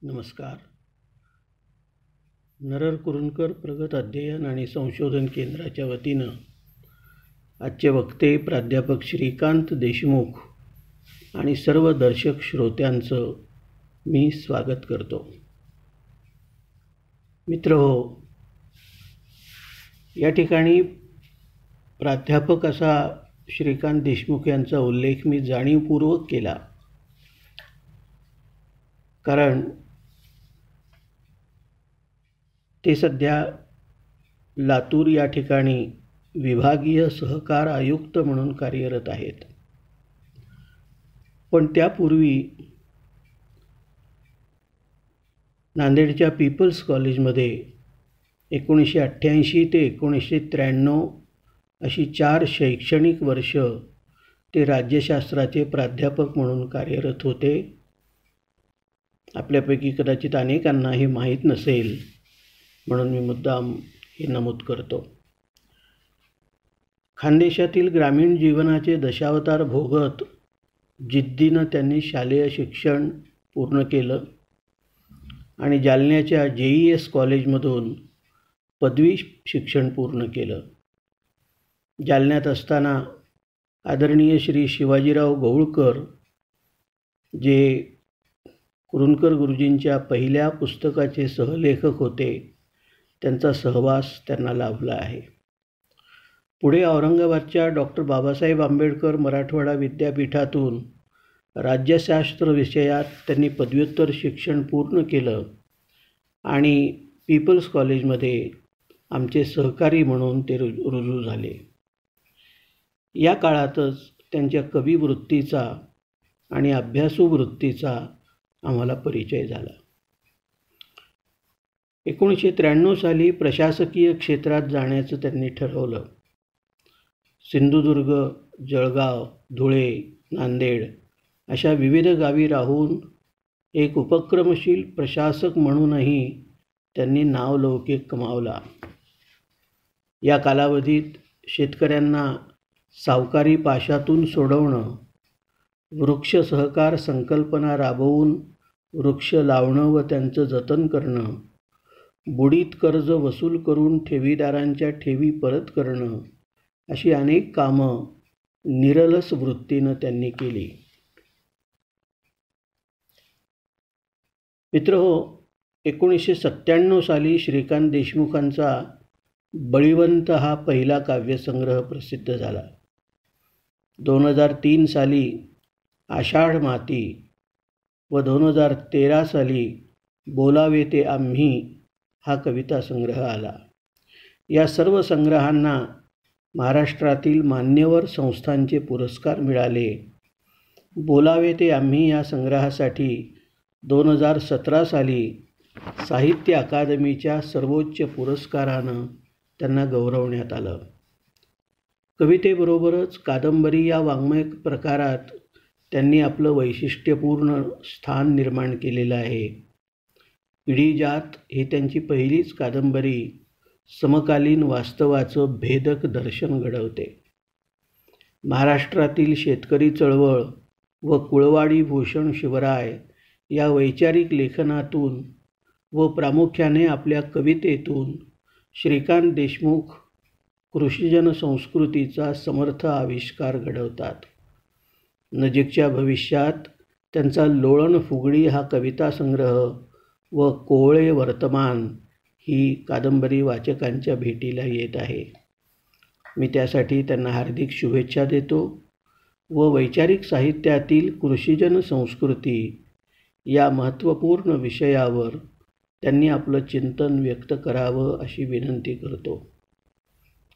नमस्कार. नरहर कुरुंदकर प्रगत अध्ययन आणि संशोधन केंद्राच्या वतीनं आजचे वक्ते प्राध्यापक श्रीकांत देशमुख आणि सर्व दर्शक श्रोत्यांचं मी स्वागत करतो. मित्रहो, या ठिकाणी प्राध्यापक असा श्रीकांत देशमुख यांचा उल्लेख मी जाणीवपूर्वक केला, कारण ते सध्या लातूर या ठिकाणी विभागीय सहकार आयुक्त म्हणून कार्यरत आहेत. पण त्यापूर्वी नांदेडच्या पीपल्स कॉलेजमध्ये 1988 ते 1993 अशी 4 शैक्षणिक वर्ष ते राज्यशास्त्राचे प्राध्यापक म्हणून कार्यरत होते. आपल्यापैकी कदाचित अनेकांना हे माहीत नसेल, म्हणून मी मुद्दाम हे नमूद करतो. खानदेशातील ग्रामीण जीवनाचे दशावतार भोगत जिद्दीनं त्यांनी शालेय शिक्षण पूर्ण केलं आणि जालन्याच्या JES कॉलेजमधून पदवी शिक्षण पूर्ण केलं. जालन्यात असताना आदरणीय श्री शिवाजीराव गवळकर, जे कुरुंदकर गुरुजींच्या पहिल्या पुस्तकाचे सहलेखक होते, त्यांचा सहवास त्यांना लाभला आहे. पुढे औरंगाबादच्या डॉक्टर बाबासाहेब आंबेडकर मराठवाडा विद्यापीठातून राज्यशास्त्र विषयात त्यांनी पदव्युत्तर शिक्षण पूर्ण केलं आणि पीपल्स कॉलेजमध्ये आमचे सहकारी म्हणून ते रुजू झाले. या काळातच त्यांच्या कविवृत्तीचा आणि अभ्यासू वृत्तीचा आम्हाला परिचय झाला. 1993 साली प्रशासकीय क्षेत्रात जाण्याचं त्यांनी ठरवलं. सिंधुदुर्ग, जळगाव, धुळे, नांदेड अशा विविध गावी राहून एक उपक्रमशील प्रशासक म्हणूनही त्यांनी नावलौकिक कमावला. या कालावधीत शेतकऱ्यांना सावकारी पाशातून सोडवणं, वृक्ष सहकार संकल्पना राबवून वृक्ष लावणं व त्यांचं जतन करणं, बुडीत कर्ज वसूल करून ठेवीदारांच्या ठेवी परत करणं अशी अनेक कामं निरलस वृत्तीनं त्यांनी केली. मित्रहो, 1997 साली श्रीकांत देशमुखांचा बळीवंत हा पहिला काव्यसंग्रह प्रसिद्ध झाला. 2003 साली आषाढ माती व 2013 साली बोलावे ते आम्ही हा कविता संग्रह आला. या सर्व संग्रहांना महाराष्ट्रातील मान्यवर संस्थांचे पुरस्कार मिळाले. बोलावे ते आम्ही या संग्रहासाठी 2017 साली साहित्य अकादमीच्या सर्वोच्च पुरस्कारानं त्यांना गौरवण्यात आलं. कवितेबरोबरच कादंबरी या वाङ्मय प्रकारात त्यांनी आपलं वैशिष्ट्यपूर्ण स्थान निर्माण केलेलं आहे. पिढीजात ही त्यांची पहिलीच कादंबरी समकालीन वास्तवाचं भेदक दर्शन घडवते. महाराष्ट्रातील शेतकरी चळवळ व कुळवाडी भूषण शिवराय या वैचारिक लेखनातून व प्रामुख्याने आपल्या कवितेतून श्रीकांत देशमुख कृषीजन संस्कृतीचा समर्थ आविष्कार घडवतात. नजीकच्या भविष्यात त्यांचा लोळण फुगडी हा कविता संग्रह व कोवळे वर्तमान ही कादंबरी वाचकांच्या भेटीला येत आहे. मी त्यासाठी त्यांना हार्दिक शुभेच्छा देतो व वैचारिक साहित्यातील कृषीजन संस्कृती या महत्त्वपूर्ण विषयावर त्यांनी आपलं चिंतन व्यक्त करावं अशी विनंती करतो.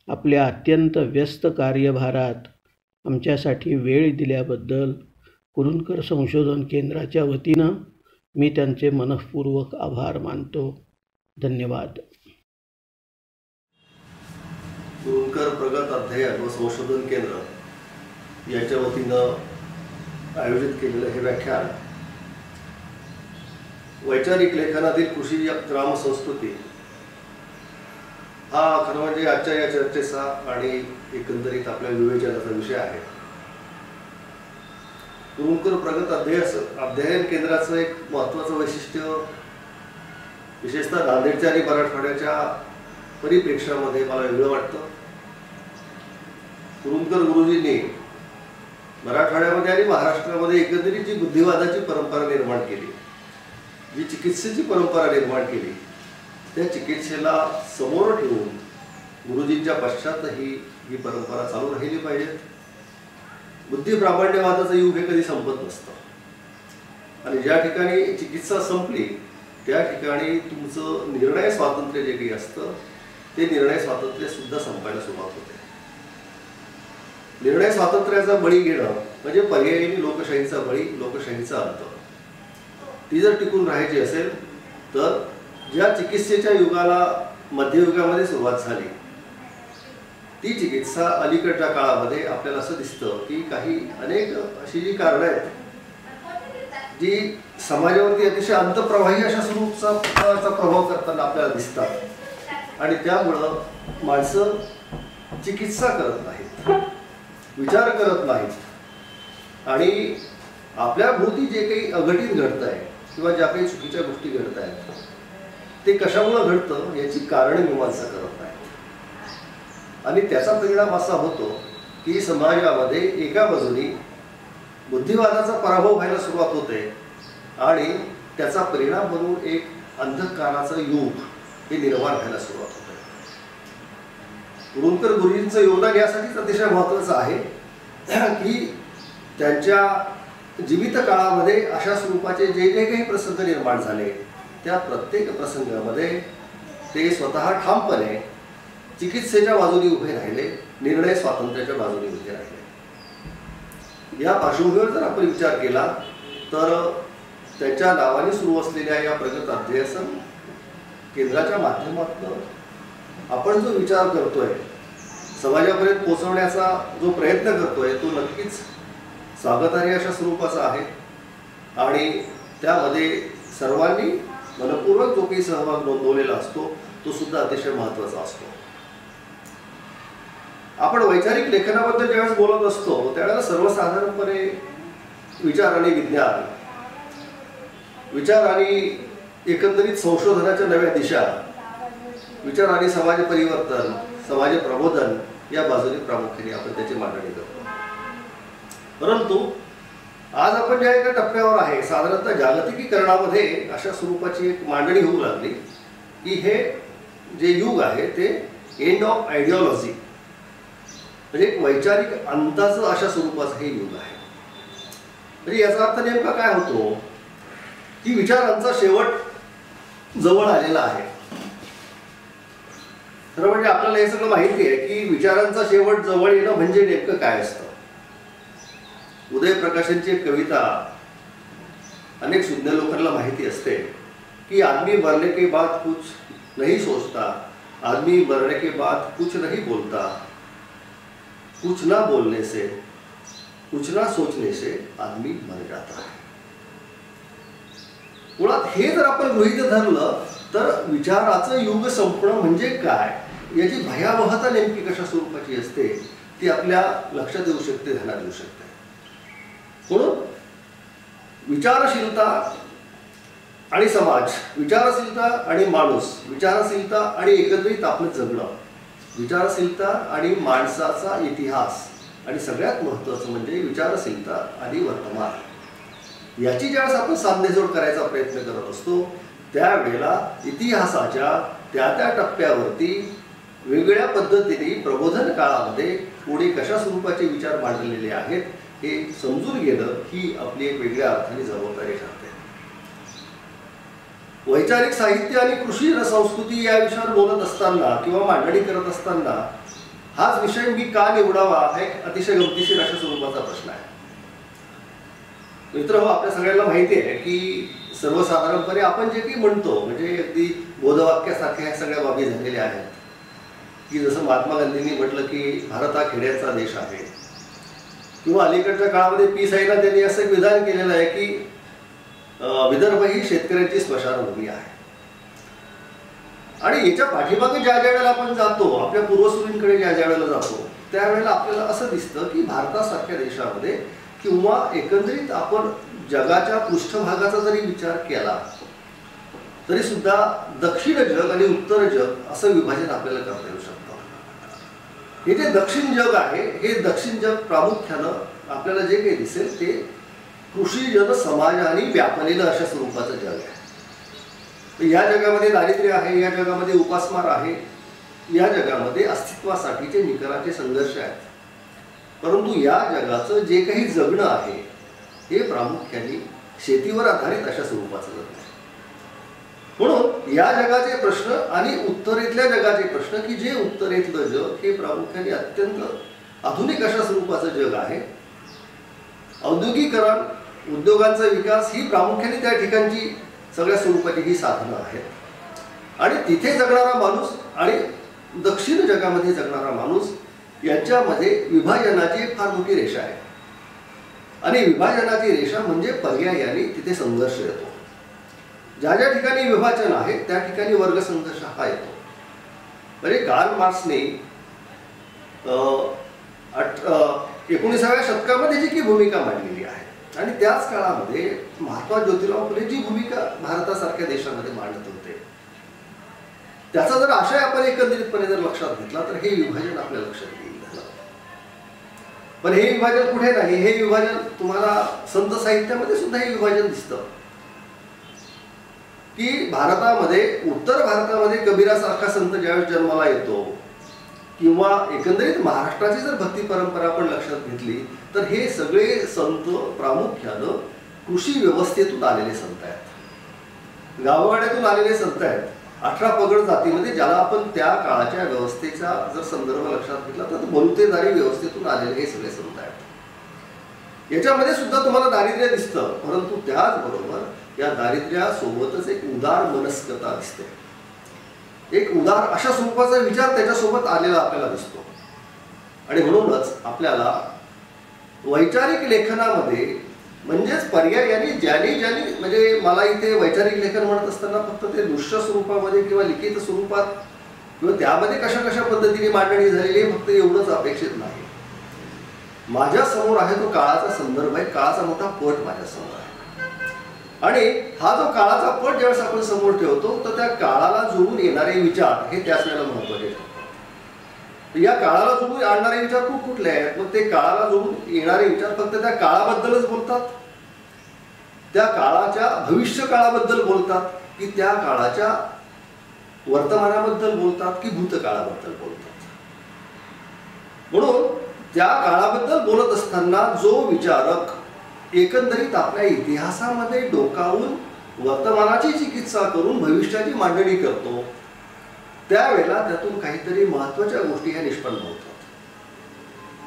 आपल्या अत्यंत व्यस्त कार्यभारात आमच्यासाठी वेळ दिल्याबद्दल कुरुंदकर संशोधन केंद्राच्या वतीनं मी त्यांचे मनःपूर्वक आभार मानतो. धन्यवाद. कुरुंदकर प्रगत अध्ययन व संशोधन केंद्र याच्या वतीनं आयोजित केलेलं हे व्याख्यान वैचारिक लेखनातील कृषी ग्रामसंस्कृती हा खरं म्हणजे आजच्या या चर्चेचा आणि एकंदरीत आपल्या विवेचनाचा विषय आहे. कुरुंकर प्रगत अध्ययन केंद्राचं एक महत्त्वाचं वैशिष्ट्य विशेषतः नांदेडच्या आणि मराठवाड्याच्या परिप्रेक्षामध्ये मला वेगळं वाटतं. कुरुंकर गुरुजींनी मराठवाड्यामध्ये आणि महाराष्ट्रामध्ये एकंदरीत जी बुद्धिवादाची परंपरा निर्माण केली, जी चिकित्सेची परंपरा निर्माण केली, त्या चिकित्सेला समोर ठेवून गुरुजींच्या पश्चातही ही परंपरा चालू राहिली पाहिजे. बुद्धी प्रामाण्यवादाचं युग हे कधी संपत नसतं आणि ज्या ठिकाणी चिकित्सा संपली त्या ठिकाणी तुमचं निर्णय स्वातंत्र्य जे काही असतं ते निर्णय स्वातंत्र्य सुद्धा संपायला सुरुवात होते. निर्णय स्वातंत्र्याचा बळी घेणं म्हणजे पर्यायी लोकशाहीचा बळी, लोकशाहीचा अंत. ती जर टिकून राहायची असेल तर ज्या चिकित्सेच्या युगाला मध्ययुगामध्ये सुरुवात झाली ती चिकित्सा अलीकडच्या काळामध्ये आपल्याला असं दिसतं की काही अनेक अशी जी कारणं आहेत जी समाजावरती अतिशय अंतप्रवाही अशा स्वरूपाचा प्रभाव करताना आपल्याला दिसतात आणि त्यामुळं माणसं चिकित्सा करत नाहीत, विचार करत नाहीत आणि आपल्या भोवती जे काही अघटित घडत आहे किंवा ज्या काही चुकीच्या गोष्टी घडत आहेत ते कशामुळं घडतं याची कारणे मीमांसा करत नाहीत आणि त्याचा परिणाम असा होतो की समाजामध्ये एका बाजूनी बुद्धिवादाचा पराभव व्हायला सुरुवात होते आणि त्याचा परिणाम म्हणून एक अंधकाराचं युग हे निर्माण व्हायला सुरुवात होते. कुरुंकर गुरुजींचं योगदान यासाठीच अतिशय महत्त्वाचं आहे की त्यांच्या जीवित काळामध्ये अशा स्वरूपाचे जे जे काही प्रसंग निर्माण झाले त्या प्रत्येक प्रसंगामध्ये ते स्वतः ठामपणे चिकित्सेच्या बाजूने उभे राहिले, निर्णय स्वातंत्र्याच्या बाजूने उभे राहिले. या पार्श्वभूमीवर जर आपण विचार केला तर त्यांच्या नावाने सुरू असलेल्या या प्रगत अध्ययन केंद्राच्या माध्यमातून आपण जो विचार करतोय, समाजापर्यंत पोहोचवण्याचा जो प्रयत्न करतोय तो नक्कीच स्वागतार्ह अशा स्वरूपाचा आहे आणि त्यामध्ये सर्वांनी मनपूर्वक जो काही सहभाग नोंदवलेला असतो तो सुद्धा अतिशय महत्त्वाचा असतो. आपण वैचारिक लेखनाबद्दल ज्यावेळेस बोलत असतो त्यावेळेला सर्वसाधारणपणे विचार आणि विज्ञान, विचार आणि एकंदरीत संशोधनाच्या नव्या दिशा, विचार आणि समाज परिवर्तन, समाज प्रबोधन या बाजूने प्रामुख्याने आपण त्याची मांडणी करतो. परंतु आज आपण ज्या एका टप्प्यावर आहे साधारणतः जागतिकीकरणामध्ये अशा स्वरूपाची एक मांडणी होऊ लागली की हे जे युग आहे ते एंड ऑफ आयडिओलॉजी म्हणजे एक वैचारिक अंताचं अशा स्वरूपाचं हे युग आहे. म्हणजे याचा अर्थ नेमका काय होतो की विचारांचा शेवट जवळ आलेला आहे. खरं म्हणजे आपल्याला हे सगळं माहिती आहे की विचारांचा शेवट जवळ येणं म्हणजे नेमकं काय असतं. उदय प्रकाशांची एक कविता अनेक शून्य लोकांना माहिती असते की आदमी मरने के बाद कुछ नहीं सोचता, आदमी मरने के बाद कुछ नहीं बोलता, कुछ ना बोलने से, कुछ ना सोचने से आदमी मर जाता है. मुळात हे जर आपण गृहीत धरलं तर विचाराचं युग संपणं म्हणजे काय याची भयावहता नेमकी कशा स्वरूपाची असते ती आपल्या लक्षात येऊ शकते, ध्यानात येऊ शकते. म्हणून विचारशीलता आणि समाज, विचारशीलता आणि माणूस, विचारशीलता आणि एकत्रित आपलं जगणं, विचारशीलता आणि माणसाचा इतिहास आणि सगळ्यात महत्त्वाचं म्हणजे विचारशीलता आणि वर्तमान याची ज्यावेळेस आपण साधनेजोड करायचा प्रयत्न करत असतो त्यावेळेला इतिहासाच्या त्या टप्प्यावरती वेगवेगळ्या पद्धतीने प्रबोधन काळामध्ये पुढे कशा स्वरूपाचे विचार मांडलेले आहेत हे समजून घेणं ही आपली एक वेगळ्या अर्थाने जबाबदारी ठरते. वैचारिक साहित्य आणि कृषी संस्कृती या विषयावर बोलत असताना किंवा मांडणी करत असताना हाच विषय मी का निवडावा हा एक अतिशय गमतीशीर अशा स्वरूपाचा प्रश्न आहे. मित्र हो, आपल्या सगळ्यांना माहिती आहे की सर्वसाधारणपणे आपण जे काही म्हणतो म्हणजे अगदी बोधवाक्यासारख्या ह्या सगळ्या बाबी झालेल्या आहेत की जसं महात्मा गांधींनी म्हटलं की भारत हा खेड्याचा देश आहे किंवा अलीकडच्या काळामध्ये पी साईला त्यांनी असं एक विधान केलेलं आहे की विदर्भ ही शेतकऱ्यांची स्मशानभूमी आहे. आणि याच्या पाठीमागे ज्या वेळेला आपण जातो, आपल्या पूर्वसुरींकडे ज्या वेळेला जातो त्यावेळेला आपल्याला असं दिसतं की भारतासारख्या देशामध्ये किंवा एकंदरीत आपण जगाच्या पृष्ठभागाचा जरी विचार केला तरी सुद्धा दक्षिण जग आणि उत्तर जग असं विभाजन आपल्याला करता येऊ शकतं. हे जे दक्षिण जग आहे हे दक्षिण जग प्रामुख्यानं आपल्याला जे काही दिसेल ते कृषीजन समाजाने व्यापलेलं अशा स्वरूपाचं जग आहे. या जगामध्ये दारिद्र्य आहे, या जगामध्ये उपासमार आहे, या जगामध्ये अस्तित्वासाठीचे निकराचे संघर्ष आहेत. परंतु या जगाचं जे काही जगणं आहे हे प्रामुख्याने शेतीवर आधारित अशा स्वरूपाचं जगणं आहे. म्हणून या जगाचे प्रश्न आणि उत्तरेतल्या जगाचे प्रश्न की जे उत्तरेतलं जग हे प्रामुख्याने अत्यंत आधुनिक अशा स्वरूपाचं जग आहे. औद्योगिकरण, उद्योगांचा विकास ही प्रामुख्याने त्या ठिकाणची सगळ्या स्वरूपाची ही साधनं आहेत आणि तिथे जगणारा माणूस आणि दक्षिण जगामध्ये जगणारा माणूस यांच्यामध्ये विभाजनाची फार मोठी रेषा आहे आणि विभाजनाची रेषा म्हणजे पर्यायाने तिथे संघर्ष येतो. ज्या ज्या ठिकाणी विभाजन आहे त्या ठिकाणी वर्ग संघर्ष हा येतो. म्हणजे कार्ल मार्क्सने 19व्या शतकामध्ये जी की भूमिका मांडलेली आहे आणि त्याच काळामध्ये महात्मा ज्योतिराव फुले जी भूमिका भारतासारख्या देशामध्ये मांडत होते त्याचा जर आशय आपण एकंदरीतपणे जर लक्षात घेतला तर हे विभाजन आपल्या लक्षात येईल झालं. पण हे विभाजन कुठे नाही, हे विभाजन तुम्हाला संत साहित्यामध्ये सुद्धा हे विभाजन दिसतं की भारतामध्ये उत्तर भारतामध्ये कबीरासारखा संत ज्यावेळेस जन्माला येतो किंवा एकंदरीत महाराष्ट्राची जर भक्ती परंपरा आपण लक्षात घेतली तर हे सगळे संत प्रामुख्यानं कृषी व्यवस्थेतून आलेले संत आहेत, गाववाड्यातून आलेले संत आहेत. 18 पगड जातीमध्ये ज्याला आपण त्या काळाच्या व्यवस्थेचा जर संदर्भ लक्षात घेतला तर बलुतेदारी व्यवस्थेतून आलेले हे सगळे संत आहेत. याच्यामध्ये सुद्धा तुम्हाला दारिद्र्य दिसतं, परंतु त्याचबरोबर या दारिद्र्यासोबतच एक उदार मनस्कता दिसते, एक उदार अशा स्वरूपाचा विचार त्याच्यासोबत आलेला आपल्याला दिसतो. आणि म्हणूनच आपल्याला वैचारिक लेखनामध्ये म्हणजेच पर्यायाने ज्याने म्हणजे मला इथे वैचारिक लेखन म्हणत असताना फक्त ते दृश्य स्वरूपामध्ये किंवा लिखित स्वरूपात किंवा त्यामध्ये कशा कशा पद्धतीने मांडणी झालेली आहे फक्त एवढंच अपेक्षित नाही. माझ्या समोर आहे तो काळाचा संदर्भ आहे, काळाचा मोठा पट माझ्या समोर आहे आणि हा जो काळाचा पट ज्यावेळेस आपण समोर ठेवतो तर त्या काळाला जोडून येणारे विचार हे त्याच वेळेला महत्त्वाचे ठरतात. या काळाला जोडून आणणारे विचार खूप कुठले आहेत, मग ते काळाला जोडून येणारे विचार फक्त त्या काळाबद्दलच बोलतात, त्या काळाच्या भविष्य काळाबद्दल बोलतात की त्या काळाच्या वर्तमानाबद्दल बोलतात की भूतकाळाबद्दल बोलतात. म्हणून त्या काळाबद्दल बोलत असताना जो विचारक एकंदरीत आपल्या इतिहासामध्ये डोकावून वर्तमानाची चिकित्सा करून भविष्याची मांडणी करतो त्यावेळेला त्यातून काहीतरी महत्त्वाच्या गोष्टी ह्या निष्पन्न होतात.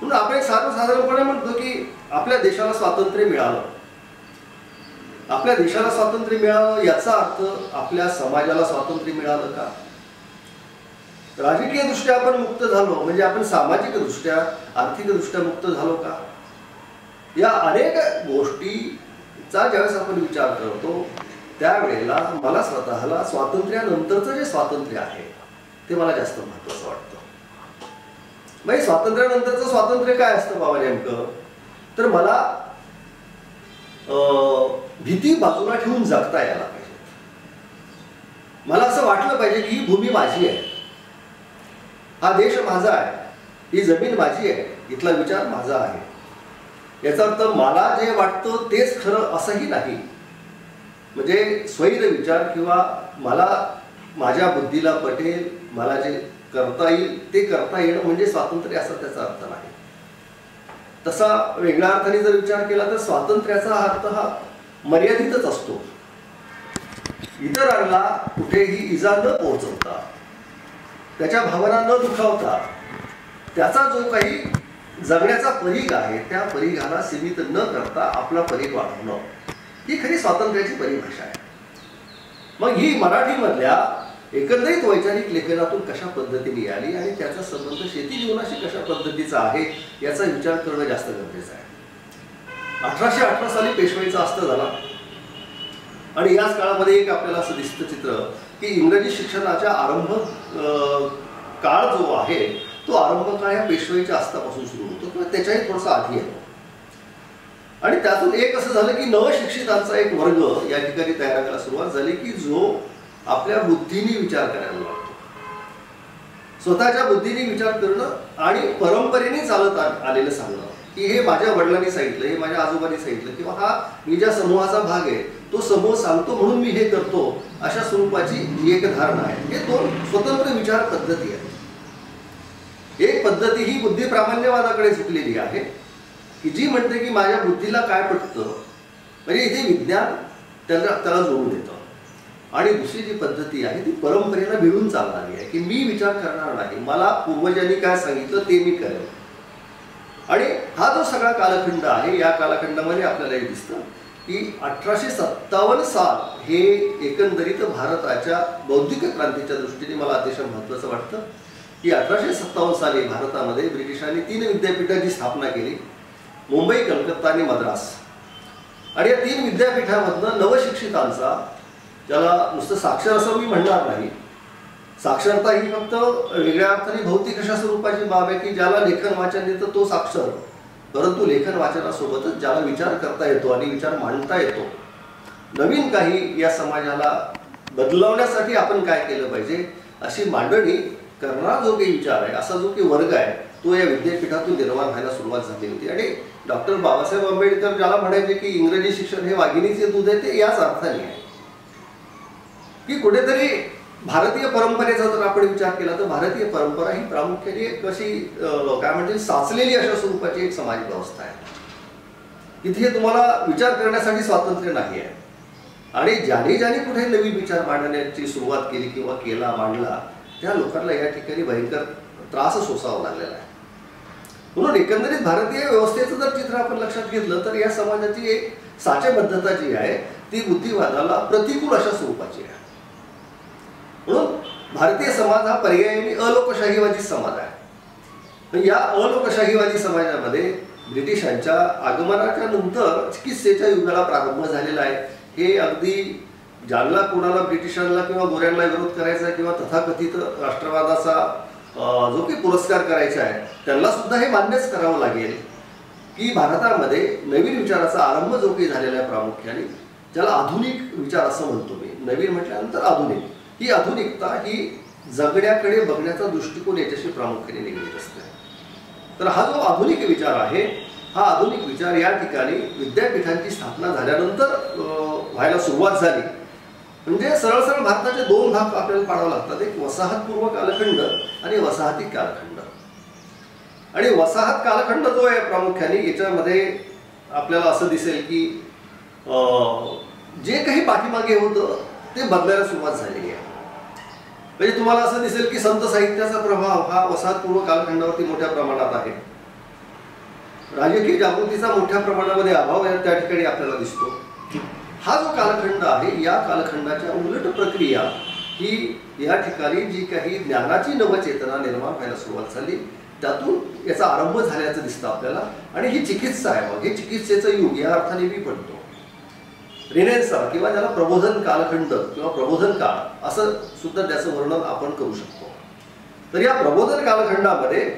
म्हणून आपण एक साधारणपणे म्हणतो की आपल्या देशाला स्वातंत्र्य मिळालं, आपल्या देशाला स्वातंत्र्य मिळालं याचा अर्थ आपल्या समाजाला स्वातंत्र्य मिळालं का? राजकीय दृष्ट्या आपण मुक्त झालो म्हणजे आपण सामाजिक दृष्ट्या आर्थिक दृष्ट्या मुक्त झालो का? या अनेक गोष्टीचा ज्यावेळेस आपण विचार करतो त्यावेळेला मला स्वतःला स्वातंत्र्यानंतरचं जे स्वातंत्र्य आहे ते मला जास्त महत्त्वाचं वाटतं. म्हणजे स्वातंत्र्यानंतरचं स्वातंत्र्य काय असतं बाबा नेमकं, तर मला भीती बाजूला ठेवून जगता यायला पाहिजे. मला असं वाटलं पाहिजे की ही भूमी माझी आहे, हा देश माझा आहे, ही जमीन माझी आहे, इथला विचार माझा आहे. याचा अर्थ मला जे वाटतं तेच खरं असंही नाही. म्हणजे स्वैर विचार किंवा मला माझ्या बुद्धीला पटेल, मला जे करता येईल ते करता येणं म्हणजे स्वातंत्र्य असा त्याचा अर्थ नाही. तसा वेगळ्या अर्थाने जर विचार केला तर स्वातंत्र्याचा अर्थ हा मर्यादितच असतो. इतरांना कुठेही इजा न पोहोचवता, त्याच्या भावना न दुखावता, त्याचा जो काही जगण्याचा परीघ आहे त्या परीघाला सीमित न करता आपला परीघ वाढवणं ही खरी स्वातंत्र्याची परिभाषा आहे. मग ही मराठीमधल्या एकंदरीत वैचारिक लेखनातून कशा पद्धतीने आली आणि त्याचा संबंध शेती जीवनाशी कशा पद्धतीचा आहे याचा विचार करणं जास्त गरजेचं आहे. 1818 साली पेशवाईचा अस्त झाला आणि याच काळामध्ये एक आपल्याला असं दिसतं चित्र की इंग्रजी शिक्षणाच्या आरंभ काळ जो आहे तो आरंभ काळ या पेशवाईच्या अस्तापासून सुरू होतो किंवा त्याच्याही थोडासा आधी येतो. आणि त्यातून एक असं झालं की नवशिक्षितांचा एक वर्ग या ठिकाणी तयार करायला सुरुवात झाली की जो आपल्या बुद्धीने विचार करायला लागतो, स्वतःच्या बुद्धीने विचार करणं आणि परंपरेने चालत आलेलं सांगणं की हे माझ्या वडिलांनी सांगितलं, हे माझ्या आजोबांनी सांगितलं, किंवा हा मी ज्या समूहाचा भाग आहे तो समूह सांगतो म्हणून मी हे करतो, अशा स्वरूपाची ही एक धारणा आहे. हे दोन स्वतंत्र विचार पद्धती आहेत. एक पद्धती ही बुद्धी प्रामाण्यवादाकडे झुकलेली आहे की जी म्हणते की माझ्या बुद्धीला काय पटतं, म्हणजे इथे विज्ञान त्याला जोडून देतं. आणि दुसरी जी पद्धती आहे ती परंपरेला भिडून चालणारी आहे की मी विचार करणार नाही, मला पूर्वजांनी काय सांगितलं ते मी करेन. आणि हा जो सगळा कालखंड आहे, या कालखंडामध्ये आपल्याला हे दिसतं की 1857 साल हे एकंदरीत भारताच्या बौद्धिक क्रांतीच्या दृष्टीने मला अतिशय महत्त्वाचं वाटतं की 1857 साली भारतामध्ये ब्रिटिशांनी 3 विद्यापीठांची स्थापना केली, मुंबई, कलकत्ता आणि मद्रास. आणि या 3 विद्यापीठामधनं नवशिक्षितांचा, ज्याला नुसतं साक्षर असं मी म्हणणार नाही, साक्षरता ही फक्त वेगळ्या अर्थाने भौतिक अशा स्वरूपाची बाब आहे की ज्याला लेखन वाचन येतं तो साक्षर, परंतु लेखन वाचनासोबतच ज्याला विचार करता येतो आणि विचार मांडता येतो, नवीन काही या समाजाला बदलवण्यासाठी आपण काय केलं पाहिजे अशी मांडणी करणारा जो काही विचार आहे, असा जो काही वर्ग आहे तो या विद्यापीठातून निर्माण व्हायला सुरुवात झाली होती. आणि डॉक्टर बाबासाहेब आंबेडकर ज्याला म्हणायचे की इंग्रजी शिक्षण हे वाघिणीचे दूध आहे, ते याच अर्थाने आहे की कुठेतरी भारतीय परंपरेचा जर आपण विचार केला तर भारतीय परंपरा ही प्रामुख्याने कशी काय म्हणजे साचलेली अशा स्वरूपाची एक समाज व्यवस्था आहे. इथे तुम्हाला विचार करण्यासाठी स्वातंत्र्य नाही आहे. आणि ज्याने कुठे नवीन विचार मांडण्याची सुरुवात केली किंवा मांडला त्या लोकांना या ठिकाणी भयंकर त्रास सोसावा लागलेला आहे. म्हणून एकंदरीत भारतीय व्यवस्थेचं जर चित्र आपण लक्षात घेतलं तर या समाजाची एक साचेबद्धता जी आहे ती बुद्धिवादाला प्रतिकूल अशा स्वरूपाची आहे. म्हणून भारतीय समाज हा पर्यायी अलोकशाहीवादी समाज आहे. या अलोकशाहीवादी समाजामध्ये ब्रिटिशांच्या आगमनाच्या नंतर चिकित्सेच्या युगाला प्रारंभ झालेला आहे. हे अगदी ज्यांना कोणाला ब्रिटिशांना किंवा गोऱ्यांना विरोध करायचा किंवा तथाकथित राष्ट्रवादाचा जो काही पुरस्कार करायचा आहे त्यांना सुद्धा हे मान्यच करावं लागेल की भारतामध्ये नवीन विचाराचा आरंभ जो काही झालेला आहे, प्रामुख्याने ज्याला आधुनिक विचार असं म्हणतो मी, नवीन म्हटल्यानंतर आधुनिक, ही आधुनिकता ही जगण्याकडे बघण्याचा दृष्टिकोन याच्याशी प्रामुख्याने निगडीत असते. तर हा जो आधुनिक विचार आहे, हा आधुनिक विचार या ठिकाणी विद्यापीठांची स्थापना झाल्यानंतर व्हायला सुरुवात झाली. म्हणजे सरळ सरळ भारताचे 2 भाग आपल्याला पाडावे लागतात, एक वसाहतपूर्व कालखंड आणि वसाहती कालखंड. आणि वसाहत कालखंड जो आहे प्रामुख्याने याच्यामध्ये आपल्याला असं दिसेल की जे काही पाठीमागे होतं ते बदलायला सुरुवात झालेली आहे. म्हणजे तुम्हाला असं दिसेल की संत साहित्याचा प्रभाव हा वसाहतपूर्व कालखंडावरती मोठ्या प्रमाणात आहे. राजकीय जागृतीचा मोठ्या प्रमाणामध्ये अभाव त्या ठिकाणी आपल्याला दिसतो. हा जो कालखंड आहे, या कालखंडाच्या उलट प्रक्रिया ही या ठिकाणी जी काही ज्ञानाची नवचेतना निर्माण व्हायला सुरुवात झाली त्यातून याचा आरंभ झाल्याचं दिसतं आपल्याला. आणि ही चिकित्सा आहे, मग हे चिकित्सेचं युग या अर्थाने मी पडतो. रिनेन्सन्स किंवा ज्याला प्रबोधन कालखंड किंवा प्रबोधन काळ असं सुद्धा त्याचं वर्णन आपण करू शकतो. तर या प्रबोधन कालखंडामध्ये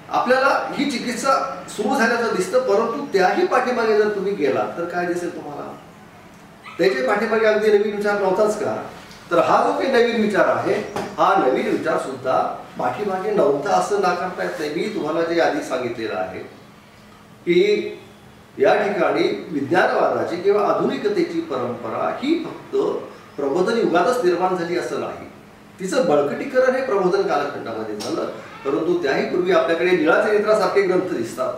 आपल्याला ही चिकित्सा सुरू झाल्याचं दिसतं. परंतु त्याही पाठीमागे जर तुम्ही गेला तर काय दिसेल तुम्हाला, त्याच्या पाठीमागे अगदी नवीन विचार नव्हताच का? तर हा जो काही नवीन विचार आहे, हा नवीन विचार सुद्धा पाठीमागे नव्हता असं नाकारता येत नाही. मी तुम्हाला जे आधी सांगितलेलं आहे की या ठिकाणी विज्ञानवादाची किंवा आधुनिकतेची परंपरा ही फक्त प्रबोधन युगातच निर्माण झाली असं नाही. तिचं बळकटीकरण हे प्रबोधन कालखंडामध्ये झालं. परंतु त्याही पूर्वी आपल्याकडे लीळाचरित्रासारखे ग्रंथ दिसतात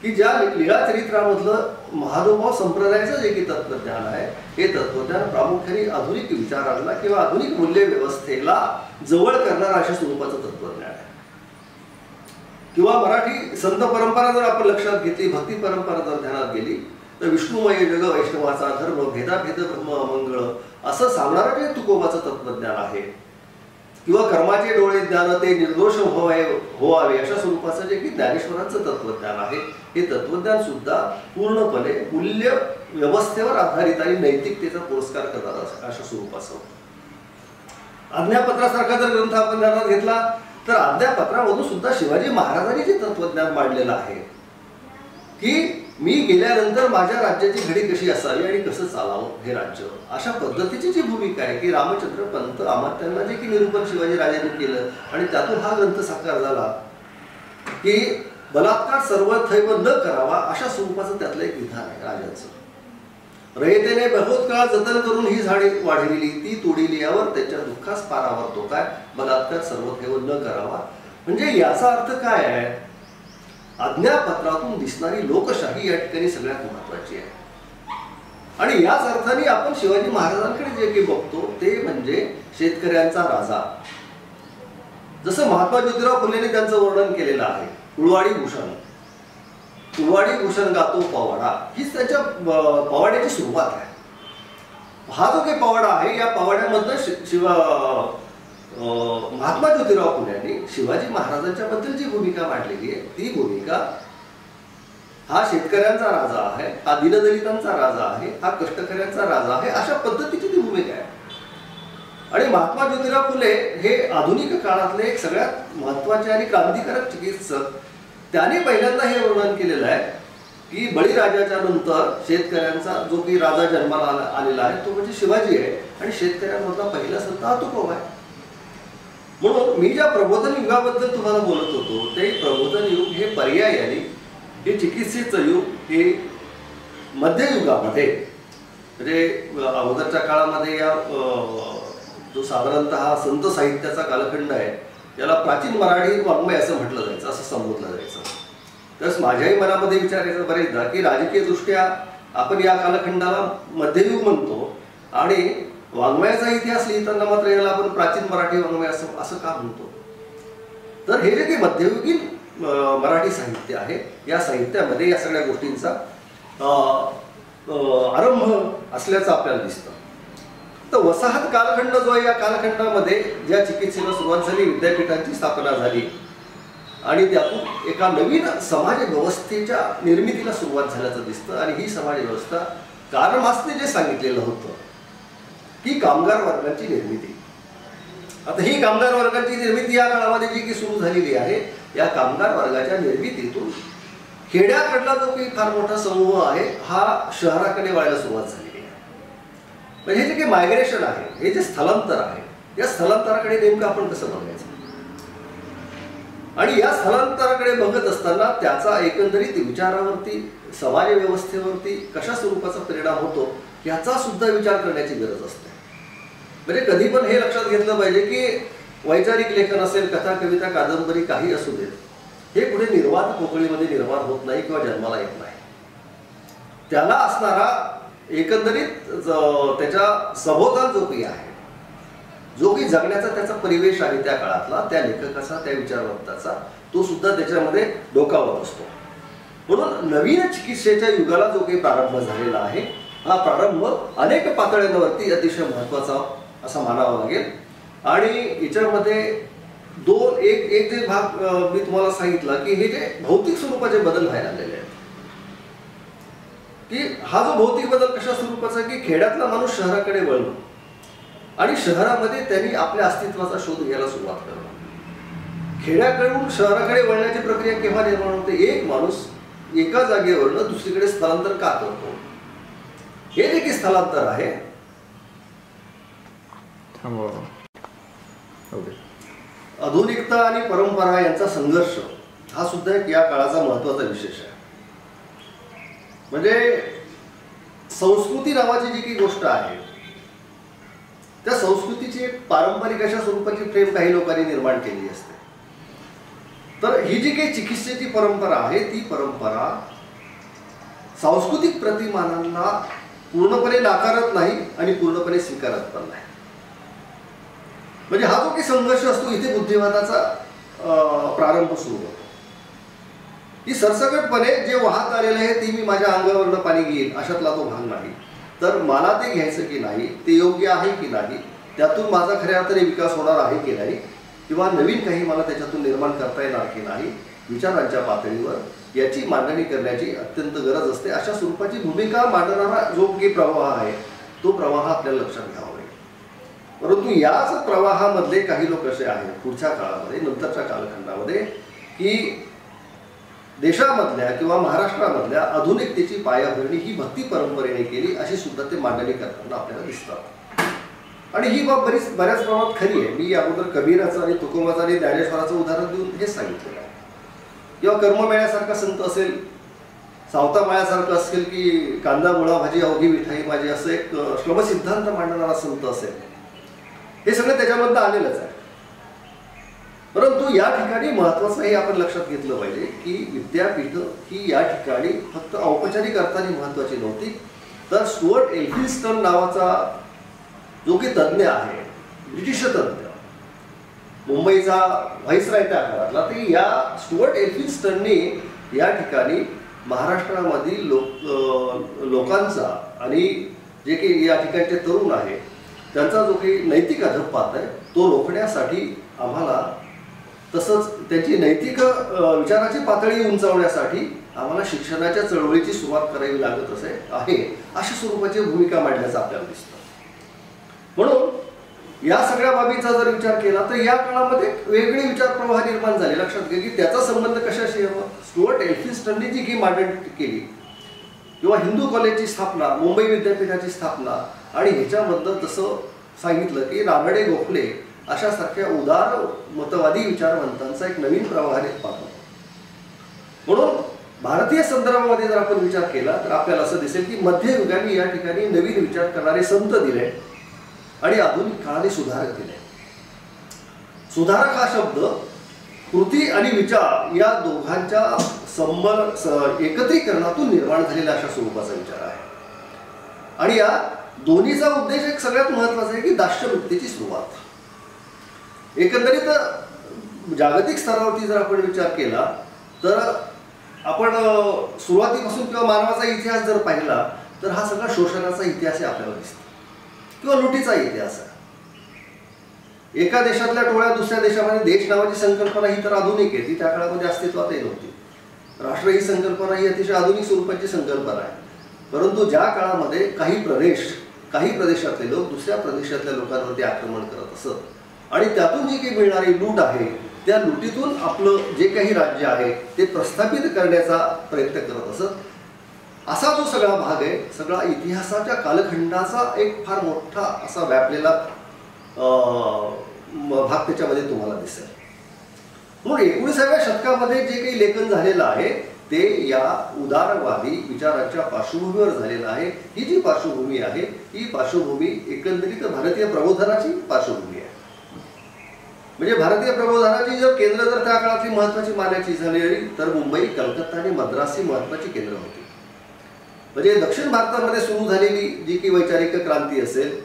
की ज्या लीळाचरित्रामधलं महानुभाव संप्रदायाचं जे काही तत्वज्ञान आहे, हे तत्वज्ञान प्रामुख्याने आधुनिक विचारांना किंवा आधुनिक मूल्य व्यवस्थेला जवळ करणारं अशा स्वरूपाचं तत्वज्ञान आहे. किंवा मराठी संत परंपरा जर आपण लक्षात घेतली, भक्ती परंपरा जर ध्यानात गेली तर विष्णुमय जग वैष्णवाचा धर्म, भेदाभेद ब्रह्म अमंगळ असं सांगणारं जे तुकोबाचं तत्वज्ञान आहे, किंवा कर्माचे डोळे ज्ञान ते निर्दोष व्हावे अशा स्वरूपाचं जे की ज्ञानेश्वरांचं तत्वज्ञान आहे, हे तत्वज्ञान सुद्धा पूर्णपणे मूल्य व्यवस्थेवर आधारित आणि नैतिकतेचा पुरस्कार करतात अशा स्वरूपाचं. आज्ञापत्रासारखा जर ग्रंथ आपण ध्यानात घेतला तर आज्ञापत्रामधून सुद्धा शिवाजी महाराजांनी जे तत्वज्ञान मांडलेलं आहे की मी गेल्यानंतर माझ्या राज्याची घडी कशी असावी आणि कसं चालावं हे राज्य, अशा पद्धतीची जी भूमिका आहे की रामचंद्र पंत अमात्यांना जे की निरूपण शिवाजी राजांनी केलं आणि त्यातून हा ग्रंथ साकार झाला की बलात्कार सर्वथैव न करावा, अशा स्वरूपाचं त्यातलं एक विधान आहे राजांचं. रयतेने बहुत काळ जतन करून ही झाडे वाढविली, ती तोडिली, यावर त्याच्या दुःखास पारावर तो काय, बलात्कार सर्वथैव न करावा. म्हणजे याचा अर्थ काय आहे, आज्ञापत्रातून दिसणारी लोकशाही या ठिकाणी सगळ्यात महत्वाची आहे. आणि याच अर्थाने आपण शिवाजी महाराजांकडे जे काही बघतो ते म्हणजे शेतकऱ्यांचा राजा. जसं महात्मा ज्योतिराव फुलेंनी त्यांचं वर्णन केलेलं आहे, कुळवाडी भूषण, कुळवाडी भूषण गातो पवाडा, हीच त्याच्या पवाड्याची सुरुवात आहे. हा जो काही पवाडा आहे या पवाड्यामधनं महात्मा ज्योतिराव फुलेंनी शिवाजी महाराजांच्या बद्दल जी भूमिका मांडलेली आहे ती भूमिका, हा शेतकऱ्यांचा राजा आहे, हा दीनदलितांचा राजा आहे, हा कष्टकऱ्यांचा राजा आहे, अशा पद्धतीची ती भूमिका आहे. आणि महात्मा ज्योतिराव फुले हे आधुनिक काळातले एक सगळ्यात महत्वाचे आणि क्रांतिकारक चिकित्सक. त्याने पहिल्यांदा हे वर्णन केलेलं आहे की बळीराजाच्या नंतर शेतकऱ्यांचा जो की राजा जन्माला आलेला आहे तो म्हणजे शिवाजी आहे आणि शेतकऱ्यांमधला पहिला संत हा तुकोबा आहे. म्हणून मी ज्या प्रबोधन युगाबद्दल तुम्हाला बोलत होतो ते प्रबोधन युग हे पर्यायाने हे चिकित्सेचं युग हे मध्ययुगामध्ये, म्हणजे अगोदरच्या काळामध्ये या जो साधारणतः संत साहित्याचा कालखंड आहे याला प्राचीन मराठी वाङ्मय असं म्हटलं जायचं, असं संबोधलं जायचं. तर माझ्याही मनामध्ये विचार यायचा बरेचदा की राजकीय दृष्ट्या आपण या कालखंडाला मध्ययुग म्हणतो आणि वाङ्मयाचा इतिहास लिहिताना मात्र याला आपण प्राचीन मराठी वाङ्मय असं का म्हणतो. तर हे जे काही मध्ययुगीन मराठी साहित्य आहे या साहित्यामध्ये या सगळ्या गोष्टींचा आरंभ असल्याचं आपल्याला दिसतं. तर वसाहत कालखंड जो आहे या कालखंडामध्ये ज्या चिकित्सेला सुरुवात झाली, विद्यापीठांची स्थापना झाली आणि त्यातून एका नवीन समाज व्यवस्थेच्या निर्मितीला सुरुवात झाल्याचं दिसतं. आणि ही समाज व्यवस्था कार्ल मार्क्सने जे सांगितलेलं होतं की कामगार वर्गाची निर्मिती, आता ही कामगार वर्गाची निर्मिती या काळामध्ये जी की सुरू झालेली आहे या कामगार वर्गाच्या निर्मितीतून खेड्याकडला जो काही फार मोठा समूह आहे हा शहराकडे वळायला सुरुवात झालेली आहे. म्हणजे हे जे काही मायग्रेशन आहे, हे जे स्थलांतर आहे, या स्थलांतराकडे नेमकं आपण कसं बघायचं आणि या स्थलांतराकडे बघत असताना त्याचा एकंदरीत विचारावरती, समाज व्यवस्थेवरती कशा स्वरूपाचा परिणाम होतो याचा सुद्धा विचार करण्याची गरज असते. म्हणजे कधी पण हे लक्षात घेतलं पाहिजे की वैचारिक लेखन असेल, कथा, कविता, कादंबरी काही असू देत, हे पुढे निर्वात पोकळीमध्ये निर्माण होत नाही किंवा जन्माला येत नाही. त्याला असणारा एकंदरीत त्याच्या सभोवताल जो काही आहे, जो काही जगण्याचा त्याचा परिवेश आहे त्या काळातला, त्या लेखकाचा, त्या विचारवंताचा, तो सुद्धा त्याच्यामध्ये डोकावत असतो. म्हणून नवीन चिकित्सेच्या युगाला जो काही प्रारंभ झालेला आहे हा प्रारंभ अनेक पातळ्यांवरती अतिशय महत्वाचा असा मानावा लागेल. आणि याच्यामध्ये एक जे भाग मी तुम्हाला सांगितला की हे जे भौतिक स्वरूपाचे बदल व्हायला लागलेले आहेत, की हा जो भौतिक बदल कशा स्वरूपाचा की खेड्यातला माणूस शहराकडे वळणं आणि शहरामध्ये त्यांनी आपल्या अस्तित्वाचा शोध घ्यायला सुरुवात करणं. खेड्याकडून शहराकडे वळण्याची प्रक्रिया केव्हा निर्माण होते, एक माणूस एका जागेवरनं दुसरीकडे स्थलांतर का करतो. हे जे की स्थलांतर आहे, आधुनिकता आणि परंपरा यांचा संघर्ष हा सुद्धा एक या काळाचा महत्वाचा विशेष आहे. म्हणजे संस्कृती नावाची जी काही गोष्ट आहे त्या संस्कृतीची एक पारंपरिक अशा स्वरूपाची फ्रेम काही लोकांनी निर्माण केली असते. तर ही जी काही चिकित्सेची परंपरा आहे ती परंपरा सांस्कृतिक प्रतिमानांना पूर्णपणे नाकारत नाही आणि पूर्णपणे स्वीकारत पण नाही. म्हणजे हा जो काही संघर्ष असतो इथे बुद्धिवादाचा प्रारंभ सुरू होतो. ही सरसकटपणे जे वाहत आलेलं आहे ती मी माझ्या अंगावरनं पाणी घेईन अशातला तो भाग नाही. तर मला ते घ्यायचं की नाही, ते योग्य आहे की नाही, त्यातून माझा खऱ्या अर्थाने विकास होणार आहे की नाही, किंवा नवीन काही मला त्याच्यातून निर्माण करता येणार की नाही, विचारांच्या पातळीवर याची मांडणी करण्याची अत्यंत गरज असते. अशा स्वरूपाची भूमिका मांडणारा जो काही प्रवाह आहे तो प्रवाह आपल्याला लक्षात घ्यावा लागेल. परंतु याच प्रवाहामधले काही लोक असे आहेत पुढच्या काळामध्ये, नंतरच्या कालखंडामध्ये, की देशामधल्या किंवा महाराष्ट्रामधल्या आधुनिकतेची पायाभरणी ही भक्ती परंपरेने केली अशी सुद्धा ते मांडणी करताना आपल्याला दिसतात. आणि ही बाब बऱ्याच प्रमाणात खरी आहे. मी अगोदर कबीराचं आणि तुकोबाचं आणि ज्ञानेश्वराचं उदाहरण देऊन हेच सांगितलेलं आहे. किंवा कर्ममेळ्यासारखा संत असेल, सावता माळ्यासारखं असेल की कांदा मुळा भाजी अवघी मिठाई माझी असं एक श्रमसिद्धांत मांडणारा संत असेल, हे सगळं त्याच्यामधलं आलेलंच आहे. परंतु या ठिकाणी महत्त्वाचं हे आपण लक्षात घेतलं पाहिजे की विद्यापीठं ही या ठिकाणी फक्त औपचारिक अर्थाने महत्त्वाची नव्हती, तर स्टुअर्ट एल्फिन्स्टन नावाचा जो की तज्ज्ञ आहे, ब्रिटिश तज्ज्ञ, मुंबईचा व्हाईसराय त्या काळातला, ते या स्टुअर्ट एल्फिन्स्टनने या ठिकाणी महाराष्ट्रामधील लोकांचा आणि जे काही या ठिकाणचे तरुण आहे त्यांचा जो काही नैतिक अधःपात आहे तो रोखण्यासाठी आम्हाला, तसंच त्यांची नैतिक विचाराची पातळी उंचावण्यासाठी आम्हाला शिक्षणाच्या चळवळीची सुरुवात करावी लागत आहे अशा स्वरूपाची भूमिका मांडण्याचं आपल्याला दिसतं. म्हणून या सगळ्या बाबींचा जर विचार केला तर या काळामध्ये वेगळे विचार प्रवाह निर्माण झाले. लक्षात घ्या की त्याचा संबंध कशाशी आहे. स्टुअर्ट एल्फिन्स्टनने जी काही मांडणी केली किंवा हिंदू कॉलेजची स्थापना, मुंबई विद्यापीठाची स्थापना, आणि ह्याच्याबद्दल जसं सांगितलं की रानडे गोखले अशासारख्या उदार मतवादी विचारवंतांचा एक नवीन प्रवाह निर्माण होतो. म्हणून भारतीय संदर्भामध्ये जर आपण विचार केला तर आपल्याला असं दिसेल की मध्ययुगाने या ठिकाणी नवीन विचार करणारे संत दिले आणि आधुनिक काळाने सुधारक दिले. सुधारक हा शब्द कृती आणि विचार या दोघांच्या एकत्रीकरणातून निर्माण झालेला अशा स्वरूपाचा विचार आहे. आणि या दोन्हीचा उद्देश एक सगळ्यात महत्त्वाचा आहे की दास्यवृत्तीची सुरुवात. एकंदरीत जागतिक स्तरावरती जर आपण विचार केला तर आपण सुरुवातीपासून किंवा मानवाचा इतिहास जर पाहिला तर हा सगळा शोषणाचा इतिहास आहे आपल्याला दिसतो किंवा लुटीचा इतिहास आहे. एका देशातल्या टोळ्या दुसऱ्या देशामध्ये देश नावाची संकल्पना ही तर आधुनिक आहे, ती त्या काळामध्ये अस्तित्वातही नव्हती. राष्ट्र ही संकल्पना ही अतिशय आधुनिक स्वरूपाची संकल्पना आहे. परंतु ज्या काळामध्ये काही प्रदेशातले लोक दुसऱ्या प्रदेशातल्या लोकांवरती आक्रमण करत असत आणि त्यातून जी काही मिळणारी लूट आहे त्या लुटीतून आपलं जे काही राज्य आहे ते प्रस्थापित करण्याचा प्रयत्न करत असत. असा जो सगळा भाग आहे, सगळा इतिहासाच्या कालखंडाचा एक फार मोठा असा व्यापलेला भाग त्याच्यामध्ये तुम्हाला दिसेल. म्हणून 19व्या शतकामध्ये जे काही लेखन झालेलं आहे ते या उदारवादी विचाराच्या पार्श्वभूमीवर झालेलं आहे. ही जी पार्श्वभूमी आहे ही पार्श्वभूमी एकंदरीत भारतीय प्रबोधनाची पार्श्वभूमी आहे. म्हणजे भारतीय प्रबोधनाची जर केंद्र जर त्या काळातली महत्त्वाची मानायची झाली तर मुंबई, कलकत्ता आणि मद्रास ही महत्त्वाची केंद्र होती. म्हणजे दक्षिण भारतामध्ये सुरू झालेली जी की वैचारिक क्रांती असेल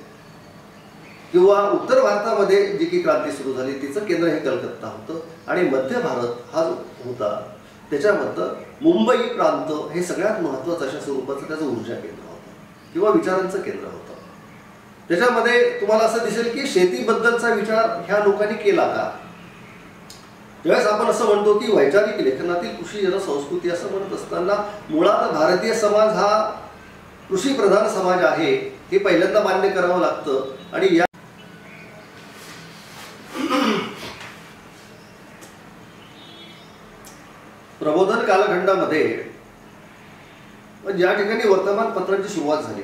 किंवा उत्तर भारतामध्ये जी की क्रांती सुरू झाली तिचं केंद्र हे कलकत्ता होतं आणि मध्य भारत हा जो होता त्याच्यामध्ये मुंबई प्रांत हे सगळ्यात महत्त्वाचं अशा स्वरूपाचं त्याचं ऊर्जा केंद्र होतं किंवा विचारांचं केंद्र होतं. त्याच्यामध्ये तुम्हाला असं दिसेल की शेतीबद्दलचा विचार ह्या लोकांनी केला का. त्यावेळेस आपण असं म्हणतो की वैचारिक लेखनातील कृषी जनसंस्कृती असं म्हणत असताना मुळात भारतीय समाज हा कृषीप्रधान समाज आहे हे पहिल्यांदा मान्य करावं लागतं. आणि या प्रबोधन कालखंडामध्ये ज्या ठिकाणी वर्तमानपत्रांची सुरुवात झाली,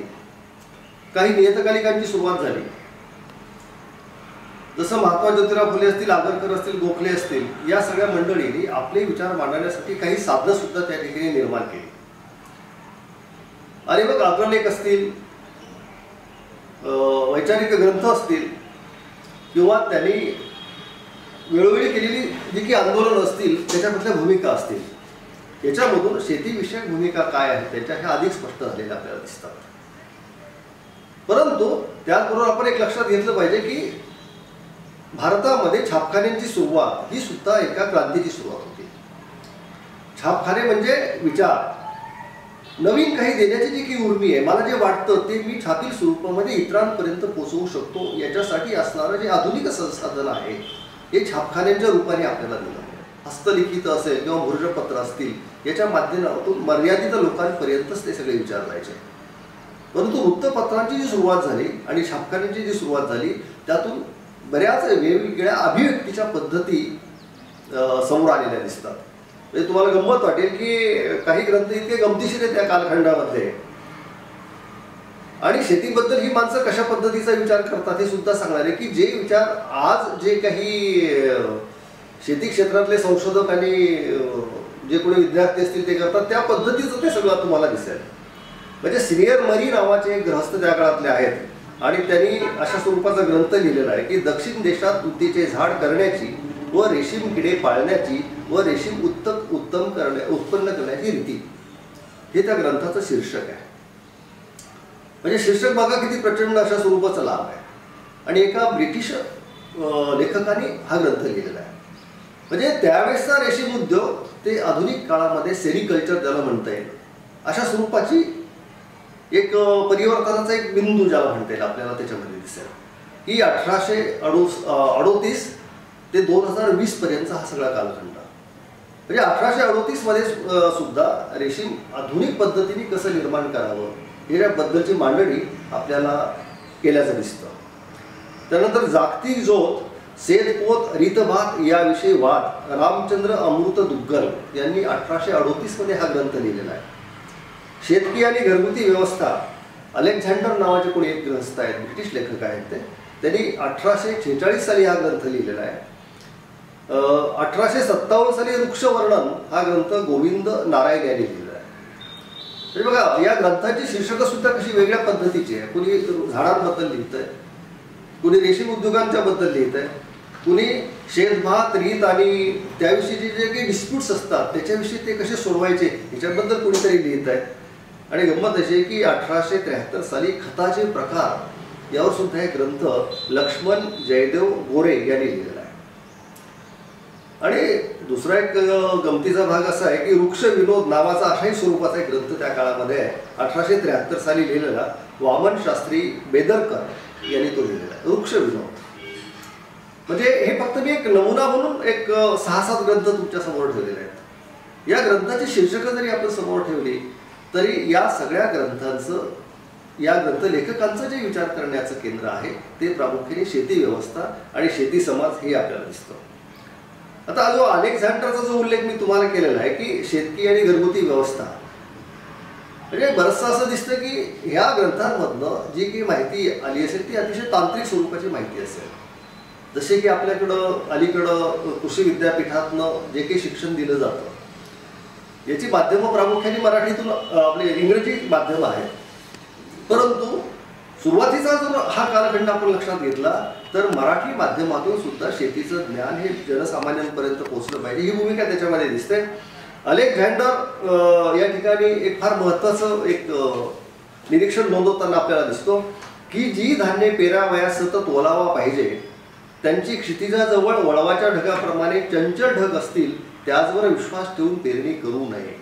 काही नियतकालिकांची सुरुवात झाली, जसं महात्मा ज्योतिराव फुले असतील, आगरकर असतील, गोखले असतील, या सगळ्या मंडळींनी आपले विचार मांडण्यासाठी काही साधनं सुद्धा त्या ठिकाणी निर्माण केली. आणि मग अग्रलेख असतील, वैचारिक ग्रंथ असतील किंवा त्यांनी वेळोवेळी केलेली जी की आंदोलन असतील त्याच्यामधल्या भूमिका असतील, याच्यामधून शेतीविषयक भूमिका काय आहे त्याच्या ह्या अधिक स्पष्ट झालेल्या आपल्याला दिसतात. परंतु त्याचबरोबर आपण एक लक्षात घेतलं पाहिजे की भारतामध्ये छापखान्यांची सुरुवात ही सुद्धा एका क्रांतीची सुरुवात होती. छापखाने म्हणजे विचार, नवीन काही देण्याची जी काही उर्मी आहे, मला जे वाटतं ते मी छापील स्वरूपामध्ये इतरांपर्यंत पोहोचवू शकतो याच्यासाठी असणारं जे आधुनिक संसाधन आहे हे छापखान्यांच्या रूपाने आपल्याला दिलं. हस्तलिखित असेल किंवा भूर्जपत्र असतील याच्या माध्यमातून मर्यादित लोकांपर्यंतच ते सगळे विचार जायचे. परंतु वृत्तपत्रांची जी सुरुवात झाली आणि छापखान्यांची जी सुरुवात झाली त्यातून बऱ्याच वेगवेगळ्या अभिव्यक्तीच्या पद्धती समोर आलेल्या दिसतात. म्हणजे तुम्हाला गंमत वाटेल की काही ग्रंथ इतके गमतीशीर आहेत त्या कालखंडामध्ये, आणि शेतीबद्दल ही माणसं कशा पद्धतीचा विचार करतात हे सुद्धा सांगणार आहे, की जे विचार आज जे काही शेती क्षेत्रातले संशोधक आणि जे कोणी विद्यार्थी असतील ते करतात त्या पद्धतीचं ते सगळं तुम्हाला दिसेल. म्हणजे सिनियर मरी नावाचे एक गृहस्थ त्या काळातले आहेत आणि त्यांनी अशा स्वरूपाचा ग्रंथ लिहिलेला आहे की दक्षिण देशात तुतीचे झाड करण्याची व रेशीम किडे पाळण्याची व रेशीम उत्पन्न करण्याची रीती, हे त्या ग्रंथाचं शीर्षक आहे. म्हणजे शीर्षक बघा किती प्रचंड अशा स्वरूपाचा लाभ आहे. आणि एका ब्रिटिश लेखकाने हा ग्रंथ लिहिलेला आहे. म्हणजे त्यावेळेसचा रेशीम उद्योग ते आधुनिक काळामध्ये सेरिकल्चर त्याला म्हणता येईल अशा स्वरूपाची एक परिवर्तनाचा एक बिंदू ज्याला म्हणता येईल आपल्याला त्याच्यामध्ये दिसेल की 1838 ते 2020 पर्यंतचा हा सगळा कालखंड. म्हणजे 1838 मध्ये सुद्धा रेशीम आधुनिक पद्धतीने कसं निर्माण करावं याबद्दलची मांडणी आपल्याला केल्याचं दिसतं. त्यानंतर जागतिक ज्योत सेतपोत रीतभात याविषयी वाद रामचंद्र अमृत दुग्गल यांनी 1838 मध्ये हा ग्रंथ लिहिलेला आहे. शेतकी आणि घरगुती व्यवस्था अलेक्झांडर नावाचे कोणी एक ग्रंथ आहेत, ब्रिटिश लेखक आहेत त्यांनी 1846 साली हा ग्रंथ लिहिलेला आहे. 1857 साली वृक्षवर्णन हा ग्रंथ गोविंद नारायण यांनी लिहिलेला आहे. म्हणजे बघा या ग्रंथाची शीर्षकं सुद्धा कशी वेगळ्या पद्धतीची आहे. कुणी झाडांबद्दल लिहित आहे, कुणी रेशीम उद्योगांच्या बद्दल लिहित आहे, कुणी शेतभात रीत आणि त्याविषयीचे जे काही डिस्प्यूट्स असतात त्याच्याविषयी ते कसे सोडवायचे याच्याबद्दल कुणीतरी लिहित आहे. आणि गंमत अशी आहे की 1873 साली खताचे प्रकार यावर सुद्धा एक ग्रंथ लक्ष्मण जयदेव गोरे यांनी लिहिलेला आहे. आणि दुसरा एक गमतीचा भाग असा आहे की वृक्ष विनोद नावाचा अशाही स्वरूपाचा एक ग्रंथ त्या काळामध्ये आहे. 1873 साली लिहिलेला वामन शास्त्री बेदरकर यांनी तो लिहिलेला आहे, वृक्ष विनोद. म्हणजे हे फक्त मी एक नमुना म्हणून एक 6-7 ग्रंथ तुमच्या समोर ठेवलेले आहेत. या ग्रंथाची शीर्षकं जरी आपण समोर ठेवली तरी या सगळ्या ग्रंथांचं या ग्रंथ लेखकांचं जे विचार करण्याचं केंद्र आहे ते प्रामुख्याने शेती व्यवस्था आणि शेती समाज हे आपल्याला दिसतं. आता जो अलेक्झांडरचा जो उल्लेख मी तुम्हाला केलेला आहे की शेतकी आणि घरगुती व्यवस्था, म्हणजे बरंचसं असं दिसतं की ह्या ग्रंथांमधनं जी काही माहिती आली असेल ती अतिशय तांत्रिक स्वरूपाची माहिती असेल. जसे की आपल्याकडं अलीकडं कृषी विद्यापीठातनं जे काही शिक्षण दिलं जातं याची माध्यमं प्रामुख्याने मराठीतून आपले इंग्रजी माध्यम आहेत. परंतु सुरुवातीचा जर हा कालखंड आपण लक्षात घेतला तर मराठी माध्यमातून सुद्धा शेतीचं ज्ञान हे जनसामान्यांपर्यंत पोहोचलं पाहिजे ही भूमिका त्याच्यामध्ये दिसते. अलेक्झांडर या ठिकाणी एक फार महत्त्वाचं एक निरीक्षण नोंदवताना आपल्याला दिसतो की जी धान्य पेरावयास सतत ओलावा पाहिजे त्यांची क्षितिजाजवळ वळवाच्या ढगाप्रमाणे चंचल ढग असतील त्याचवर विश्वास ठेवून पेरणी करू नये.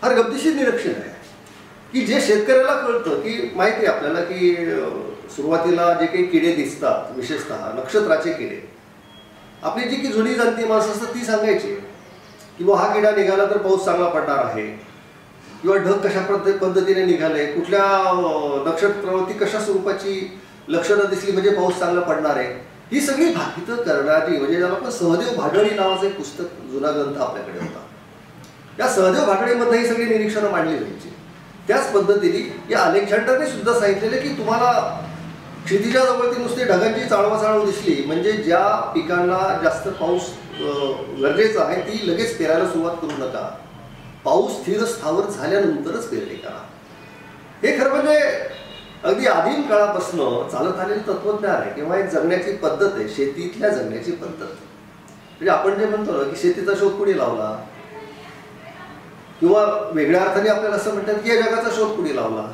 फार गमतीशीर निरीक्षण आहे की जे शेतकऱ्याला कळतं की माहिती आहे आपल्याला की सुरुवातीला जे काही किडे दिसतात विशेषतः नक्षत्राचे किडे, आपली जी की जुनी जाणती माणसं असतात ती सांगायची की हा किडा निघाला तर पाऊस चांगला पडणार आहे किंवा ढग कशा पद्धतीने निघाले, कुठल्या नक्षत्रावरती कशा स्वरूपाची लक्षणं दिसली म्हणजे पाऊस चांगला पडणार आहे, ही सगळी भाकितं करणारी म्हणजे ज्याला आपण सहदेव भाडळी नावाचं एक पुस्तक जुना ग्रंथ आपल्याकडे होता. या सहदेव भाडळीमध्ये ही सगळी निरीक्षणं मांडली जायची. त्याच पद्धतीने या अलेक्झांडरने सुद्धा सांगितलेलं की तुम्हाला क्षितिजाजवळती नुसती ढगांची चाळवाचाळव दिसली म्हणजे ज्या पिकांना जास्त पाऊस गरजेचा आहे ती लगेच पेरायला सुरुवात करू नका, पाऊस स्थिर स्थावर झाल्यानंतरच पेरणी करा. हे खरं म्हणजे अगदी आदिम काळापासून चालत आलेलं तत्वज्ञान आहे किंवा एक जगण्याची पद्धत आहे, शेतीतल्या जगण्याची पद्धत. म्हणजे आपण जे म्हणतो ना की शेतीचा शोध कुणी लावला किंवा वेगळ्या अर्थाने आपल्याला असं म्हणतात की या जगाचा शोध कुणी लावला,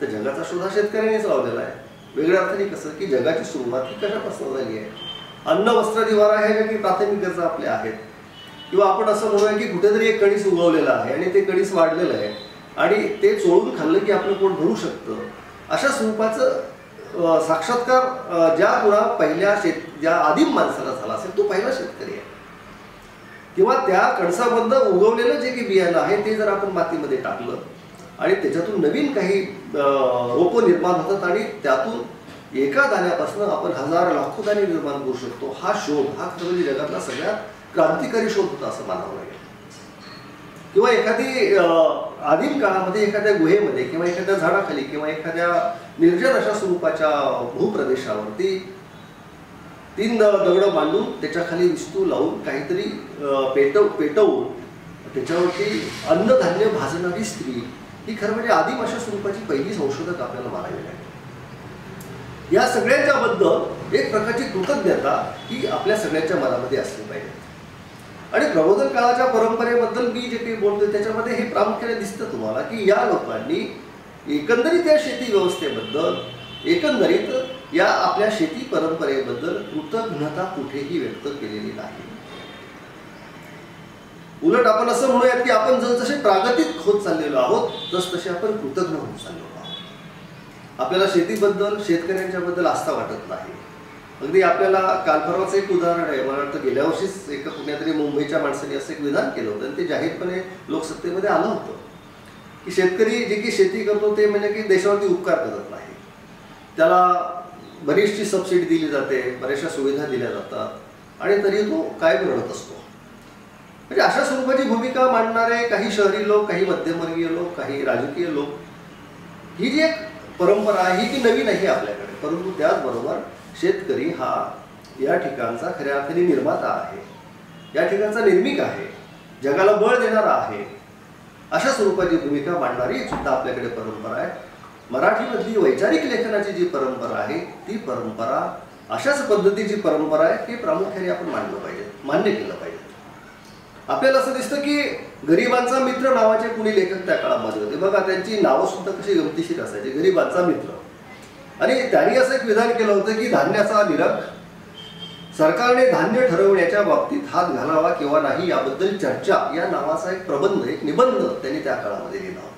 तर जगाचा शोध हा शेतकऱ्यांनीच लावलेला आहे. वेगळ्या अर्थाने कसं की जगाची सुरुवात ही कशापासून झाली आहे, अन्न वस्त्र निवारा ह्या ज्या काही प्राथमिक गरजा आपल्या आहेत किंवा आपण असं म्हणूया की कुठेतरी एक कणीस उगवलेलं आहे आणि ते कणीस वाढलेलं आहे आणि ते चोळून खाल्लं की आपलं पोट भरू शकतं, अशा स्वरूपाचं साक्षात्कार ज्या गुणा पहिल्या ज्या आदिम माणसाला झाला असेल तो पहिला शेतकरी आहे. किंवा त्या कणसामधनं उगवलेलं जे काही बियाणं आहे ते जर आपण मातीमध्ये टाकलं आणि त्याच्यातून नवीन काही रोपं निर्माण होतात आणि त्यातून एका दाण्यापासून आपण हजार लाखो दाणे निर्माण करू शकतो, हा शोध हा खरं म्हणजे जगातला सगळ्यात क्रांतिकारी शोध होता असं मानावं लागेल. किंवा एखादी आदिम काळामध्ये एखाद्या गुहेमध्ये किंवा एखाद्या झाडाखाली किंवा एखाद्या निर्जन अशा स्वरूपाच्या भूप्रदेशावरती 3 दगड बांधून त्याच्या खाली विस्तू लावून काहीतरी पेटवून त्याच्यावरती अन्नधान्य भाजणारी स्त्री ही खरं म्हणजे आदिम अशा स्वरूपाची पहिली संशोधक आपल्याला मानावी लागेल. या सगळ्यांच्या बद्दल एक प्रकारची कृतज्ञता ही आपल्या सगळ्यांच्या मनामध्ये असली पाहिजे. आणि प्रबोधन काळाच्या परंपरेबद्दल मी जे काही बोलतोय त्याच्यामध्ये हे प्रामुख्याने दिसतं तुम्हाला की या लोकांनी एकंदरीत या शेती व्यवस्थेबद्दल, एकंदरीत या आपल्या शेती परंपरेबद्दल कृतज्ञता कुठेही व्यक्त केलेली नाही. उलट आपण असं म्हणूयात की आपण जसजसे प्रागतिक होत चाललेलो आहोत तसतसे आपण कृतज्ञ होत चाललेलो आहोत. आपल्याला शेतीबद्दल, शेतकऱ्यांच्याबद्दल आस्था वाटत नाही. अगदी आपल्याला काल परवाचं एक उदाहरण आहे. मला वाटतं गेल्या वर्षीच एका कुठल्यातरी मुंबईच्या माणसाने असं एक विधान केलं होतं आणि ते जाहीरपणे लोकसत्तेमध्ये आलं होतं की शेतकरी जे की शेती करतो ते म्हणजे की देशावरती उपकार करत नाही. त्याला बरीचशी सबसिडी दिली जाते, बऱ्याचशा सुविधा दिल्या जातात आणि तरी तो काय रडत असतो. म्हणजे अशा स्वरूपाची भूमिका मांडणारे काही शहरी लोक, काही मध्यमवर्गीय लोक, काही राजकीय लोक, ही जी एक परंपरा आहे ही की नवीन आहे आपल्याकडे. परंतु त्याचबरोबर शेतकरी हा या ठिकाणचा खऱ्या अर्थाने निर्माता आहे, या ठिकाणचा निर्मिक आहे, जगाला बळ देणारा आहे. अशा स्वरूपाची भूमिका मांडणारी सुद्धा आपल्याकडे परंपरा आहे. मराठीमधली वैचारिक लेखनाची जी परंपरा आहे ती परंपरा अशाच पद्धतीची परंपरा आहे की प्रामुख्याने आपण मांडलं पाहिजे, मान्य केलं पाहिजे. आपल्याला असं दिसतं की गरिबांचा मित्र नावाचे कुणी लेखक त्या काळामध्ये होते बघा. त्यांची नावं सुद्धा कशी गमतीशीर असायची, गरिबांचा मित्र. आणि त्यांनी असं एक विधान केलं होतं की धान्याचा निरख, सरकारने धान्य ठरवण्याच्या बाबतीत हात घालावा किंवा नाही याबद्दल चर्चा या नावाचा एक प्रबंध, एक निबंध त्यांनी त्या काळामध्ये लिहिला होता.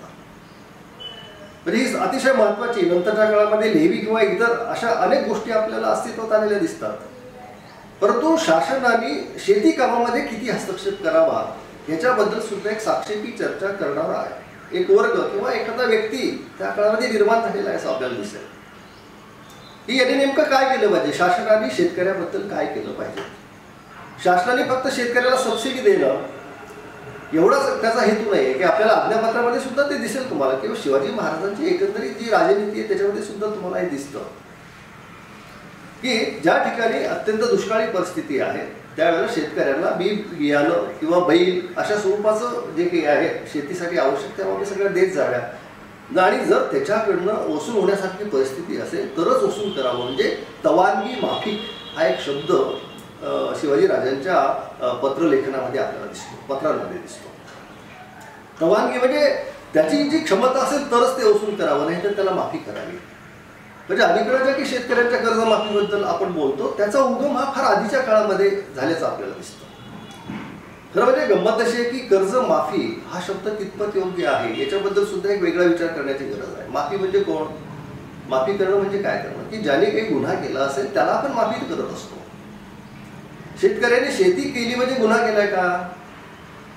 म्हणजे ही अतिशय महत्वाची, नंतरच्या काळामध्ये लेवी किंवा इतर अशा अनेक गोष्टी आपल्याला अस्तित्वात आलेल्या दिसतात. परंतु शासनाने शेती कामामध्ये किती हस्तक्षेप करावा याच्याबद्दल सुद्धा एक साक्षेपी चर्चा करणारा आहे एक वर्ग किंवा एखादा व्यक्ती त्या काळामध्ये निर्माण झालेला आहे असं आपल्याला दिसेल. की याने नेमकं काय केलं पाहिजे, शासनाने शेतकऱ्याबद्दल काय केलं पाहिजे. शासनाने फक्त शेतकऱ्याला सबसिडी देणं एवढाच त्याचा हेतू नाही आहे की आपल्याला आज्ञापत्रामध्ये सुद्धा ते दिसेल तुम्हाला किंवा शिवाजी महाराजांची एकंदरीत जी राजनीती आहे त्याच्यामध्ये सुद्धा तुम्हाला हे दिसतं की ज्या ठिकाणी अत्यंत दुष्काळी परिस्थिती आहे त्यावेळेला शेतकऱ्यांना बी बियाणं किंवा बैल अशा स्वरूपाचं जे काही आहे शेतीसाठी आवश्यक त्यामध्ये सगळ्या देत जाव्या आणि जर त्याच्याकडनं वसूल होण्यासारखी परिस्थिती असेल तरच वसूल करावं. म्हणजे तवानगी माफी हा एक शब्द शिवाजी राजांच्या पत्रलेखनामध्ये आपल्याला दिसतो, पत्रांमध्ये दिसतो. तवानगी म्हणजे त्याची जी क्षमता असेल तरच ते वसूल करावं, नाही तर त्याला माफी करावी. म्हणजे अलीकडच्या की शेतकऱ्यांच्या कर्जमाफीबद्दल आपण बोलतो त्याचा उगम हा फार आधीच्या काळामध्ये झाल्याचं आपल्याला दिसतं. खरं म्हणजे गंमत अशी आहे की कर्जमाफी हा शब्द कितपत योग्य आहे याच्याबद्दल सुद्धा एक वेगळा विचार करण्याची गरज आहे. माफी म्हणजे कोण, माफी करणं म्हणजे काय करणं की ज्याने काही गुन्हा केला असेल त्याला आपण माफी करत असतो. शेतकऱ्याने शेती केली म्हणजे गुन्हा केलाय का,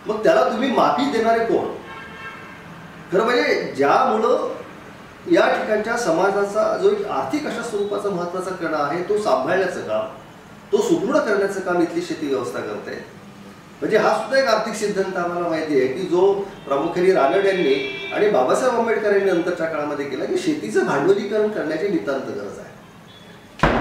मग त्याला तुम्ही माफी देणारे कोण. खरं म्हणजे ज्यामुळं या ठिकाणच्या समाजाचा जो एक आर्थिक अशा स्वरूपाचा महत्त्वाचा कणा आहे तो सांभाळण्याचं काम, तो सुदृढ करण्याचं काम इथली शेती व्यवस्था करते. म्हणजे हा सुद्धा एक आर्थिक सिद्धांत आम्हाला माहिती आहे की जो प्रामुख्याने रानड यांनी आणि बाबासाहेब आंबेडकर यांनी नंतरच्या काळामध्ये केला की शेतीचं भांडवलीकरण करण्याची नितांत गरज आहे.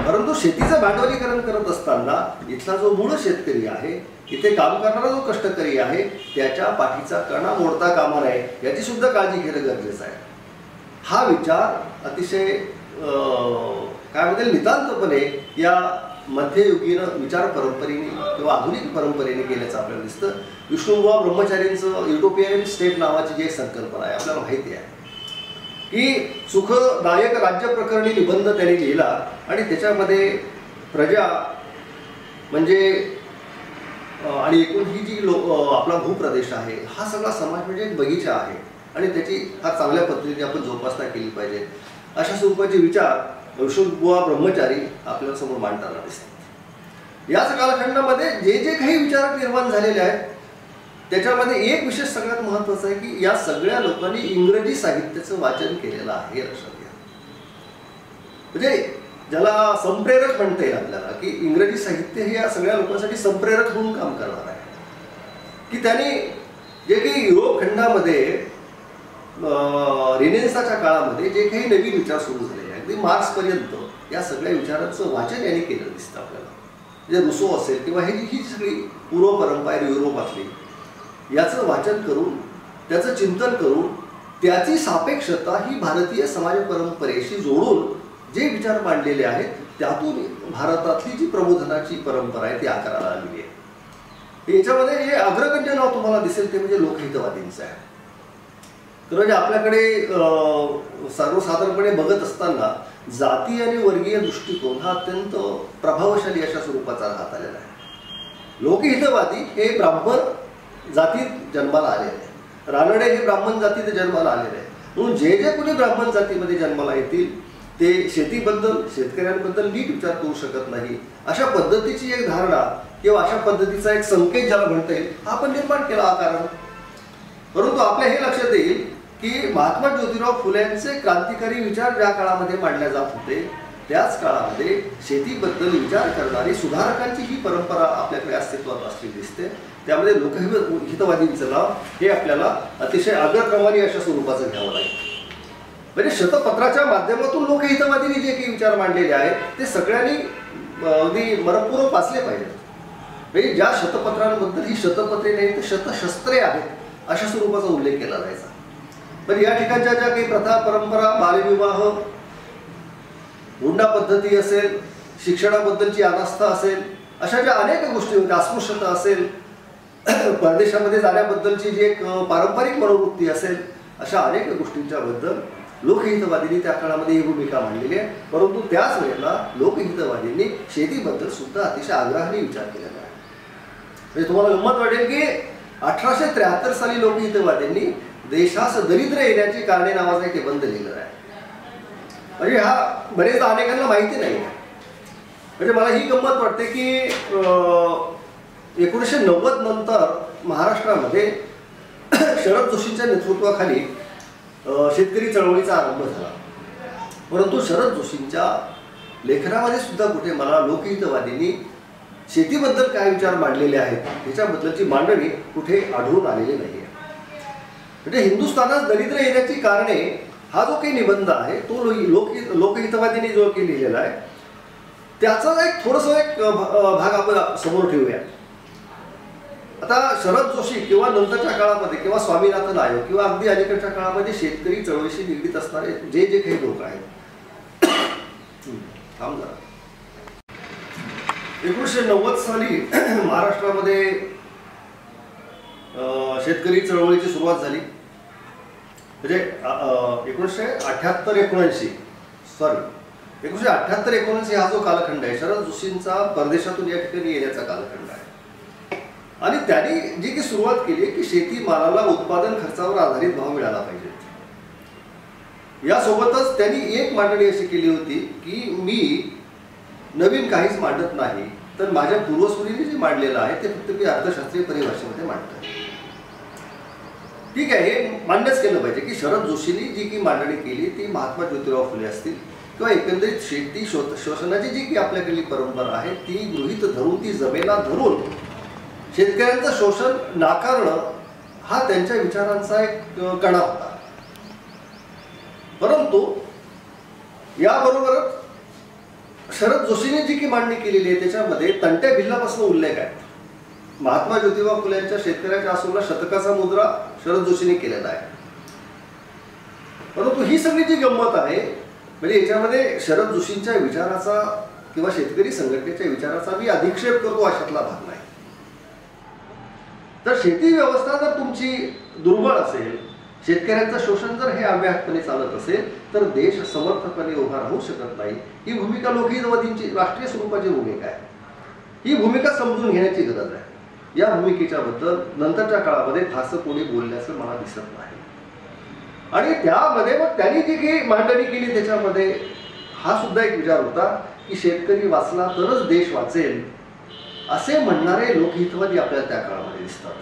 परंतु शेतीचं भांडवलीकरण करत असताना इथला जो मूळ शेतकरी आहे, इथे काम करणारा जो कष्टकरी आहे त्याच्या पाठीचा कणा मोडता कामा नये याची सुद्धा काळजी घेणं गरजेचं आहे. हा विचार अतिशय काय म्हणतील नितांतपणे या मध्ययुगीन विचार परंपरेने किंवा आधुनिक परंपरेने केल्याचं आपल्याला दिसतं. विष्णुबुवा ब्रह्मचारींचं युटोपियन स्टेट नावाची जी एक संकल्पना आहे आपल्याला माहिती आहे की सुखदायक राज्य प्रकरणी निबंध त्यांनी लिहिला आणि त्याच्यामध्ये प्रजा म्हणजे आणि एकूण ही जी आपला भूप्रदेश आहे हा सगळा समाज म्हणजे एक बगीचा आहे आणि त्याची फार चांगल्या पद्धतीने आपण जोपासना केली पाहिजे अशा स्वरूपाचे विचार विष्णुबुवा ब्रह्मचारी आपल्या समोर मांडताना दिसतात. याच कालखंडामध्ये जे जे काही विचार निर्माण झालेले आहेत त्याच्यामध्ये एक विशेष सगळ्यात महत्त्वाचं आहे की या सगळ्या लोकांनी इंग्रजी साहित्याचं वाचन केलेलं आहे. लक्षात घ्या. म्हणजे ज्याला संप्रेरक म्हणता येईल आपल्याला, की इंग्रजी साहित्य हे या सगळ्या लोकांसाठी संप्रेरक म्हणून काम करणार आहे, की त्यांनी जे काही युरोप खंडामध्ये रेनेसाच्या काळामध्ये जे काही नवीन विचार सुरू झाले, अगदी मार्क्सपर्यंत या सगळ्या विचारांचं वाचन यांनी केलं दिसतं आपल्याला. म्हणजे रुसो असेल किंवा ही सगळी पूर्व परंपरा युरोपातली, याचं वाचन करून त्याचं चिंतन करून त्याची सापेक्षता ही भारतीय समाज परंपरेशी जोडून जे विचार मांडलेले आहेत, त्यातून भारतातली जी प्रबोधनाची परंपरा आहे ती आकाराला आलेली आहे. याच्यामध्ये जे अग्रगण्य नाव तुम्हाला दिसेल ते म्हणजे लोकहितवादींचं आहे. तर म्हणजे आपल्याकडे सर्वसाधारणपणे बघत असताना जाती आणि वर्गीय दृष्टिकोन हा अत्यंत प्रभावशाली अशा स्वरूपाचा राहत आलेला आहे. लोकहितवादी हे ब्राह्मण जातीत जन्माला आलेले आहे, रानडे हे ब्राह्मण जातीत जन्माला आलेले आहे. म्हणून जे जे कोणी ब्राह्मण जातीमध्ये जन्माला येतील ते शेतीबद्दल, शेतकऱ्यांबद्दल नीट विचार करू शकत नाही, अशा पद्धतीची एक धारणा किंवा अशा पद्धतीचा एक संकेत ज्याला म्हणता येईल हा आपण निर्माण केला हा कारण. परंतु आपल्या हे लक्षात येईल की महात्मा ज्योतिराव फुलेंचे क्रांतिकारी विचार ज्या काळामध्ये मांडले जात होते, त्याच काळामध्ये शेतीबद्दल विचार करणारी सुधारकांची ही परंपरा आपल्याकडे अस्तित्वात असलेली दिसते. त्यामध्ये लोकहितवादींचं नाव हे आपल्याला अतिशय अग्रक्रमाने अशा स्वरूपाचं घ्यावं लागेल. म्हणजे शतपत्राच्या माध्यमातून लोकहितवादींनी जे काही विचार मांडलेले आहेत ते सगळ्यांनी अगदी मनपूर्वक वाचले पाहिजेत. म्हणजे ज्या शतपत्रांबद्दल ही शतपत्रे नाही तर शतशस्त्रे आहेत अशा स्वरूपाचा उल्लेख केला जायचा. पण या ठिकाणच्या ज्या काही प्रथा परंपरा, बालविवाह, हुंडा पद्धती असेल, शिक्षणाबद्दलची अनास्था असेल, अशा ज्या अनेक गोष्टी होत्या, अस्पृश्यता असेल, परदेशामध्ये जाण्याबद्दलची जी एक पारंपरिक मनोवृत्ती असेल, अशा अनेक गोष्टींच्या बद्दल लोकहितवादींनी त्या काळामध्ये ही भूमिका मांडलेली आहे. परंतु त्याच वेळेला लोकहितवादींनी शेतीबद्दल सुद्धा अतिशय आग्रहाने विचार केलेला आहे. म्हणजे तुम्हाला गंमत वाटेल की 1873 साली लोकहितवादींनी देशास दरिद्र येण्याची कारणे नावाचा एक निबंध लिहिलेला आहे. म्हणजे हा बरेचदा अनेकांना माहिती नाही. म्हणजे मला ही गंमत वाटते की 1990 नंतर महाराष्ट्रामध्ये शरद जोशींच्या नेतृत्वाखाली शेतकरी चळवळीचा आरंभ झाला. परंतु शरद जोशींच्या लेखनामध्ये सुद्धा कुठे मला लोकहितवादींनी शेतीबद्दल काय विचार मांडलेले आहेत याच्याबद्दलची मांडणी कुठे आढळून आलेली नाही. म्हणजे हिंदुस्थानात दरिद्र येण्याची कारणे हा जो काही निबंध आहे तो लोकहितवादींनी जो काही लिहिलेला आहे त्याचा एक थोडंसं एक भाग आपण समोर ठेवूया. आता शरद जोशी किंवा नंतरच्या काळामध्ये किंवा स्वामीनाथन आयोग किंवा अगदी अलीकडच्या काळामध्ये शेतकरी चळवळीशी निगडीत असणारे जे जे काही लोक आहेत, थांब जरा. 1990 साली महाराष्ट्रामध्ये शेतकरी चळवळीची सुरुवात झाली. म्हणजे 1978-19 हा जो कालखंड आहे शरद जोशींचा परदेशातून या ठिकाणी येण्याचा कालखंड आहे. आणि त्यांनी जी की सुरुवात केली की शेतीमालाला उत्पादन खर्चावर आधारित भाव मिळाला पाहिजे. यासोबतच त्यांनी एक मांडणी अशी केली होती की मी नवीन काहीच मांडत नाही, तर माझ्या पूर्वसुरीने जे मांडलेलं आहे ते फक्त मी अर्थशास्त्रीय परिभाषेमध्ये मांडतो. ठीक आहे, हे मान्यच केलं पाहिजे की शरद जोशींनी जी की मांडणी केली ती महात्मा ज्योतिराव फुले असतील किंवा एकंदरीत शेती शोषणाची जी की आपल्याकडली परंपरा आहे ती गृहीत धरून, ती जमेला धरून शेतकऱ्यांचं शोषण नाकारणं हा त्यांच्या विचारांचा एक कणा होता. परंतु याबरोबरच शरद जोशींनी जी की मांडणी केलेली आहे त्याच्यामध्ये तंट्या भिल्लापासून उल्लेख आहे. महात्मा ज्योतिबा फुलेंच्या शेतकऱ्याच्या आसूला शतकाचा मुद्रा शरद जोशींनी केलेला आहे. परंतु ही सगळी जी गंमत आहे म्हणजे याच्यामध्ये शरद जोशींच्या विचाराचा किंवा शेतकरी संघटनेच्या विचाराचा मी अधिक्षेप करतो अशातला भाग नाही. तर शेती व्यवस्था जर तुमची दुर्बळ असेल, शेतकऱ्यांचं शोषण जर हे अव्याहतपणे चालत असेल तर देश समर्थपणे उभा राहू शकत नाही. ही भूमिका लोकहितवादींची राष्ट्रीय स्वरूपाची भूमिका आहे. ही भूमिका समजून घेण्याची गरज आहे. या भूमिकेच्या बद्दल नंतरच्या काळामध्ये फारसं कोणी बोलण्याचं मला दिसत नाही. आणि त्यामध्ये मग त्यांनी जी काही मांडणी केली त्याच्यामध्ये हा सुद्धा एक विचार होता की शेतकरी वाचला तरच देश वाचेल असे म्हणणारे लोकहितवादी आपल्याला त्या काळामध्ये दिसतात.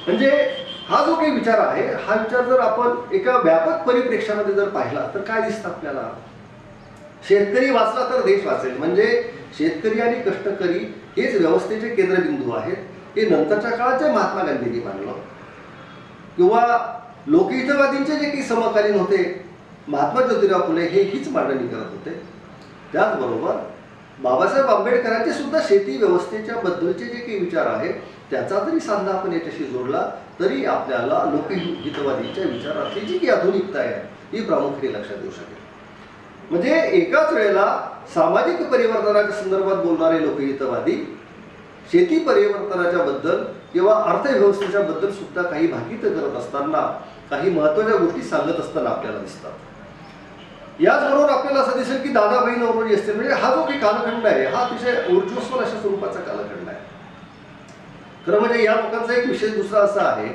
म्हणजे हा जो काही विचार आहे हा विचार जर आपण एका व्यापक परिप्रेक्षामध्ये जर पाहिला तर काय दिसतं आपल्याला शेतकरी वाचला तर देश वाचेल. म्हणजे शेतकरी आणि कष्टकरी हेच व्यवस्थेचे केंद्रबिंदू आहेत. हे नंतरच्या काळात जे महात्मा गांधींनी मांडलं किंवा लोकहितवादींचे जे काही समकालीन होते महात्मा ज्योतिराव फुले हे हीच मांडणी करत होते. त्याचबरोबर बाबासाहेब आंबेडकरांचे सुद्धा शेती व्यवस्थेच्या बद्दलचे जे काही विचार आहेत त्याचा जरी सांधा आपण याच्याशी जोडला तरी आपल्याला लोकहितवादींच्या विचारातली जी काही आधुनिकता आहे ही प्रामुख्याने लक्षात येऊ शकेल. म्हणजे एकाच वेळेला सामाजिक परिवर्तनाच्या संदर्भात बोलणारे लोकहितवादी शेती परिवर्तनाच्या बद्दल किंवा अर्थव्यवस्थेच्या बद्दल सुद्धा काही भाकीत करत असताना काही महत्त्वाच्या गोष्टी सांगत असताना आपल्याला दिसतात. याचबरोबर आपल्याला असं दिसेल की दादाभाई नौरोजी असतील. म्हणजे हा जो काही कालखंड आहे हा अतिशय ऊर्ध्वस्वर अशा स्वरूपाचा कालखंड आहे. खरं म्हणजे या लोकांचा एक विषय दुसरा असा आहे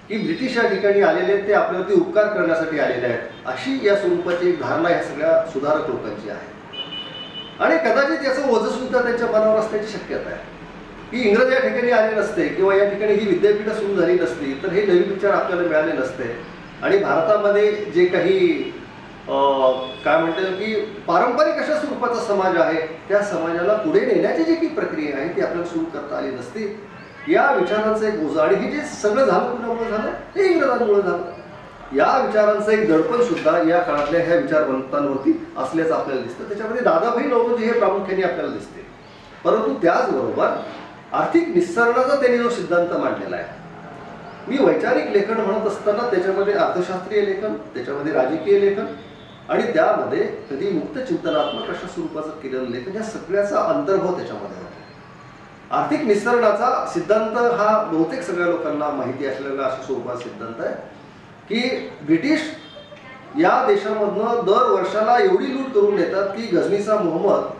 की ब्रिटिश या ठिकाणी आलेले ते आपल्यावरती उपकार करण्यासाठी आलेले आहेत अशी या स्वरूपाची एक धारणा या सगळ्या सुधारक लोकांची आहे. आणि कदाचित याचं ओझं सुद्धा त्यांच्या मनावर असण्याची शक्यता आहे की इंग्रज या ठिकाणी आले नसते किंवा या ठिकाणी ही विद्यापीठं सुरू झाली नसती तर हे नवीन विचार आपल्याला मिळाले नसते आणि भारतामध्ये जे काही काय म्हणतात की पारंपरिक अशा स्वरूपाचा समाज आहे त्या समाजाला पुढे नेण्याची जी काही प्रक्रिया आहे ती आपल्याला सुरू करता आली नसती. या विचारांचं एक ओझं आणि हे जे सगळं झालं कुणामुळे झालं ते इंग्रजांमुळे झालं. या विचारांचं एक दडपण सुद्धा या काळातल्या ह्या विचारवंतांवरती असल्याचं आपल्याला दिसतं. त्याच्यामध्ये दादाभाई नौरोजी हे प्रामुख्याने आपल्याला दिसते. परंतु त्याचबरोबर आर्थिक निस्सरणाचा त्यांनी जो सिद्धांत मांडलेला आहे मी वैचारिक लेखन म्हणत असताना त्याच्यामध्ये अर्थशास्त्रीय लेखन त्याच्यामध्ये राजकीय लेखन आणि त्यामध्ये कधी मुक्त चिंतनात्मक अशा स्वरूपाचं केलेलं लेखन या सगळ्याचा अंतर्भाव त्याच्यामध्ये होतो. आर्थिक निस्सरणाचा सिद्धांत हा बहुतेक सगळ्या लोकांना माहिती असलेला अशा स्वरूपाचा सिद्धांत आहे की ब्रिटिश या देशामधनं दर वर्षाला एवढी लूट करून देतात की गझनीचा मोहम्मद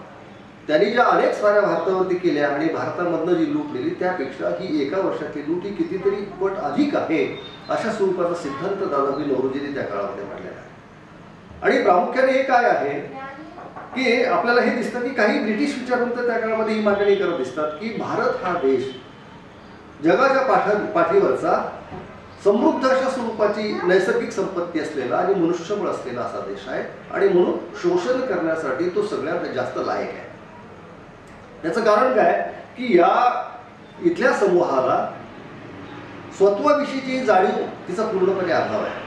त्यांनी ज्या अनेक स्वाऱ्या भारतावरती केल्या आणि भारतामधनं जी लूट नेली त्यापेक्षा ही एका वर्षातली लूट ही कितीतरी पट अधिक आहे अशा स्वरूपाचा सिद्धांत दादाभाई नौरोजींनी त्या काळामध्ये मांडलेला आहे. आणि प्रामुख्याने हे काय आहे की आपल्याला हे दिसतं की काही ब्रिटिश विचारवंत त्या काळामध्ये ही मांडणी करत दिसतात की भारत हा देश जगाच्या पाठीवरचा समृद्ध अशा स्वरूपाची नैसर्गिक संपत्ती असलेला आणि मनुष्यबळ असलेला असा देश आहे आणि म्हणून शोषण करण्यासाठी तो सगळ्यात जास्त लायक आहे. याचं कारण काय की या इथल्या समूहाला स्वत्वाविषयीची जाणीव तिचा पूर्णपणे अभाव आहे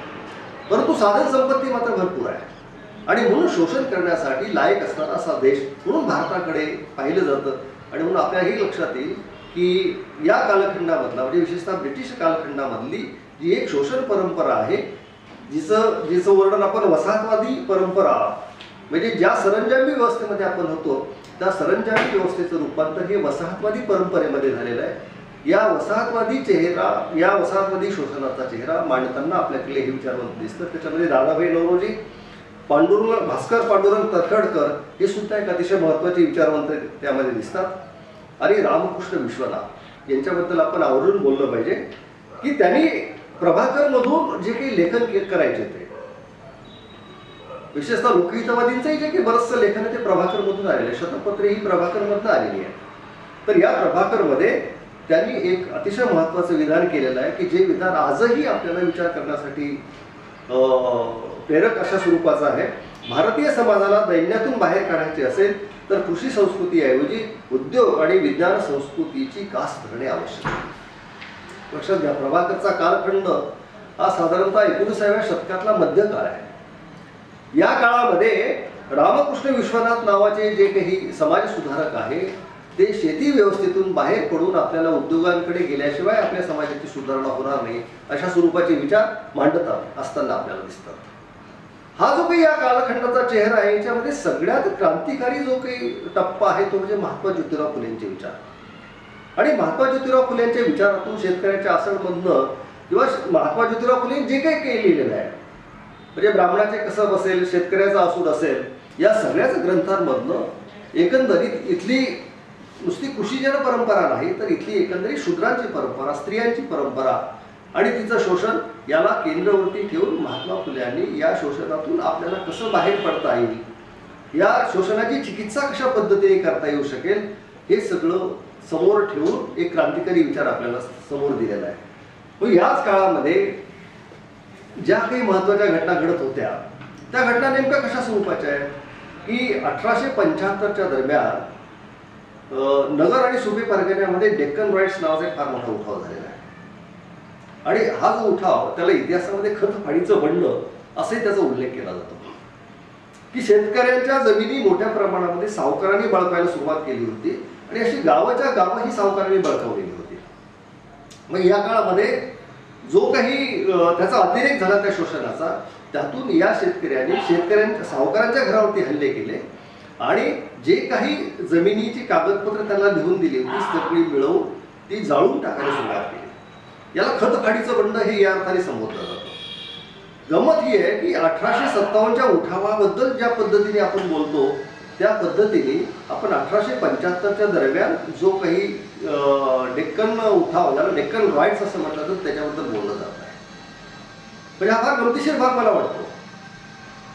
परंतु साधन संपत्ती मात्र भरपूर आहे आणि म्हणून शोषण करण्यासाठी लायक असणारा असा देश म्हणून भारताकडे पाहिलं जातं. आणि म्हणून आपल्याही लक्षात येईल की या कालखंडामधला म्हणजे विशेषतः ब्रिटिश कालखंडामधली जी एक शोषण परंपरा आहे जिचं वर्णन आपण वसाहतवादी परंपरा म्हणजे ज्या सरंजामी व्यवस्थेमध्ये आपण होतो त्या सरंजामी व्यवस्थेचं रूपांतर हे वसाहतवादी परंपरेमध्ये झालेलं आहे. या वसाहतवादी शोषणाचा चेहरा मांडताना आपल्याकडे हे विचारवंत दिसतं. त्याच्यामध्ये दादाभाई नौरोजी भास्कर पांडुरंग तरखडकर हे सुद्धा एक अतिशय महत्त्वाचे विचारवंत त्यामध्ये दिसतात. आणि रामकृष्ण विश्वनाथ यांच्याबद्दल आपण आवर्जून बोललं पाहिजे की त्यांनी प्रभाकरमधून जे काही लेखन करायचे ते विशेषतः लोकहितवादींचंही जे काही बरंचसं लेखन आहे ते प्रभाकरमधून आलेलं आहे. शतपत्रे ही प्रभाकरमधून आलेली आहे. तर या प्रभाकरमध्ये त्यांनी एक अतिशय महत्त्वाचं विधान केलेलं आहे की जे विधान आजही आपल्याला विचार करण्यासाठी प्रेरक अशा स्वरूपाचं आहे. भारतीय समाजाला दैन्यातून बाहेर काढायचे असेल तर कृषी संस्कृतीऐवजी उद्योग आणि विज्ञान संस्कृतीची कास धरणे आवश्यक आहे. लक्षात घ्या प्रभाकरचा कालखंड हा साधारणतः 19व्या शतकातला मध्यकाळ आहे. या काळामध्ये रामकृष्ण विश्वनाथ नावाचे जे काही समाज सुधारक आहे ते शेती व्यवस्थेतून बाहेर पडून आपल्याला उद्योगांकडे गेल्याशिवाय आपल्या समाजाची सुधारणा होणार नाही अशा स्वरूपाचे विचार मांडतात असताना आपल्याला दिसतात. हा जो काही या कालखंडाचा चेहरा आहे याच्यामध्ये सगळ्यात क्रांतिकारी जो काही टप्पा आहे तो म्हणजे महात्मा ज्योतिराव फुलेंचे विचार. आणि महात्मा ज्योतिराव फुलेंच्या विचारातून शेतकऱ्याच्या आसळमधनं किंवा महात्मा ज्योतिराव फुले जे काही लिहिलेलं आहे म्हणजे ब्राह्मणाचे कसं बसेल शेतकऱ्याचा असूड असेल या सगळ्याच ग्रंथांमधनं एकंदरीत इथली नुसती कृषीजन परंपरा नाही तर इथली एकंदरीत शूद्रांची परंपरा स्त्रियांची परंपरा आणि तिचं शोषण याला केंद्रवरती ठेवून महात्मा फुल्यांनी या शोषणातून आपल्याला कसं बाहेर पडता येईल या शोषणाची चिकित्सा कशा पद्धतीने करता येऊ शकेल हे सगळं समोर ठेवून एक क्रांतिकारी विचार आपल्याला समोर दिलेला आहे. मग याच काळामध्ये ज्या काही महत्त्वाच्या घटना घडत होत्या त्या घटना नेमक्या कशा स्वरूपाच्या आहेत की 1875च्या दरम्यान नगर आणि सुपे परगण्यामध्ये डेक्कन रॉयट्स नावाचा एक फार मोठा उठाव झालेला आहे. आणि हा जो उठाव त्याला इतिहासामध्ये खतफाडीचं बंड असे त्याचा उल्लेख केला जातो, की शेतकऱ्यांच्या जमिनी मोठ्या प्रमाणामध्ये सावकारांनी बळकावायला सुरुवात केली होती आणि अशी गावाच्या गावं ही सावकारांनी बळकावलेली होती. मग या काळामध्ये जो काही त्याचा अतिरेक झाला त्या शोषणाचा, त्यातून या शेतकऱ्यांच्या सावकारांच्या घरावरती हल्ले केले आणि जे काही जमिनीची कागदपत्र त्यांना लिहून दिली होती सगळी मिळवून ती जाळून टाकायला सुरुवात केली. याला खतफाडीचं बंड हे या अर्थाने संबोधलं जातं. गमत ही आहे की 1857च्या उठावाबद्दल ज्या पद्धतीने आपण बोलतो त्या पद्धतीने आपण 1875च्या दरम्यान जो काही डेक्कन उठाव, ज्याला डेक्कन रॉयट्स असं म्हटलं जातं, त्याच्याबद्दल बोललं जात आहे. म्हणजे हा फार गमतीशीर भाग मला वाटतो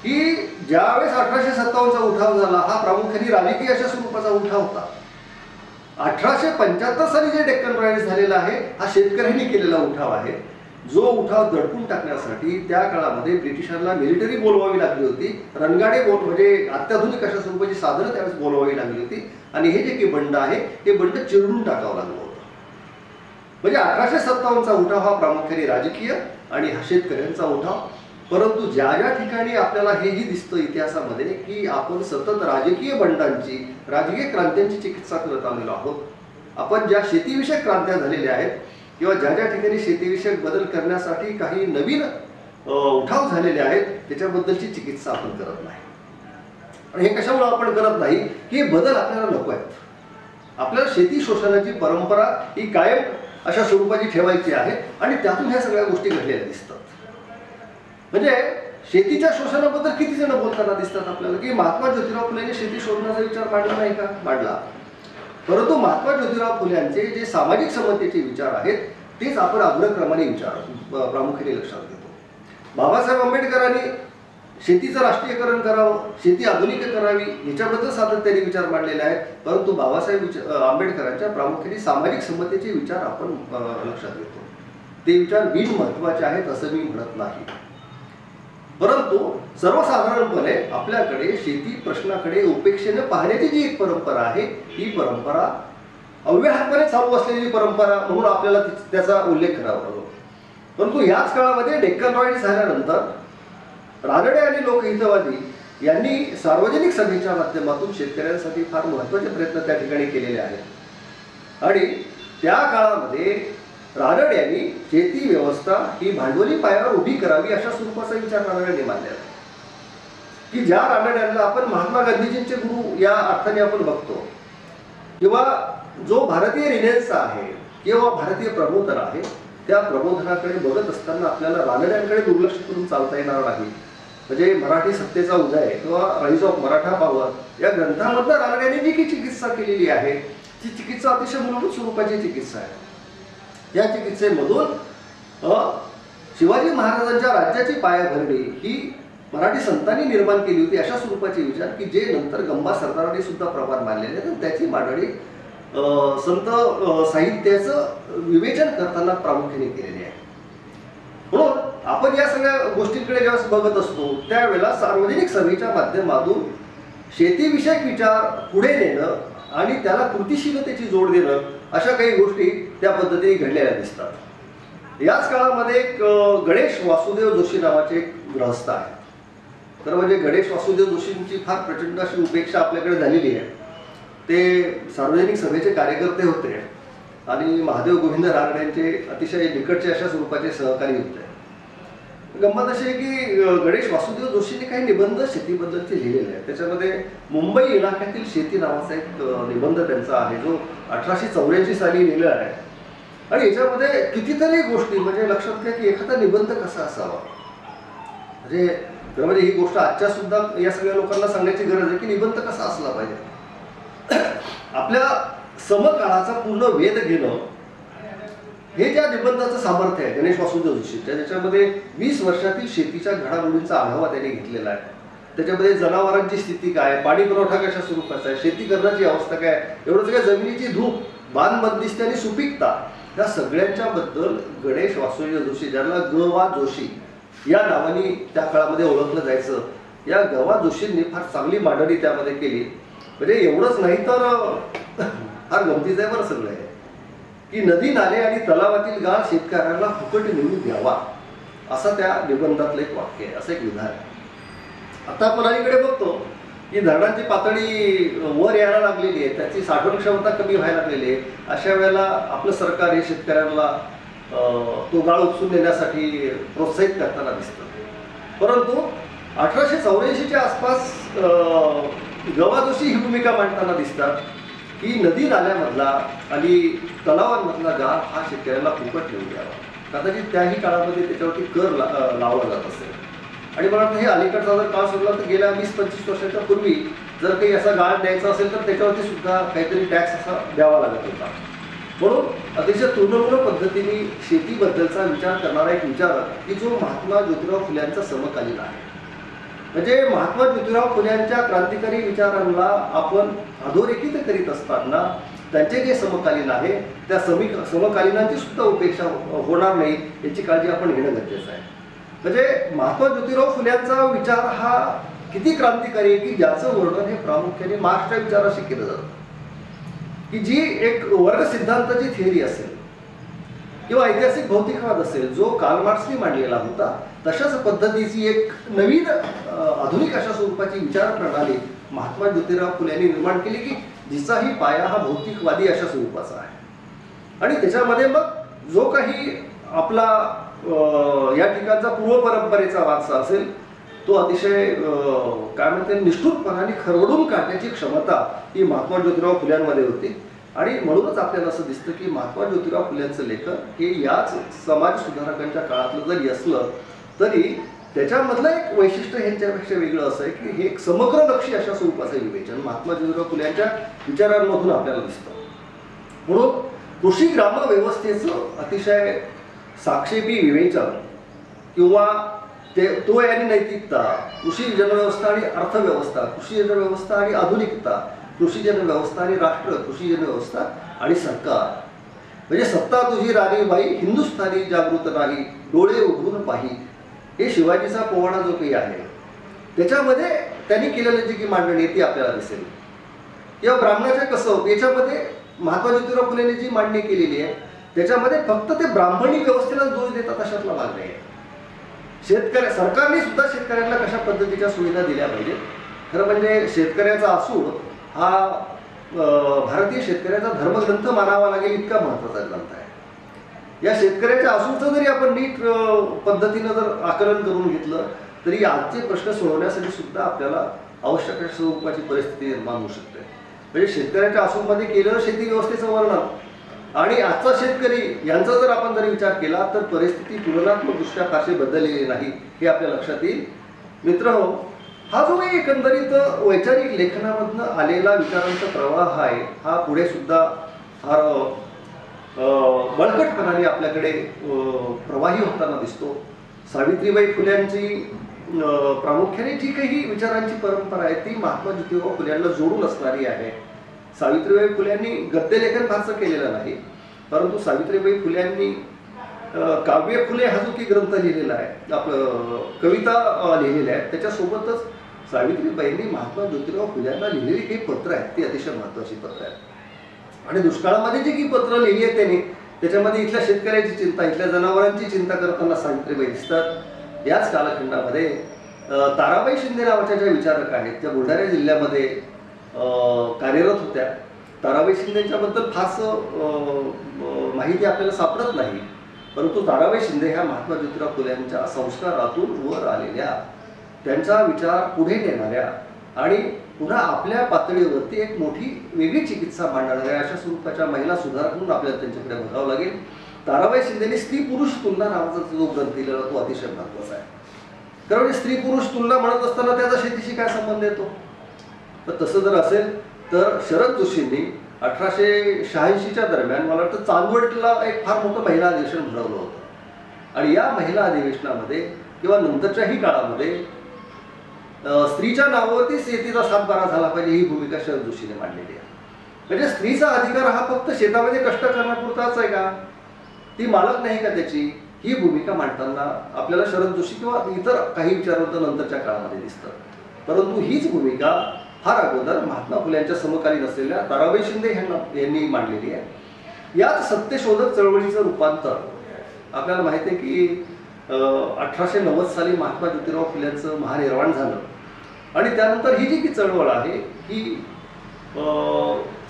की ज्यावेळेस 1857चा उठाव झाला हा प्रामुख्याने राजकीय अशा स्वरूपाचा उठाव होता. 1875 साली जे डेक्कन रॉयट्स झालेला आहे हा शेतकऱ्यांनी केलेला उठाव आहे. जो उठाव दडपून टाकण्यासाठी त्या काळामध्ये ब्रिटिशांना मिलिटरी बोलवावी लागली होती, रणगाडे म्हणजे अत्याधुनिक अशा स्वरूपाची साधनं त्यावेळेस बोलवावी लागली होती आणि हे जे काही बंड आहे ते बंड चिरडून टाकावं लागलं होतं. म्हणजे 1857चा उठाव हा प्रामुख्याने राजकीय आणि हा शेतकऱ्यांचा उठाव. परंतु ज्या ज्या ठिकाणी आपल्याला हेही दिसतं इतिहासामध्ये की आपण सतत राजकीय बंडांची, राजकीय क्रांत्यांची चिकित्सा करत आलेलो आहोत. आपण ज्या शेतीविषयक क्रांत्या झालेल्या आहेत किंवा ज्या ज्या ठिकाणी शेतीविषयक बदल करण्यासाठी काही नवीन उठाव झालेले आहेत त्याच्याबद्दलची चिकित्सा आपण करत नाही. आणि हे कशामुळे आपण करत नाही की हे बदल आपल्याला नको आहेत. आपल्याला शेती शोषणाची परंपरा ही कायम अशा स्वरूपाची ठेवायची आहे आणि त्यातून ह्या सगळ्या गोष्टी घडलेल्या दिसतात. म्हणजे शेतीच्या शोषणाबद्दल किती जण बोलताना दिसतात आपल्याला की महात्मा ज्योतिराव फुलेंनी शेती शोधण्याचा विचार मांडला नाही का? मांडला. परंतु महात्मा ज्योतिराव फुल्यांचे जे सामाजिक समतेचे विचार आहेत तेच आपण अग्रक्रमाने प्रामुख्याने लक्षात घेतो. बाबासाहेब आंबेडकरांनी शेतीचं राष्ट्रीयकरण करावं, शेती आधुनिक करावी याच्याबद्दल सातत्याने विचार मांडलेले आहेत. परंतु बाबासाहेब आंबेडकरांच्या प्रामुख्याने सामाजिक समतेचे विचार आपण लक्षात घेतो. ते विचार बिन महत्वाचे आहेत असं मी म्हणत नाही. परंतु सर्वसाधारणपणे आपल्याकडे शेती प्रश्नाकडे उपेक्षेने पाहण्याची जी एक परंपरा आहे ही परंपरा अव्याहतपणे चालू असलेली परंपरा म्हणून आपल्याला त्याचा उल्लेख करावा लागतो. परंतु याच काळामध्ये डेक्कन रॉयट्स झाल्यानंतर रानडे आणि लोकहितवादी यांनी सार्वजनिक सभेच्या माध्यमातून शेतकऱ्यांसाठी फार महत्त्वाचे प्रयत्न त्या ठिकाणी केलेले आहेत. आणि त्या काळामध्ये रानडे यांनी शेती व्यवस्था ही भांडवली पायावर उभी करावी अशा स्वरूपाचा विचार रानड्यांनी मांडलेला आहे. की ज्या रानड्यांना आपण महात्मा गांधीजींचे गुरु या अर्थाने आपण बघतो किंवा जो भारतीय रिनेन्स आहे किंवा भारतीय प्रबोधन आहे त्या प्रबोधनाकडे बघत असताना आपल्याला रानड्यांकडे दुर्लक्ष करून चालता येणार नाही. म्हणजे मराठी सत्तेचा उदय किंवा राईज ऑफ मराठा पॉवर या ग्रंथामधनं रानड्यांनी जी काही चिकित्सा केलेली आहे ती चिकित्सा अतिशय मूलभूत स्वरूपाची चिकित्सा आहे. या चिकित्सेमधून शिवाजी महाराजांच्या राज्याची पायाभरणी ही मराठी संतांनी निर्माण केली होती अशा स्वरूपाचे विचार की जे नंतर गंबा सरदारांनी सुद्धा प्रभार मानलेले आहेत. त्याची मांडणी संत साहित्याचं विवेचन करताना प्रामुख्याने केलेली आहे. म्हणून आपण या सगळ्या गोष्टींकडे जेव्हा बघत असतो त्यावेळेला सार्वजनिक सभेच्या माध्यमातून शेतीविषयक विचार पुढे नेणं आणि त्याला कृतिशीलतेची जोड देणं अशा काही गोष्टी त्या पद्धतीने घडलेल्या दिसतात. याच काळामध्ये एक गणेश वासुदेव जोशी नावाचे एक गृहस्थ आहे. तर म्हणजे गणेश वासुदेव जोशींची फार प्रचंड अशी उपेक्षा आपल्याकडे झालेली आहे. ते सार्वजनिक सभेचे कार्यकर्ते होते आणि महादेव गोविंद रानडेंचे अतिशय निकटचे अशा स्वरूपाचे सहकारी होते. गंमत अशी आहे की गणेश वासुदेव जोशींनी काही निबंध शेतीबद्दलचे लिहिलेले आहेत. त्याच्यामध्ये मुंबई इलाक्यातील शेती नावाचा एक निबंध त्यांचा आहे जो 1884 साली लिहिलेला आहे. आणि याच्यामध्ये कितीतरी गोष्टी म्हणजे लक्षात घ्या की एखादा निबंध कसा असावा म्हणजे ही गोष्ट आजच्या सुद्धा या सगळ्या लोकांना सांगण्याची गरज आहे की निबंध कसा असला पाहिजे. आपल्या समकाळाचा पूर्ण वेध घेणं हे ज्या निबंधाचं सामर्थ्य आहे गणेश वासुदेव जोशींच्या, ज्याच्यामध्ये 20 वर्षातील शेतीच्या घडामोडींचा आढावा त्यांनी घेतलेला आहे. त्याच्यामध्ये जनावरांची स्थिती काय, पाणी पुरवठा कशा स्वरूपाचा आहे, शेती करण्याची अवस्था काय, एवढं सगळ्या जमिनीची धूप, बांध बंदिस्ती आणि सुपीकता या सगळ्यांच्या बद्दल गणेश वासुदेव जोशी ज्यांना ग वा जोशी या नावाने त्या काळामध्ये ओळखलं जायचं या गवा जोशींनी फार चांगली मांडणी त्यामध्ये केली. म्हणजे एवढंच नाही तर फार गमतीचं आहे बरं सगळं आहे की नदी नाले आणि तलावातील गाळ शेतकऱ्यांना फुकट नेऊन द्यावा, असं त्या निबंधातलं एक वाक्य आहे, असं एक विधान आहे. आता आपण अलीकडे बघतो की धरणांची पातळी वर यायला लागलेली आहे, त्याची साठवण क्षमता कमी व्हायला लागलेली आहे. अशा वेळेला आपलं सरकार हे शेतकऱ्यांना तो गाळ उपसून नेण्यासाठी प्रोत्साहित करताना दिसतं. परंतु 1884च्या आसपास गवा जोशी ही भूमिका मांडताना दिसतात की नदी नाल्यामधला आणि तलावांमधला गाळ हा शेतकऱ्याला फुकट नेऊन द्यावा. कदाचित त्याही काळामध्ये त्याच्यावरती कर लावला जात असेल. आणि मला वाटतं हे अलीकडचा जर काळ सोडला तर गेल्या 20-25 वर्षाच्या पूर्वी जर काही असा गाळ द्यायचा असेल तर त्याच्यावरती सुद्धा काहीतरी टॅक्स असा द्यावा लागत होता. म्हणून अतिशय तृणमूल पद्धतीने शेतीबद्दलचा विचार करणारा एक विचारक की जो महात्मा ज्योतिराव फुल्यांचा समकालीन आहे. म्हणजे महात्मा ज्योतिराव फुल्यांच्या क्रांतिकारी विचारांना आपण अधोरेखित करीत असताना त्यांचे जे समकालीन आहे त्या समकालीनांची सुद्धा उपेक्षा होणार नाही याची काळजी आपण घेणं गरजेचं आहे. म्हणजे महात्मा ज्योतिराव फुल्यांचा विचार हा किती क्रांतिकारी आहे की ज्याचं वर्णन हे प्रामुख्याने मार्क्सच्या विचाराशी केलं जातं. की जी एक वर्ग सिद्धांताची थिअरी असेल किंवा ऐतिहासिक भौतिकवाद असेल जो कार्ल मार्क्सने मांडलेला होता, तशाच पद्धतीची एक नवीन आधुनिक अशा स्वरूपाची विचार प्रणाली महात्मा ज्योतिराव फुल्यांनी निर्माण केली की जिचाही पाया हा भौतिकवादी अशा स्वरूपाचा आहे. आणि त्याच्यामध्ये मग जो काही आपला या ठिकाणचा पूर्व परंपरेचा वारसा असेल तो अतिशय काय म्हणते निष्ठुरपणाने खरवडून काढण्याची क्षमता ही महात्मा ज्योतिराव फुल्यांमध्ये होती. आणि म्हणूनच आपल्याला असं दिसतं की महात्मा ज्योतिराव फुल्यांचं लेखन हे याच समाज सुधारकांच्या काळातलं जरी असलं तरी त्याच्यामधलं एक वैशिष्ट्य ह्यांच्यापेक्षा वेगळं असं आहे की हे एक समग्र लक्षी अशा स्वरूपाचं विवेचन महात्मा ज्योतिराव फुल्यांच्या विचारांमधून आपल्याला दिसतं. म्हणून कृषी ग्राम व्यवस्थेचं अतिशय साक्षेपी विवेचन किंवा तो आणि नैतिकता, कृषी जनव्यवस्था आणि अर्थव्यवस्था, कृषी जनव्यवस्था आणि आधुनिकता, कृषी जनव्यवस्था आणि राष्ट्र, कृषी जनव्यवस्था आणि सरकार, म्हणजे सत्ता तुझी राणीबाई हिंदुस्थानी जागृत नाही डोळे उघडून पाही, हे शिवाजीचा पोवाडा जो काही आहे त्याच्यामध्ये त्यांनी केलेली जी की मांडणी ती आपल्याला दिसेल. किंवा ब्राह्मणाच्या कसं याच्यामध्ये महात्मा ज्योतिराव फुलेंनी जी मांडणी केलेली आहे त्याच्यामध्ये फक्त ते ब्राह्मणी व्यवस्थेला दोष देतात अशातला भाग नाही. सरकारने सुद्धा शेतकऱ्यांना कशा पद्धतीच्या सुविधा दिल्या पाहिजेत. खरं म्हणजे शेतकऱ्याचा असूड हा भारतीय शेतकऱ्याचा धर्मग्रंथ मानावा लागेल इतका महत्त्वाचा ग्रंथ आहे. या शेतकऱ्याच्या असूडचं जरी आपण नीट पद्धतीनं जर आकलन करून घेतलं तरी आजचे प्रश्न सोडवण्यासाठी सुद्धा आपल्याला आवश्यक स्वरूपाची परिस्थिती निर्माण होऊ शकते. म्हणजे शेतकऱ्याच्या असूडमध्ये केलेलं शेती व्यवस्थेचं वर्णन आणि आजचा शेतकरी यांचा जर आपण जरी विचार केला तर परिस्थिती तुलनात्मक दृष्ट्या फारशी बदललेली नाही हे आपल्या लक्षात येईल. मित्रहो, हा जो काही एकंदरीत वैचारिक लेखनामधनं आलेला विचारांचा प्रवाह आहे हा पुढे सुद्धा फार बळकटपणाने आपल्याकडे प्रवाही होताना दिसतो. सावित्रीबाई फुल्यांची प्रामुख्याने जी काही विचारांची परंपरा आहे ती महात्मा ज्योतिराव फुल्यांना जोडून असणारी आहे. सावित्रीबाई फुल्यांनी गद्यलेखन फारसं केलेलं नाही, परंतु सावित्रीबाई फुल्यांनी काव्य फुले हा जो की ग्रंथ लिहिलेला आहे, आपलं कविता लिहिलेल्या आहेत, त्याच्यासोबतच सावित्रीबाईंनी महात्मा ज्योतिराव फुल्यांना लिहिलेली काही पत्र आहेत ती अतिशय महत्त्वाची पत्र आहेत. आणि दुष्काळामध्ये जी काही पत्र लिहिली आहेत त्यांनी त्याच्यामध्ये इथल्या शेतकऱ्याची चिंता, इथल्या जनावरांची चिंता करताना सावित्रीबाई दिसतात. याच कालखंडामध्ये ताराबाई शिंदे नावाच्या ज्या विचारक आहेत त्या बुलढाणा जिल्ह्यामध्ये कार्यरत होत्या. ताराबाई शिंदेच्याबद्दल फारसं माहिती आपल्याला सापडत नाही, परंतु ताराबाई शिंदे ह्या महात्मा ज्योतिराव फुल्यांच्या संस्कारातून वर आलेल्या, त्यांचा विचार पुढे नेणाऱ्या आणि पुन्हा आपल्या पातळीवरती एक मोठी वेगळी चिकित्सा मांडणाऱ्या अशा स्वरूपाच्या महिला सुधारक म्हणून आपल्याला त्यांच्याकडे बघावं लागेल. ताराबाई शिंदेने स्त्री पुरुष तुलना नावाचा जो ग्रंथ लिहिलेला तो अतिशय महत्त्वाचा आहे. कारण स्त्री पुरुष तुलना म्हणत असताना त्याचा शेतीशी काय संबंध येतो. तर तसं जर असेल तर शरद जोशींनी 1886च्या दरम्यान मला वाटतं चांदवडला एक फार मोठं महिला अधिवेशन भरवलं होतं आणि या महिला अधिवेशनामध्ये किंवा नंतरच्याही काळामध्ये स्त्रीच्या नावावरती शेतीचा सातबारा झाला पाहिजे ही भूमिका शरद जोशीने मांडलेली आहे. म्हणजे स्त्रीचा अधिकार हा फक्त शेतामध्ये कष्ट करण्यापुरताच आहे का, ती मालक नाही का त्याची, ही भूमिका मांडताना आपल्याला शरद जोशी किंवा इतर काही विचारवंत नंतरच्या काळामध्ये दिसतात. परंतु हीच भूमिका फार अगोदर महात्मा फुले यांच्या समकालीन असलेल्या ताराबाई शिंदे यांनी मांडलेली आहे। याच सत्यशोधक चळवळीचं रूपांतर आपल्याला माहिती आहे की 1890 साली महात्मा ज्योतिराव फुल्यांचं महानिर्वाण झालं आणि त्यानंतर ही जी चळवळ आहे ही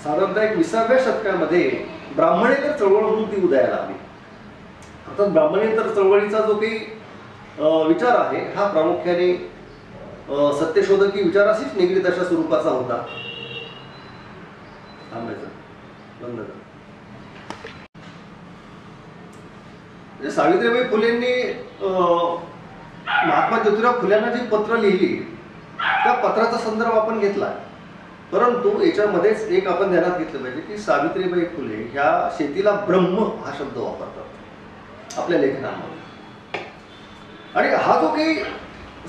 साधारणतः 20व्या शतकामध्ये ब्राह्मणेतर चळवळ म्हणून ती उदयाला आली। अर्थात ब्राह्मणेतर चळवळीचा जो काही विचार आहे हा प्रामुख्याने सत्यशोधकी विचाराशीच निगडीत अशा स्वरूपाचा होता। बंद कर। सावित्रीबाई फुलेंनी महात्मा ज्योतिराव फुल्यांना जी पत्र लिहिली त्या पत्राचा संदर्भ आपण घेतला, परंतु याच्यामध्येच एक आपण ध्यानात घेतलं पाहिजे की सावित्रीबाई फुले ह्या शेतीला ब्रह्म हा शब्द वापरतात आपल्या लेखनामध्ये। आणि हा जो काही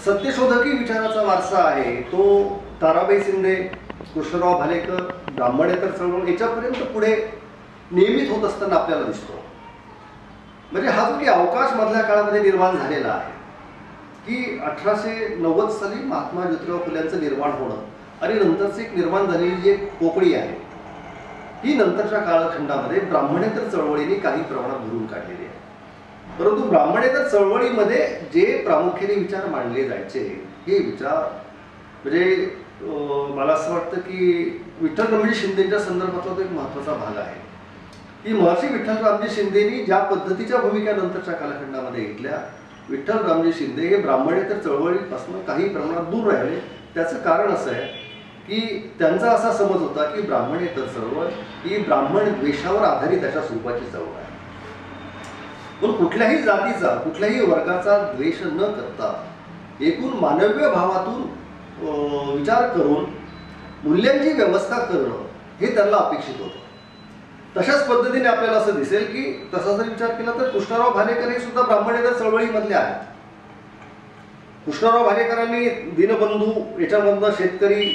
सत्यशोधकी विचाराचा वारसा आहे तो ताराबाई शिंदे, कृष्णराव भालेकर, ब्राह्मणेतर चळवळ याच्यापर्यंत पुढे नियमित होत असताना आपल्याला दिसतो। म्हणजे हा जो काही अवकाश मधल्या काळामध्ये निर्माण झालेला आहे की 1890 साली महात्मा ज्योतिराव फुल्यांचं निर्माण होणं आणि नंतरच एक निर्माण झालेली जी एक पोकळी आहे ही नंतरच्या कालखंडामध्ये ब्राह्मणेतर चळवळीने काही प्रमाणात भरून काढलेली आहे। परंतु ब्राह्मणेतर चळवळीमध्ये जे प्रामुख्याने विचार मांडले जायचे हे विचार म्हणजे मला असं वाटतं की विठ्ठलरामजी शिंदेच्या संदर्भातला तो एक महत्त्वाचा भाग आहे की महर्षी विठ्ठलरामजी शिंदेनी ज्या पद्धतीच्या भूमिका नंतरच्या कालखंडामध्ये घेतल्या, विठ्ठलरामजी शिंदे हे ब्राह्मणेतर चळवळीपासून काही प्रमाणात दूर राहिले। त्याचं कारण असं आहे की त्यांचा असा समज होता की ब्राह्मणेतर चळवळ ही ब्राह्मण द्वेषावर आधारित अशा स्वरूपाची चळवळ आहे। पण कुठल्याही जातीचा कुठल्याही वर्गाचा द्वेष न करता एकूण मानवीय भावातून विचार करून मूल्यांची व्यवस्था करणं हे त्यांना अपेक्षित होतं। तशाच पद्धतीने आपल्याला असं दिसेल की तसा जर विचार केला तर कृष्णराव भालेकर हे सुद्धा ब्राह्मणेतर चळवळीमधले आहेत। कृष्णराव भालेकरांनी दीनबंधू याच्यामधनं शेतकरी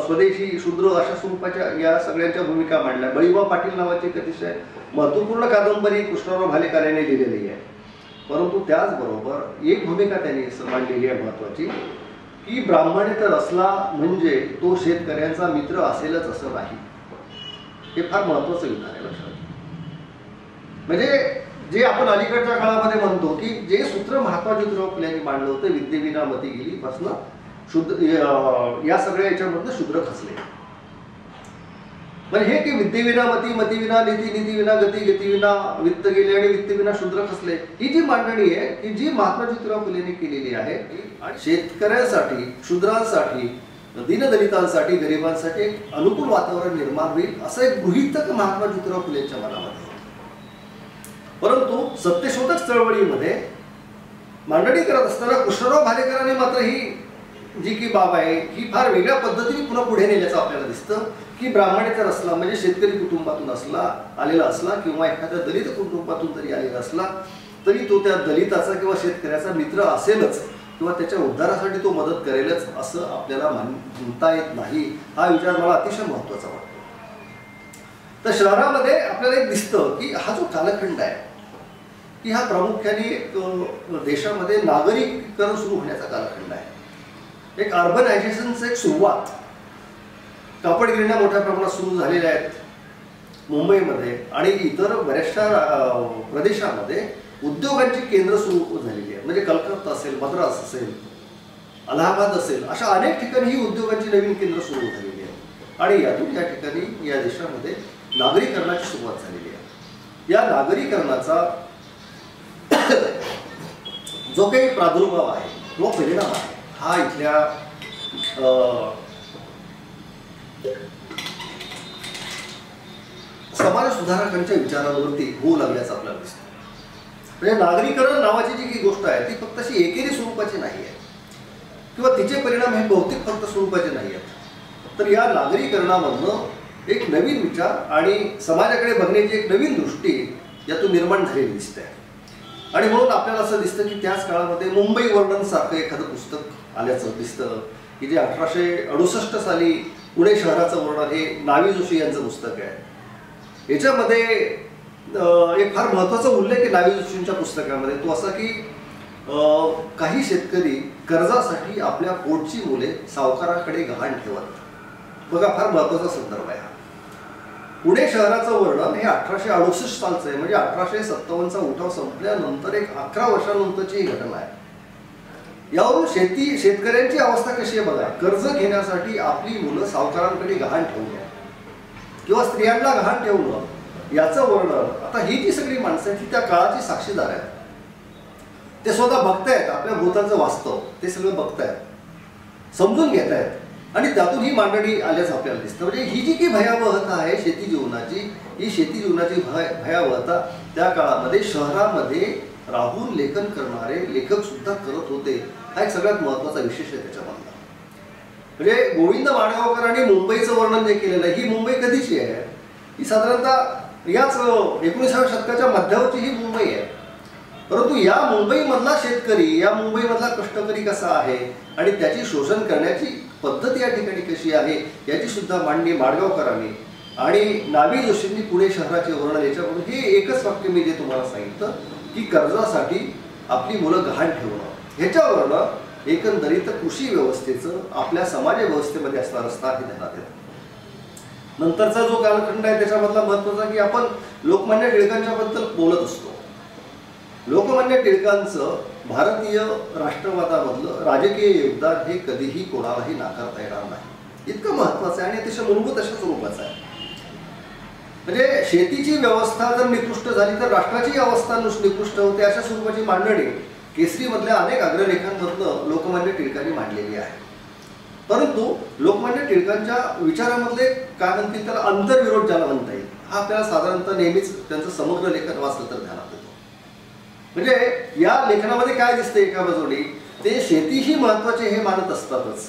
स्वदेशी शूद्र अशा स्वरूपाच्या या सगळ्यांच्या भूमिका मांडल्या। बळीबा पाटील नावाची एक अतिशय महत्त्वपूर्ण कादंबरी कृष्णराव भालेकर यांनी लिहिलेली आहे। परंतु त्याचबरोबर एक भूमिका त्यांनी मांडलेली आहे महत्त्वाची की ब्राह्मणेतर असला म्हणजे तो शेतकऱ्यांचा मित्र असेलच असं नाही। हे फार महत्त्वाचं विधान आहे लक्षात। म्हणजे जे आपण अलीकडच्या काळामध्ये म्हणतो की जे सूत्र महात्मा ज्योतिराव फुल्यांनी मांडलं होतं विद्येविना मती गेली पासून शुद्ध या सगळ्या याच्यामधनं शूद्र खचले। म्हणजे हे की विद्येविना मती, मतीविना नीती, नीतीविना गती, गतीविना वित्त गेले आणि वित्तविना शूद्र खचले ही जी मांडणी आहे की जी महात्मा ज्योतिराव फुलेंनी केलेली आहे आणि शेतकऱ्यांसाठी, शूद्रांसाठी, दीनदलितांसाठी, गरिबांसाठी एक अनुकूल वातावरण निर्माण होईल असं एक गृहीतक महात्मा ज्योतिराव फुलेंच्या मनामध्ये। परंतु सत्यशोधक चळवळीमध्ये मांडणी करत असताना कृष्णराव भालेकरांनी मात्र ही जी की बाब आहे ही फार वेगळ्या पद्धतीने पुन्हा पुढे नेल्याचं आपल्याला दिसतं की ब्राह्मणेतर असला म्हणजे शेतकरी कुटुंबातून आलेला असला किंवा एखाद्या दलित कुटुंबातून जरी आलेला असला तरी तो त्या दलिताचा किंवा शेतकऱ्याचा मित्र असेलच किंवा त्याच्या उद्धारासाठी तो मदत करेलच असं आपल्याला म्हणता येत नाही। हा विचार मला अतिशय महत्त्वाचा वाटतो। तर शहरामध्ये आपल्याला एक दिसतं की हा जो कालखंड आहे की हा प्रामुख्याने देशामध्ये नागरिकीकरण सुरू होण्याचा कालखंड आहे। एक अर्बनायझेशनचं एक सुरुवात, कापड गिरण्या मोठ्या प्रमाणात सुरू झालेल्या आहेत मुंबईमध्ये आणि इतर बऱ्याचशा प्रदेशामध्ये उद्योगांची केंद्र सुरू झालेली आहेत। म्हणजे कलकत्ता असेल, मद्रास असेल, अलाहाबाद असेल अशा अनेक ठिकाणी ही उद्योगांची नवीन केंद्र सुरू झालेली आहेत आणि यातून या ठिकाणी या देशामध्ये नागरीकरणाची सुरुवात झालेली आहे। या नागरीकरणाचा जो काही प्रादुर्भाव आहे, जो परिणाम आहे हा इथल्या समाज सुधारकांच्या विचारांवरती होऊ लागल्याचं आपल्याला दिसतं। म्हणजे नागरीकरण नावाची जी काही गोष्ट आहे ती फक्त अशी एकेरी स्वरूपाची नाही आहे किंवा तिचे परिणाम हे भौतिक फक्त स्वरूपाचे नाही आहेत। तर या नागरीकरणामधनं एक नवीन विचार आणि समाजाकडे बघण्याची एक नवीन दृष्टी यातून निर्माण झालेली दिसते आणि म्हणून आपल्याला असं दिसतं की त्याच काळामध्ये मुंबई वर्णन सारखं एखादं पुस्तक आल्याचं दिसतं की जे 1868 साली पुणे शहराचं वर्णन हे नावी जोशी यांचं पुस्तक आहे। याच्यामध्ये एक फार महत्त्वाचा उल्लेख आहे नावी जोशींच्या पुस्तकामध्ये तो असा की काही शेतकरी कर्जासाठी आपल्या पोटची मुले सावकाराकडे गहाण ठेवत. बघा, फार महत्वाचा संदर्भ आहे हा. पुणे शहराचं वर्णन हे 1868 सालचं आहे, म्हणजे 1857चा उठाव संपल्यानंतर एक 11 वर्षानंतरची ही घटना आहे. यावरून शेतकऱ्यांची अवस्था कशी आहे बघा. कर्ज घेण्यासाठी आपली मुलं सावकारांकडे गहाण ठेवणं किंवा स्त्रियांना गहाण ठेवणं याचं वर्णन. आता ही जी सगळी माणसं आहेत ती त्या काळाची साक्षीदार आहेत. ते स्वतः बघतायत आपल्या भोवतालचं वास्तव, ते सगळं बघतायत, समजून घेत आहेत आणि त्यातून ही मांडणी आल्याच आपल्याला दिसतं. म्हणजे ही जी काही भयावहता आहे शेती जीवनाची, ही शेती जीवनाची भयावहता त्या काळामध्ये शहरामध्ये राहून लेखन करणारे लेखक सुद्धा करत होते. हा एक सगळ्यात महत्वाचा विशेष आहे त्याच्यामधला. म्हणजे गोविंद माडगावकरांनी मुंबईचं वर्णन जे केलेलं आहे, ही मुंबई कधीची आहे? ही साधारणतः याच 19व्या शतकाच्या मध्यावरची ही मुंबई आहे. परंतु या मुंबईमधला शेतकरी, या मुंबईमधला कष्टकरी कसा आहे आणि त्याची शोषण करण्याची पद्धत या ठिकाणी कशी आहे याची सुद्धा मांडणी माडगावकरांनी आणि नावी जोशींनी पुणे शहराचे वर्णन याच्याकडून हे एकच वाक्य मी जे तुम्हाला सांगितलं की कर्जासाठी आपली मुलं गहाण ठेवणं, ह्याच्यावरनं एकंदरीत कृषी व्यवस्थेचं आपल्या समाज व्यवस्थेमध्ये असणारं स्थान हे ध्यानात येतं. नंतरचा जो कालखंड आहे त्याच्यामधला महत्वाचा की आपण लोकमान्य टिळकांच्या बद्दल बोलत असतो. लोकमान्य टिळकांचं भारतीय राष्ट्रवादामधलं राजकीय योगदान हे कधीही कोणालाही नाकारता येणार नाही. इतकं महत्वाचं आहे आणि अतिशय मूलभूत अशा स्वरूपाचं आहे. म्हणजे शेतीची व्यवस्था जर निकृष्ट झाली तर राष्ट्राची अवस्था निकृष्ट होते, अशा स्वरूपाची मांडणी केसरीमधल्या अनेक अग्रलेखांमधनं लोकमान्य टिळकांनी मांडलेली आहे. परंतु लोकमान्य टिळकांच्या विचारामधले काय म्हणतील त्याला आंतरविरोध ज्याला म्हणता येईल, हा आपल्याला साधारणतः नेहमीच त्यांचं समग्र लेखन वाचलं तर ध्यानात येतो. म्हणजे या लेखनामध्ये काय दिसतं, एका बाजूने ते शेती ही महत्वाची हे मानत असतातच.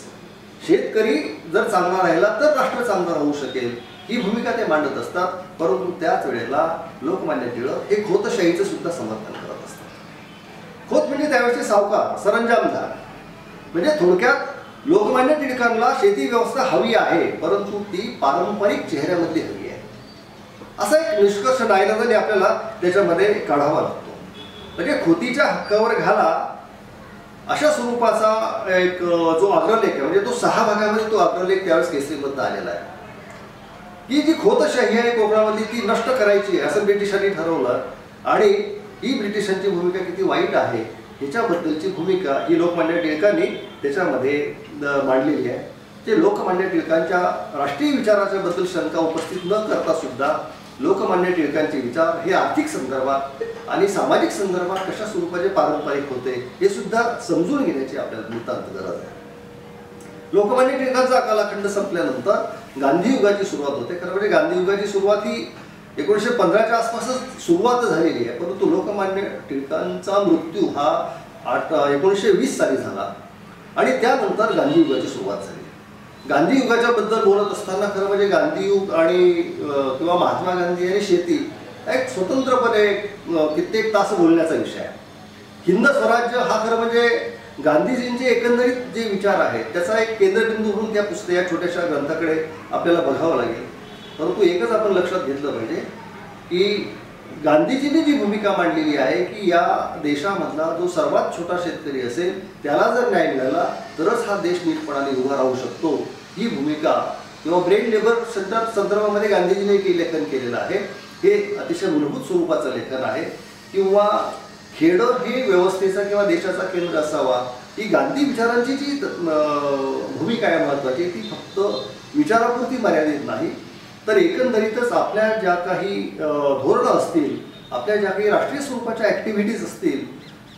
शेतकरी जर चांगला राहिला तर राष्ट्र चांगलं राहू शकेल ही भूमिका ते मांडत असतात. परंतु त्याच वेळेला लोकमान्य टिळक हे खोतशाहीचं सुद्धा समर्थन करत असतात. खोत म्हणजे त्यावेळेचे सावकार, सरंजामदार. म्हणजे थोडक्यात लोकमान्य टिळकांना शेती व्यवस्था हवी आहे, परंतु ती पारंपरिक चेहऱ्यामध्ये हवी आहे, असा एक निष्कर्ष नाईलाजाने आपल्याला त्याच्यामध्ये काढावा लागतो. म्हणजे खोतीच्या हक्कावर घाला अशा स्वरूपाचा एक जो अग्रलेख आहे, म्हणजे तो 6 भागामध्ये तो अग्रलेख त्यावेळेस केसरीमधनं आलेला आहे की जी खोतशाही आहे कोकणामध्ये ती नष्ट करायची आहे असं ब्रिटिशांनी ठरवलं. आणि ही ब्रिटिशांची भूमिका किती वाईट आहे ह्याच्याबद्दलची भूमिका ही लोकमान्य टिळकांनी त्याच्यामध्ये मांडलेली आहे. ते लोकमान्य टिळकांच्या राष्ट्रीय विचाराच्या बद्दल शंका उपस्थित न करता सुद्धा लोकमान्य टिळकांचे विचार हे आर्थिक संदर्भात आणि सामाजिक संदर्भात कशा स्वरूपाचे पारंपरिक होते हे सुद्धा समजून घेण्याची आपल्याला नितांत गरज आहे. लोकमान्य टिळकांचा कालखंड संपल्यानंतर गांधी युगाची सुरुवात होते. खरं म्हणजे गांधी युगाची सुरुवात ही 1915च्या आसपासच सुरुवात झालेली आहे, परंतु लोकमान्य टिळकांचा मृत्यू हा 1920 साली झाला आणि त्यानंतर गांधी युगाची सुरुवात झाली. गांधी युगाच्या बद्दल बोलत असताना खरं म्हणजे गांधी युग आणि किंवा महात्मा गांधी आणि शेती एक स्वतंत्रपणे कित्येक तास बोलण्याचा विषय आहे. हिंद स्वराज्य हा खरं म्हणजे गांधीजींचे एकंदरीत जे विचार आहेत त्याचा एक केंद्रबिंदू म्हणून त्या या छोट्याशा ग्रंथाकडे आपल्याला बघावं लागेल. परंतु एकच आपण लक्षात घेतलं पाहिजे की गांधीजींनी जी भूमिका मांडलेली आहे की या देशामधला जो सर्वात छोटा शेतकरी असेल त्याला जर न्याय मिळाला तरच हा देश नीटपणाने उभा राहू शकतो, ही भूमिका किंवा ब्रेन लेबर संदर्भामध्ये गांधीजींनी काही लेखन केलेलं आहे. हे अतिशय मूलभूत स्वरूपाचं लेखन आहे. किंवा खेडं हे व्यवस्थेचा किंवा देशाचा केंद्र असावा ही गांधी विचारांची जी भूमिका आहे महत्त्वाची, ती फक्त विचारापुरती मर्यादित नाही तर एकंदरीतच आपल्या ज्या काही धोरणं असतील, आपल्या ज्या काही राष्ट्रीय स्वरूपाच्या ॲक्टिव्हिटीज असतील,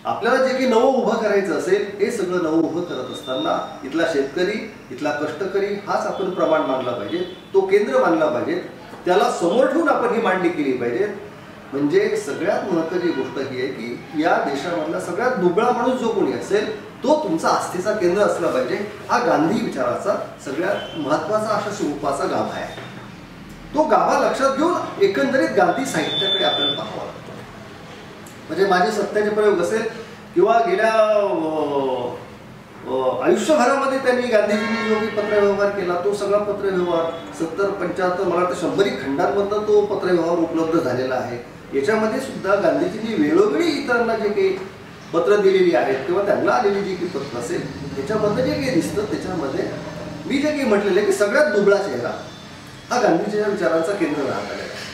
आपल्याला जे काही नवं उभं करायचं असेल हे सगळं नवं उभं करत असताना इथला शेतकरी, इथला कष्टकरी हाच आपण प्रमाण मानला पाहिजे, तो केंद्र मानला पाहिजे, त्याला समोर ठेवून आपण ही मांडणी केली पाहिजे. म्हणजे सगळ्यात महत्त्वाची गोष्ट ही आहे की या देशामधला सगळ्यात दुबळा माणूस जो कोणी असेल तो तुमचा आस्थेचा केंद्र असला पाहिजे. हा गांधी विचाराचा सगळ्यात महत्त्वाचा अशा स्वरूपाचा गाभा आहे. तो गाभा लक्षात घेऊन एकंदरीत गांधी साहित्याकडे आपल्याला पाहावं लागतं. म्हणजे माझे सत्याचे प्रयोग असेल किंवा गेल्या आयुष्यभरामध्ये त्यांनी गांधीजींनी जो काही पत्रव्यवहार केला तो सगळा पत्रव्यवहार 70-75 मला वाटतं 100 खंडांमधनं तो पत्रव्यवहार उपलब्ध झालेला आहे. याच्यामध्ये सुद्धा गांधीजींनी वेळोवेळी इतरांना जे काही पत्र दिलेली आहेत किंवा त्यांना आलेली जी काही पत्र असेल त्याच्यामधलं जे काही दिसतं त्याच्यामध्ये मी जे काही म्हटलेलं आहे की सगळ्यात दुबळा चेहरा हा गांधीजीच्या विचारांचा केंद्र राहत आलेला आहे.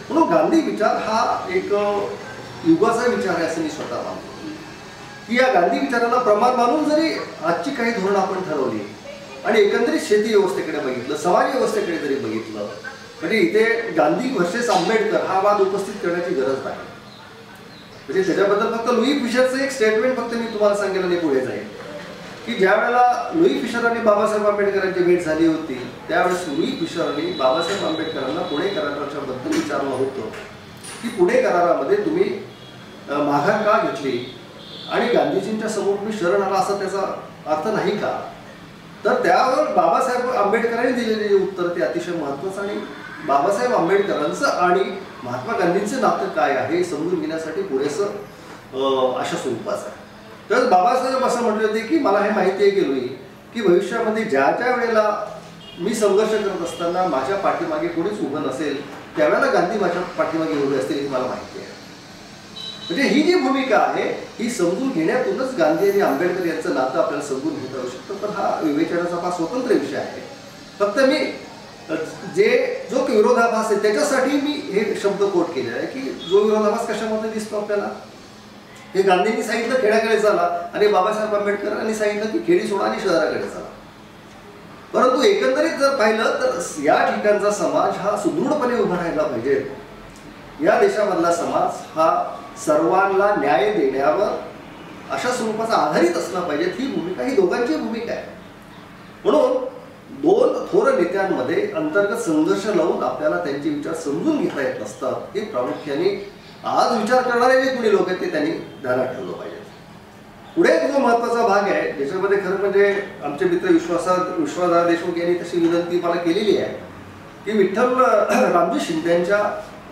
म्हणून गांधी विचार हा एक युगाचा विचार आहे असं मी स्वतः मानतो की या गांधी विचाराला प्रमाण मानून जरी आजची काही धोरणं आपण ठरवली आणि एकंदरीत शेती व्यवस्थेकडे बघितलं, समाज व्यवस्थेकडे जरी बघितलं, म्हणजे इथे गांधी वर्सेस आंबेडकर हा वाद उपस्थित करण्याची गरज नाही. म्हणजे त्याच्याबद्दल फक्त लुई फिशरचं एक स्टेटमेंट फक्त मी तुम्हाला सांगेल आणि पुढे जाईल की ज्या वेळेला लुई फिशर आणि बाबासाहेब आंबेडकरांची भेट झाली होती त्यावेळेस लुई फिशरने बाबासाहेब आंबेडकरांना पुणे कराराच्या बद्दल विचारलं होतं की पुणे करारामध्ये तुम्ही माघार का घेतली आणि गांधीजींच्या समोर तुम्ही शरण आला असा त्याचा अर्थ नाही का. तर त्यावर बाबासाहेब आंबेडकरांनी दिलेले जे उत्तर ते अतिशय महत्त्वाचं आणि बाबासाहेब आंबेडकरांचं आणि महात्मा गांधींचं नातं काय आहे हे समजून घेण्यासाठी पुरेसं अशा स्वरूपाचं आहे. तर बाबासाहेब असं म्हटले होते की मला हे माहिती आहे गेलोय की भविष्यामध्ये ज्या ज्या वेळेला मी संघर्ष करत असताना माझ्या पाठीमागे कोणीच उभं नसेल त्यावेळेला गांधी माझ्या पाठीमागे उभे असतील हे मला माहिती आहे. म्हणजे ही जी भूमिका आहे ही समजून घेण्यातूनच गांधी आणि आंबेडकर यांचं नातं आपल्याला समजून घेता येऊ शकतं. पण हा विवेचनाचा फार स्वतंत्र विषय आहे. फक्त मी जो विरोधाभास आहे त्याच्यासाठी मी हे शब्द कोट केलेला आहे की जो विरोधाभास कशामध्ये दिसतो आपल्याला हे गांधींनी सांगितलं खेड्याकडे चला आणि बाबासाहेब आंबेडकरांनी सांगितलं की खेडी सोडा आणि शहराकडे चला. परंतु एकंदरीत जर पाहिलं तर या ठिकाणचा समाज हा सुदृढपणे उभा राहायला पाहिजे. या देशामधला समाज हा सर्वांना न्याय देण्यावर अशा स्वरूपाचा आधारित असला पाहिजे. ही भूमिका ही दोघांची भूमिका आहे. म्हणून दोन थोर नेत्यांमध्ये अंतर्गत संघर्ष लावून आपल्याला त्यांचे विचार समजून घेता येत नसतात हे प्रामुख्याने आज विचार करणारे जे कुणी लोक आहेत ते त्यांनी ध्यानात ठेवलं पाहिजे. पुढे जो महत्त्वाचा भाग आहे ज्याच्यामध्ये खरं म्हणजे आमचे मित्र विश्वासदार देशमुख यांनी तशी विनंती मला केलेली आहे की विठ्ठल रामजी शिंदेच्या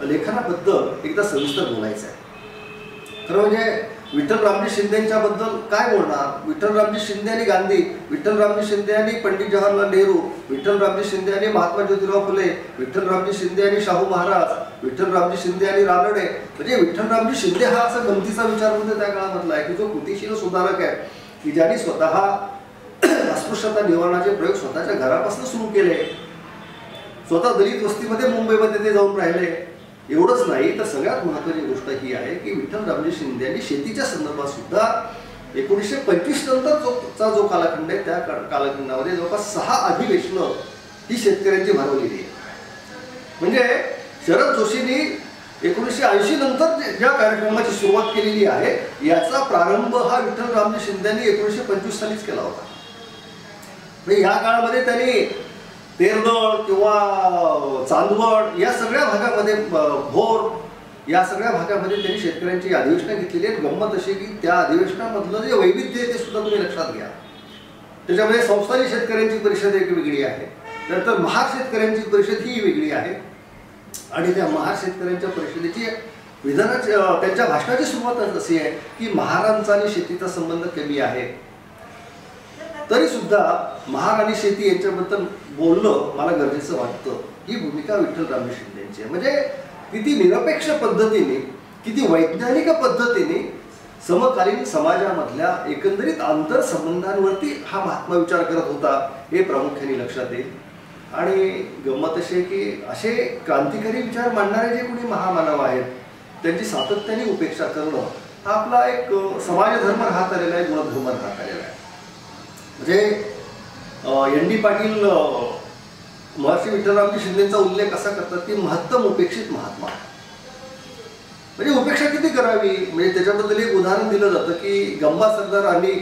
लेखनाबद्दल एकदा सविस्तर बोलायचं आहे. खरं म्हणजे विठ्ठल रामजी शिंदेच्या बद्दल काय बोलणार. विठ्ठल रामजी शिंदे आणि गांधी, विठ्ठल रामजी शिंदे आणि पंडित जवाहरलाल नेहरू, विठ्ठल रामजी शिंदे आणि महात्मा ज्योतिराव फुले, विठ्ठल रामजी शिंदे आणि शाहू महाराज, विठ्ठल रामजी शिंदे आणि रानडे. म्हणजे विठ्ठल रामजी शिंदे हा असा गमतीचा विचार म्हणजे त्या काळामधला आहे की जो कृतिशील सुधारक आहे की ज्यांनी स्वतः अस्पृश्यता निवारणाचे प्रयोग स्वतःच्या घरापासून सुरू केले. स्वतः दलित वस्तीमध्ये मुंबईमध्ये ते जाऊन राहिले. एवढंच नाही तर सगळ्यात महत्त्वाची गोष्ट ही आहे की विठ्ठल रामजी शिंदे यांनी शेतीच्या संदर्भात सुद्धा 1925 नंतरचा जो कालखंड आहे त्या कालखंडामध्ये जवळपास 6 अधिवेशनं ही शेतकऱ्यांची भरवलेली आहे. म्हणजे शरद जोशींनी 1980 नंतर ज्या कार्यक्रमाची सुरुवात केलेली आहे याचा प्रारंभ हा विठ्ठल रामजी शिंदे यांनी 1925 सालीच केला होता. म्हणजे या काळामध्ये त्यांनी तेरदळ किंवा चांदवड या सगळ्या भागामध्ये भोर या सगळ्या भागामध्ये त्यांनी शेतकऱ्यांची अधिवेशनं घेतलेली आहेत. गंमत अशी की त्या अधिवेशनामधलं जे वैविध्य आहे ते सुद्धा तुम्ही लक्षात घ्या. त्याच्यामध्ये संस्थानिक शेतकऱ्यांची परिषद एक वेगळी आहे, नंतर महार शेतकऱ्यांची परिषद ही वेगळी आहे आणि त्या महार शेतकऱ्यांच्या परिषदेची विधानाची त्यांच्या भाषणाची सुरुवात अशी आहे की महारांचा आणि शेतीचा संबंध कमी आहे तरी सुद्धा महार आणि शेती यांच्याबद्दल बोलणं मला गरजेचं वाटतं. ही भूमिका विठ्ठल रामजी शिंदे यांची आहे. म्हणजे किती निरपेक्ष पद्धतीने किती वैज्ञानिक पद्धतीने समकालीन समाजामधल्या एकंदरीत आंतरसंबंधांवरती हा महात्मा विचार करत होता हे प्रामुख्याने लक्षात येईल. आणि गंमत अशी की असे क्रांतिकारी विचार मांडणारे जे कोणी महामानव आहेत त्यांची सातत्याने उपेक्षा करणं हा आपला एक समाजधर्म राहत आलेला आहे, गुणधर्म राहत आलेला आहे. म्हणजे एन डी पाटील महर्षी विठ्ठलरामजी शिंदेचा उल्लेख असा करतात की महत्तम उपेक्षित महात्मा. म्हणजे उपेक्षा किती करावी म्हणजे त्याच्याबद्दल एक उदाहरण दिलं जातं की गंबा सरदार आणि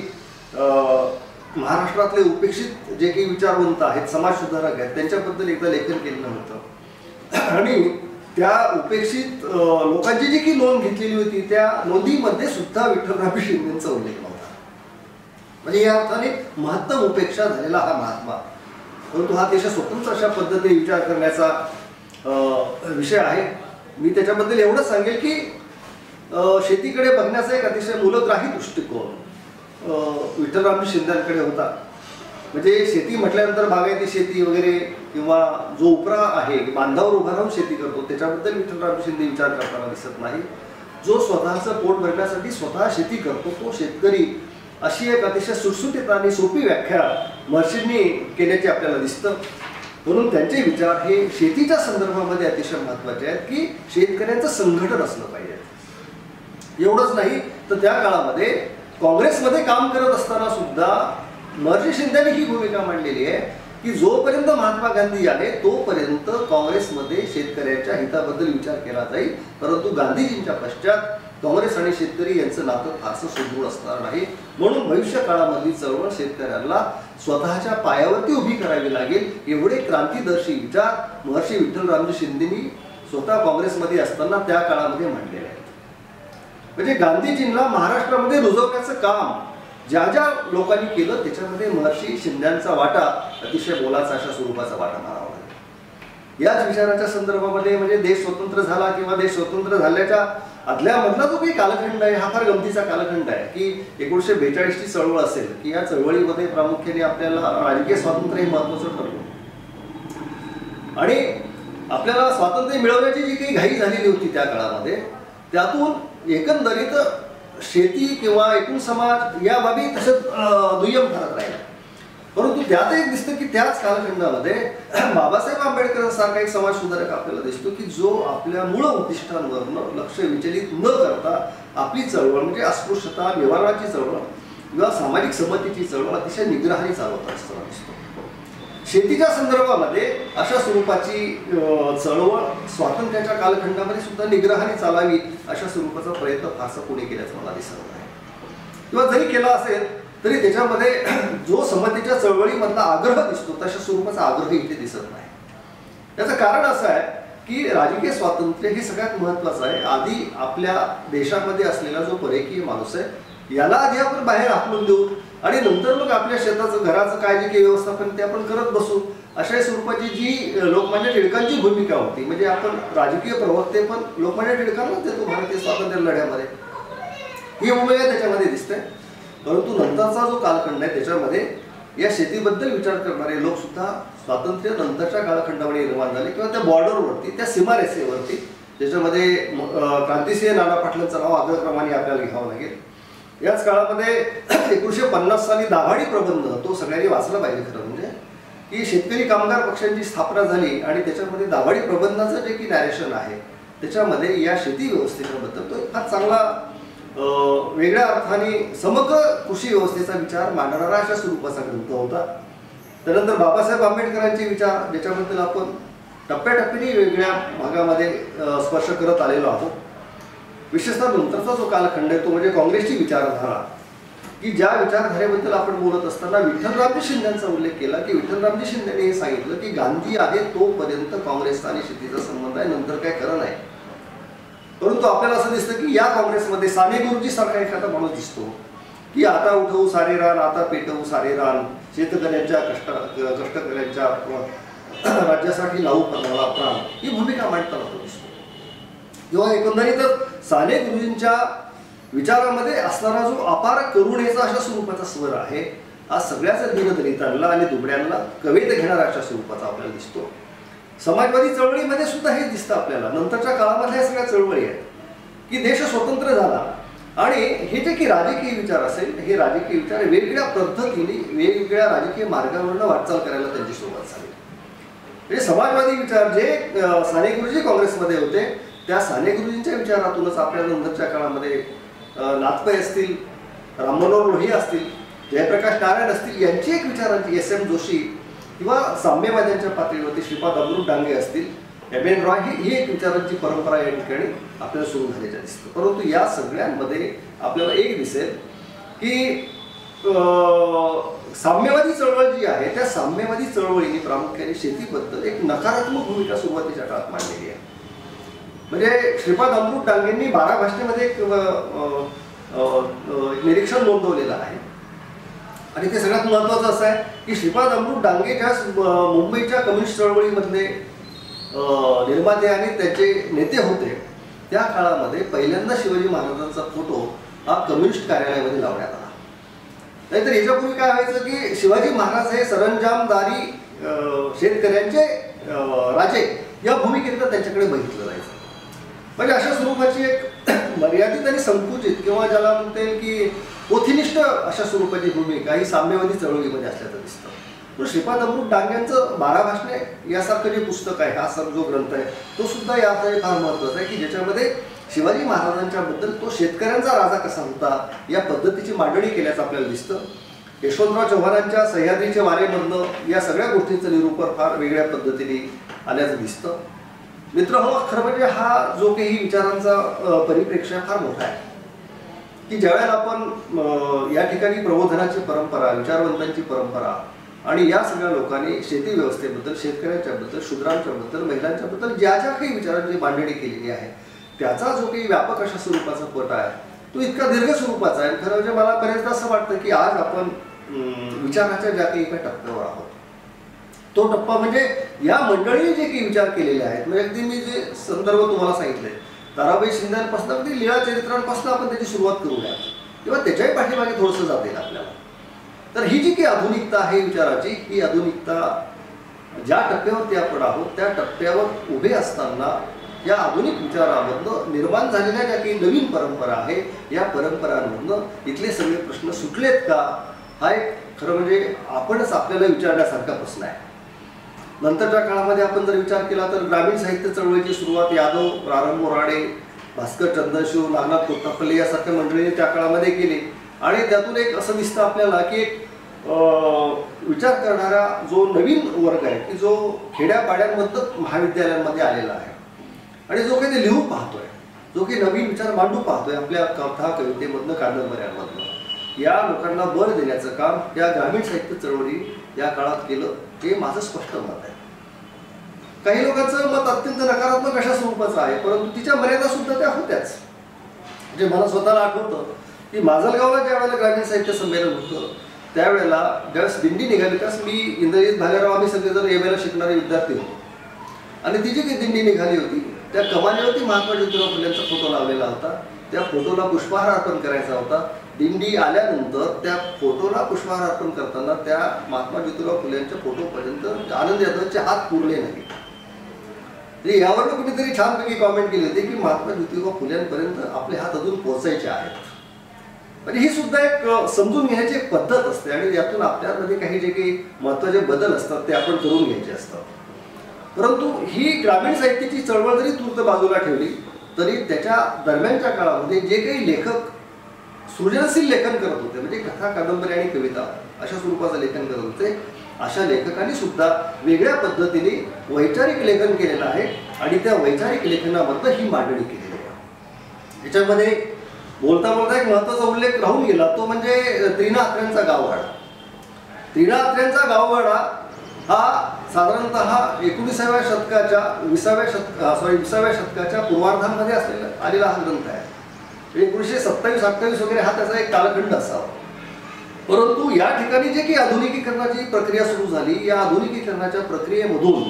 महाराष्ट्रातले उपेक्षित जे काही विचारवंत आहेत समाजसुधारक आहेत त्यांच्याबद्दल एकदा लेखन केलेलं होतं आणि त्या उपेक्षित लोकांची जी काही नोंद घेतलेली होती त्या नोंदीमध्ये सुद्धा विठ्ठलरामजी शिंदेचा उल्लेख नव्हता. म्हणजे या अर्थाने महत्तम उपेक्षा झालेला हा महात्मा. परंतु हा देश स्वतंत्र अशा पद्धतीने विचार करण्याचा विषय आहे. मी त्याच्याबद्दल एवढंच सांगेल की शेतीकडे बघण्याचा एक अतिशय मूलग्राही दृष्टिकोन विठ्ठलरामजी शिंदेकडे होता. म्हणजे शेती म्हटल्यानंतर बागायती शेती वगैरे किंवा जो उपरा आहे बांधावर उभा राहून शेती करतो त्याच्याबद्दल विठ्ठलरामजी शिंदे विचार करताना दिसत नाही. जो स्वतःचं पोट भरण्यासाठी स्वतः शेती करतो तो शेतकरी, अशी एक अतिशय सुटसुटीत आणि सोपी व्याख्या महर्षींनी केल्याचे आपल्याला दिसतं. म्हणून त्यांचे विचार हे शेतीच्या संदर्भामध्ये अतिशय महत्त्वाचे आहेत की शेतकऱ्यांचं संघटन असलं पाहिजे. एवढंच नाही तर त्या काळामध्ये काँग्रेसमध्ये काम करत असताना सुद्धा महर्षी शिंदेने ही भूमिका मांडलेली आहे की जोपर्यंत महात्मा गांधी आहे तोपर्यंत काँग्रेसमध्ये शेतकऱ्यांच्या हिताबद्दल विचार केला जाईल, परंतु गांधीजींच्या पश्चात काँग्रेस आणि शेतकरी यांचं नातं फारसं सुदृढ असणार नाही. म्हणून भविष्य काळामधली चळवळ शेतकऱ्यांना स्वतःच्या पायावरती उभी करावी लागेल, एवढे क्रांतिदर्शी विचार महर्षी विठ्ठलरामजी शिंदेनी स्वतः काँग्रेसमध्ये असताना त्या काळामध्ये मांडलेले आहेत. म्हणजे गांधीजींना महाराष्ट्रामध्ये रुजवण्याचं काम ज्या ज्या लोकांनी केलं त्याच्यामध्ये महर्षी शिंद्यांचा वाटा अतिशय मोलाचा अशा स्वरूपाचा वाटा मानावा लागेल. याच विचाराच्या संदर्भामध्ये म्हणजे देश स्वतंत्र झाला किंवा देश स्वतंत्र झाल्याच्या आदल्यामधला जो काही कालखंड आहे हा फार गमतीचा कालखंड आहे की 1942 ची चळवळ असेल की या चळवळीमध्ये प्रामुख्याने आपल्याला राजकीय स्वातंत्र्य हे महत्वाचं ठरलं आणि आपल्याला स्वातंत्र्य मिळवण्याची जी काही घाई झालेली होती त्या काळामध्ये त्यातून एकंदरीत शेती किंवा एकूण समाज या बाबी तसंच दुय्यम ठरत राहिला. परंतु त्यात एक दिसतं की त्याच कालखंडामध्ये बाबासाहेब आंबेडकर सारखा एक समाज सुधारक आपल्याला दिसतो की जो आपल्या मूळ उद्दिष्टांवर लक्ष विचलित न करता आपली चळवळ म्हणजे अस्पृश्यता निवारणाची चळवळ किंवा सामाजिक संमतीची चळवळ अतिशय निग्रहाने चालवत असताना दिसतो. शेतीच्या संदर्भामध्ये अशा स्वरूपाची चळवळ स्वातंत्र्याच्या कालखंडामध्ये सुद्धा निग्रहाने चालावी अशा स्वरूपाचा प्रयत्न फारसा कोणी केल्याचं मला दिसत नाही. किंवा जरी केला असेल तरी त्याच्यामध्ये जो समतेच्या चळवळीमधला आग्रह दिसतो तशा स्वरूपाचा आग्रह इथे दिसत नाही. याचं कारण असं आहे की राजकीय स्वातंत्र्य हे सगळ्यात महत्वाचं आहे. आधी आपल्या देशामध्ये असलेला जो परकीय माणूस आहे याला आधी आपण बाहेर हाकलून देऊ आणि नंतर मग आपल्या शेताचं घराचं काय जे काही व्यवस्थापन ते आपण करत बसू अशा स्वरूपाची जी लोकमान्य टिळकांची भूमिका होती. म्हणजे आपण राजकीय प्रवक्ते पण लोकमान्य टिळकांनाच देतो भारतीय स्वातंत्र्य लढ्यामध्ये, ही भूमिका त्याच्यामध्ये दिसते. परंतु नंतरचा जो कालखंड आहे त्याच्यामध्ये या शेतीबद्दल विचार करणारे लोक सुद्धा स्वातंत्र्य नंतरच्या कालखंडामध्ये निर्माण झाले किंवा त्या बॉर्डरवरती त्या सीमारेषेवरती ज्याच्यामध्ये क्रांतिसिंह नाना पाटलांचं नाव अग्रक्रमाने आपल्याला घ्यावं लागेल. याच काळामध्ये 1950 साली दाभाडी प्रबंध तो सगळ्यांनी वाचला पाहिजे. खरं म्हणजे की शेतकरी कामगार पक्षांची स्थापना झाली आणि त्याच्यामध्ये दाभाडी प्रबंधाचं जे की नॅरेशन आहे त्याच्यामध्ये या शेती व्यवस्थेबद्दल तो फार चांगला वेगळ्या अर्थाने समग्र कृषी व्यवस्थेचा विचार मांडणारा अशा स्वरूपाचा ग्रंथ होता. त्यानंतर बाबासाहेब आंबेडकरांचे विचार ज्याच्याबद्दल आपण टप्प्याटप्प्याने वेगळ्या भागामध्ये स्पर्श करत आलेलो आहोत. विशेषतः नंतरचा जो कालखंड आहे तो म्हणजे काँग्रेसची विचारधारा की ज्या विचारधारेबद्दल आपण बोलत असताना विठ्ठलरामजी शिंदेचा उल्लेख केला की विठ्ठलरामजी शिंदेने हे सांगितलं की गांधी आहे तोपर्यंत काँग्रेसचा आणि शेतीचा संबंध आहे, नंतर काय खरं नाही. परंतु आपल्याला असं दिसतं की या काँग्रेसमध्ये साने गुरुजी सारखा एखादा माणूस दिसतो की आता उठवू सारे रान आता पेटवू सारे रान शेतकऱ्यांच्या कष्टकऱ्यांच्या राज्यासाठी लावू पणाला प्राण ही भूमिका मांडताना तो दिसतो. किंवा एकंदरीतच साने गुरुजींच्या विचारामध्ये असणारा जो अपार करुणेचा अशा स्वरूपाचा स्वर आहे हा सगळ्याच दीनदलितांना आणि दुबळ्यांना कवेत घेणारा अशा स्वरूपाचा आपल्याला दिसतो. समाजवादी चळवळीमध्ये सुद्धा हे दिसतं आपल्याला. नंतरच्या काळामध्ये सगळ्या चळवळी आहेत की देश स्वतंत्र झाला आणि हे जे की राजकीय विचार असेल हे राजकीय विचार वेगवेगळ्या पद्धतीने वेगवेगळ्या राजकीय मार्गावरनं वाटचाल करायला त्यांची सुरुवात झाली. म्हणजे समाजवादी विचार जे साने गुरुजी काँग्रेसमध्ये होते त्या साने गुरुजींच्या विचारातूनच आपल्याला नंतरच्या काळामध्ये नाथपै असतील, राममनोहर लोहिया असतील, जयप्रकाश नारायण असतील यांची एक विचारांची SM जोशी किंवा साम्यवाद्यांच्या पातळीवरती श्रीपाद अमृत डांगे असतील, M.N. रॉय ही एक विचारांची परंपरा या ठिकाणी आपल्याला सुरू झाल्याच्या दिसतं. परंतु या सगळ्यांमध्ये आपल्याला एक दिसेल की साम्यवादी चळवळ जी आहे त्या साम्यवादी चळवळीने प्रामुख्याने शेतीबद्दल एक नकारात्मक भूमिका सुरुवातीच्या काळात मांडलेली आहे. म्हणजे श्रीपाद अमृत डांगेंनी 12 भाषेमध्ये एक निरीक्षण नोंदवलेलं आहे आणि ते सगळ्यात महत्त्वाचं असं आहे की श्रीपाद अमृत डांगे ज्या मुंबईच्या कम्युनिस्ट चळवळीमधले निर्माते आणि त्याचे नेते होते त्या काळामध्ये पहिल्यांदा शिवाजी महाराजांचा फोटो हा कम्युनिस्ट कार्यालयामध्ये लावण्यात आला. नाहीतर याच्यापूर्वी काय व्हायचं की शिवाजी महाराज हे सरंजामदारी शेतकऱ्यांचे राजे या भूमिकेत त्यांच्याकडे बघितलं जायचं. म्हणजे अशा स्वरूपाची एक मर्यादित आणि संकुचित किंवा ज्याला म्हणता येईल की पोथीनिष्ठ अशा स्वरूपाची भूमिका ही साम्यवादी चळवळीमध्ये असल्याचं दिसतं. पण श्रीपाद अमृत डांग्यांचं 12 भाषणे यासारखं जे पुस्तक आहे, हा सर्व जो ग्रंथ आहे तो सुद्धा यासाठी फार महत्त्वाचा आहे की ज्याच्यामध्ये शिवाजी महाराजांच्या बद्दल तो शेतकऱ्यांचा राजा कसा होता या पद्धतीची मांडणी केल्याचं आपल्याला दिसतं. यशवंतराव चव्हाणांच्या सह्याद्रीच्या वारेमधनं या सगळ्या गोष्टींचं निरूपण फार वेगळ्या पद्धतीने आल्याचं दिसतं. मित्रहो, खरं म्हणजे हा जो काही विचारांचा परिप्रेक्ष्य फार मोठा आहे की ज्यावेळेला आपण या ठिकाणी प्रबोधनाची परंपरा, विचारवंतांची परंपरा आणि या सगळ्या लोकांनी शेती व्यवस्थेबद्दल, शेतकऱ्यांच्या बद्दल, शूद्रांच्या बद्दल, महिलांच्या बद्दल ज्या ज्या काही विचारांची मांडणी केलेली आहे त्याचा जो काही व्यापक अशा स्वरूपाचा पट आहे तो इतका दीर्घ स्वरूपाचा आहे. खरं म्हणजे मला बरेचदा असं वाटतं की आज आपण विचाराच्या ज्या काही एका टप्प्यावर आहोत तो टप्पा म्हणजे या मंडळीने जे काही विचार केलेले आहेत, म्हणजे अगदी मी जे संदर्भ तुम्हाला सांगितले ताराबाई शिंद्यांपासून अगदी लीळा चरित्रांपासून आपण त्याची सुरुवात करूया किंवा त्याच्याही पाठीमागे थोडंसं जाते आपल्याला. तर ही जी काही आधुनिकता आहे विचाराची, ही आधुनिकता ज्या टप्प्यावरती आपण आहोत त्या टप्प्यावर उभे असताना या आधुनिक विचारामधनं निर्माण झालेल्या ज्या काही नवीन परंपरा आहे या परंपरांमधनं इथले सगळे प्रश्न सुटलेत का, हा एक खरं म्हणजे आपणच आपल्याला विचारण्यासारखा प्रश्न आहे. नंतरच्या काळामध्ये आपण जर विचार केला तर ग्रामीण साहित्य चळवळीची सुरुवात यादव, प्रारंभ मोराडे, भास्कर चंद्रशिव, नागनाथ कोत्तापल्ले यासारख्या मंडळींनी त्या काळामध्ये केली आणि त्यातून एक असं दिसतं आपल्याला की एक विचार करणारा जो नवीन वर्ग आहे की जो खेड्यापाड्यांमधनं महाविद्यालयांमध्ये आलेला आहे आणि जो काही ते लिहू पाहतोय, जो काही नवीन विचार मांडू पाहतोय आपल्या कथा, कवितेमधनं, कादंबऱ्यांमधनं, या लोकांना बळ देण्याचं काम या ग्रामीण साहित्य चळवळी या काळात केलं हे माझं स्पष्ट मत आहे. काही लोकांचं मत अत्यंत नकारात्मक अशा स्वरूपाचं आहे, परंतु तिच्या मर्यादा सुद्धा त्या होत्याच. म्हणजे मला स्वतःला आठवतं की माजलगावला ज्या वेळेला ग्रामीण साहित्य संमेलन होतं त्यावेळेला ज्यावेळेस दिंडी निघाली त्यावेळेस मी, इंद्रजित भालेराव, आम्ही सगळेजण एम एला शिकणारे विद्यार्थी होतो आणि ती जी काही दिंडी निघाली होती त्या कमानीवरती महात्मा ज्योतिराव फुलेंचा फोटो लावलेला होता. त्या फोटोला पुष्पहार अर्पण करायचा होता. दिंडी आल्यानंतर त्या फोटोला पुष्पहार अर्पण करताना त्या महात्मा ज्योतिराव फुलेंच्या फोटोपर्यंत आनंद यादवचे हात पुरले नाही. यावर कुठेतरी छानपैकी कॉमेंट केली होती की महात्मा ज्योतिराव फुल्यांपर्यंत आपले हात अजून पोहोचायचे आहेत. म्हणजे ही सुद्धा एक समजून घेण्याची एक पद्धत असते आणि यातून आपल्यामध्ये काही जे काही महत्त्वाचे बदल असतात ते आपण करून घ्यायचे असतात. परंतु ही ग्रामीण साहित्याची चळवळ जरी तूर्त बाजूला ठेवली तरी त्याच्या दरम्यानच्या काळामध्ये जे काही लेखक सृजनशील लेखन करत होते, म्हणजे कथा, कादंबरी आणि कविता अशा स्वरूपाचं लेखन करत होते, अशा लेखकांनी सुद्धा वेगळ्या पद्धतीने वैचारिक लेखन केलेलं आहे आणि त्या वैचारिक लेखनाबद्दल ही मांडणी केलेली आहे. याच्यामध्ये बोलता बोलता एक महत्त्वाचा उल्लेख राहून गेला तो म्हणजे त्रिना अत्र्यांचा गाववाडा. त्रिना अत्र्यांचा गाववाडा हा साधारणतः 19व्या शतकाच्या 20व्या शतकाच्या पूर्वार्धामध्ये आलेला हा ग्रंथ आहे. 1927-28 वगैरे हा त्याचा एक कालखंड असावा. परंतु या ठिकाणी जे काही आधुनिकीकरणाची प्रक्रिया सुरू झाली, या आधुनिकीकरणाच्या प्रक्रियेमधून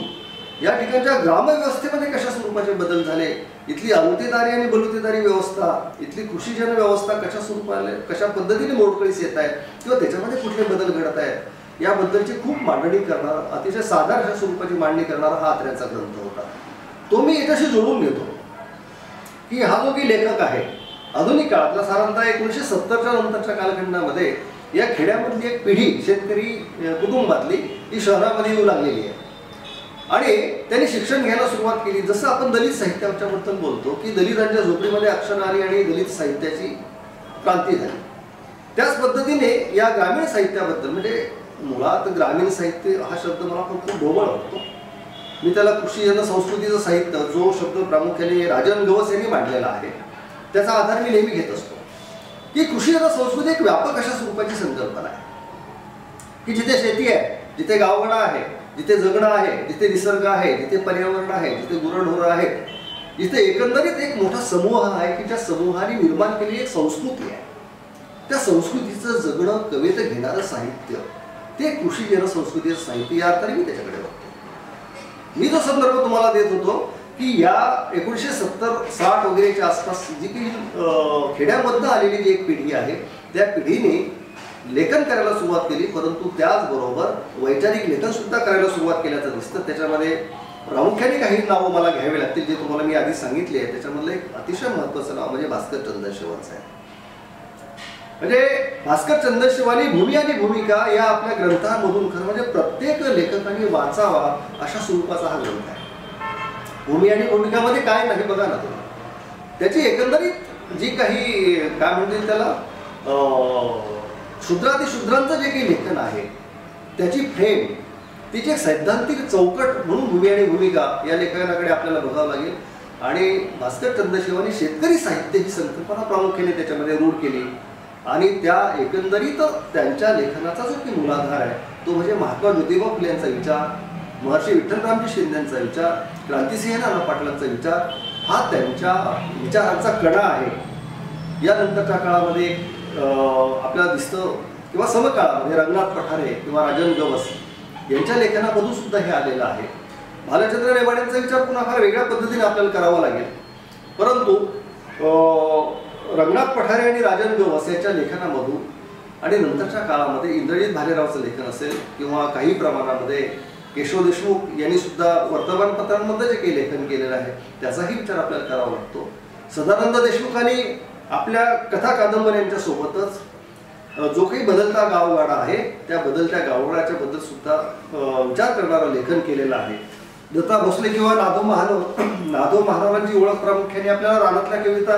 या ठिकाणच्या ग्रामव्यवस्थेमध्ये कशा स्वरूपाचे बदल झाले, इथली अलुतेदारी आणि बलुतेदारी व्यवस्था, इथली कृषीजन व्यवस्था कशा स्वरूपाने, कशा पद्धतीने मोडकळीस येत आहे किंवा त्याच्यामध्ये कुठले बदल घडत आहेत याबद्दलची खूप मांडणी करणारा, अतिशय साधारण अशा स्वरूपाची मांडणी करणारा हा अत्र्यांचा ग्रंथ होता. तो मी याच्याशी जोडून घेतो की हा जो की लेखक आहे आधुनिक काळातला, साधारणतः 1970च्या नंतरच्या कालखंडामध्ये या खेड्यामधली एक पिढी शेतकरी कुटुंबातली ही शहरामध्ये येऊ लागलेली आहे आणि त्यांनी शिक्षण घ्यायला सुरुवात केली. जसं आपण दलित साहित्याच्या बद्दल बोलतो की दलितांच्या झोपडीमध्ये अक्षर आली आणि दलित साहित्याची क्रांती झाली, त्याच पद्धतीने या ग्रामीण साहित्याबद्दल, म्हणजे मुळात ग्रामीण साहित्य हा शब्द मला पण खूप ढोबळ वाटतो. मी त्याला कृषीजन संस्कृतीचं साहित्य, जो शब्द प्रामुख्याने राजन गवस यांनी मांडलेला आहे, त्याचा आधार मी नेहमी घेत असतो की कृषीजन संस्कृती एक व्यापक अशा स्वरूपाची संकल्पना आहे की जिथे शेती आहे, जिथे गाववाडा आहे, जिथे जगणं आहे, जिथे निसर्ग आहे, जिथे पर्यावरण आहे, जिथे गुरंढोरं आहेत, जिथे एकंदरीत एक मोठा समूह आहे की ज्या समूहाने निर्माण केलेली एक संस्कृती आहे, त्या संस्कृतीचं जगणं, कविता घेणारं साहित्य ते कृषीजन संस्कृतीचं साहित्य या अर्थाने मी त्याच्याकडे बघतो. मी जो संदर्भ तुम्हाला देत होतो की या 1970-60 वगैरेच्या आसपास जी काही खेड्यामधनं आलेली जी एक पिढी आहे त्या पिढीने लेखन करायला सुरुवात केली, परंतु त्याचबरोबर वैचारिक लेखन सुद्धा करायला सुरुवात केल्याचं दिसतं. त्याच्यामध्ये प्रामुख्याने काही नावं मला घ्यावी लागतील जे तुम्हाला मी आधी सांगितले आहे. त्याच्यामधलं एक अतिशय महत्त्वाचं नाव म्हणजे भास्कर चंद्रशिवांचं आहे. म्हणजे भास्कर चंद्रशिवानी भूमी आणि भूमिका या आपल्या ग्रंथांमधून खरं म्हणजे प्रत्येक लेखकाने वाचावा अशा स्वरूपाचा हा ग्रंथ आहे. भूमी आणि भूमिकामध्ये काय नाही बघा ना तुम्ही, त्याची एकंदरीत जी काही काय म्हणते त्याला शूद्रातिशूद्रांचं जे काही लेखन आहे त्याची फ्रेम, तिची एक सैद्धांतिक चौकट म्हणून भूमी आणि भूमिका या लेखनाकडे आपल्याला बघावं लागेल. आणि भास्कर चंद्रशिवानी शेतकरी साहित्य ही संकल्पना प्रामुख्याने त्याच्यामध्ये रूढ केली आणि त्या एकंदरीत त्यांच्या लेखनाचा जो की मूलाधार आहे तो म्हणजे महात्मा ज्योतिबा फुले यांचा विचार, महर्षी विठ्ठलरामजी शिंदेचा विचार, क्रांतिसिंह नाना पाटलांचा विचार हा त्यांच्या विचारांचा कणा आहे. यानंतरच्या काळामध्ये आपल्याला दिसतं किंवा समकाळामध्ये रंगनाथ पठारे किंवा राजन गवस यांच्या लेखनामधून सुद्धा हे आलेलं आहे. भालचंद्र नेमाड्यांचा विचार पुन्हा फार वेगळ्या पद्धतीने आपल्याला करावा लागेल, परंतु रंगनाथ पठारे आणि राजन गवस यांच्या लेखनामधून आणि नंतरच्या काळामध्ये इंद्रजित भालेरावचं लेखन असेल किंवा काही प्रमाणामध्ये केशव देशमुख यांनी सुद्धा वर्तमानपत्रांमध्ये जे काही लेखन केलेलं आहे त्याचाही विचार आपल्याला करावा लागतो. सदानंद देशमुखांनी आपल्या कथा कादंबऱ्यांच्या सोबतच जो काही बदलता गावगाडा आहे त्या बदलत्या गावगाड्याच्या बद्दल सुद्धा विचार करणारं लेखन केलेलं आहे. दत्ता भोसले किंवा नादो महाराजांची ओळख प्रामुख्याने आपल्याला रानातल्या कविता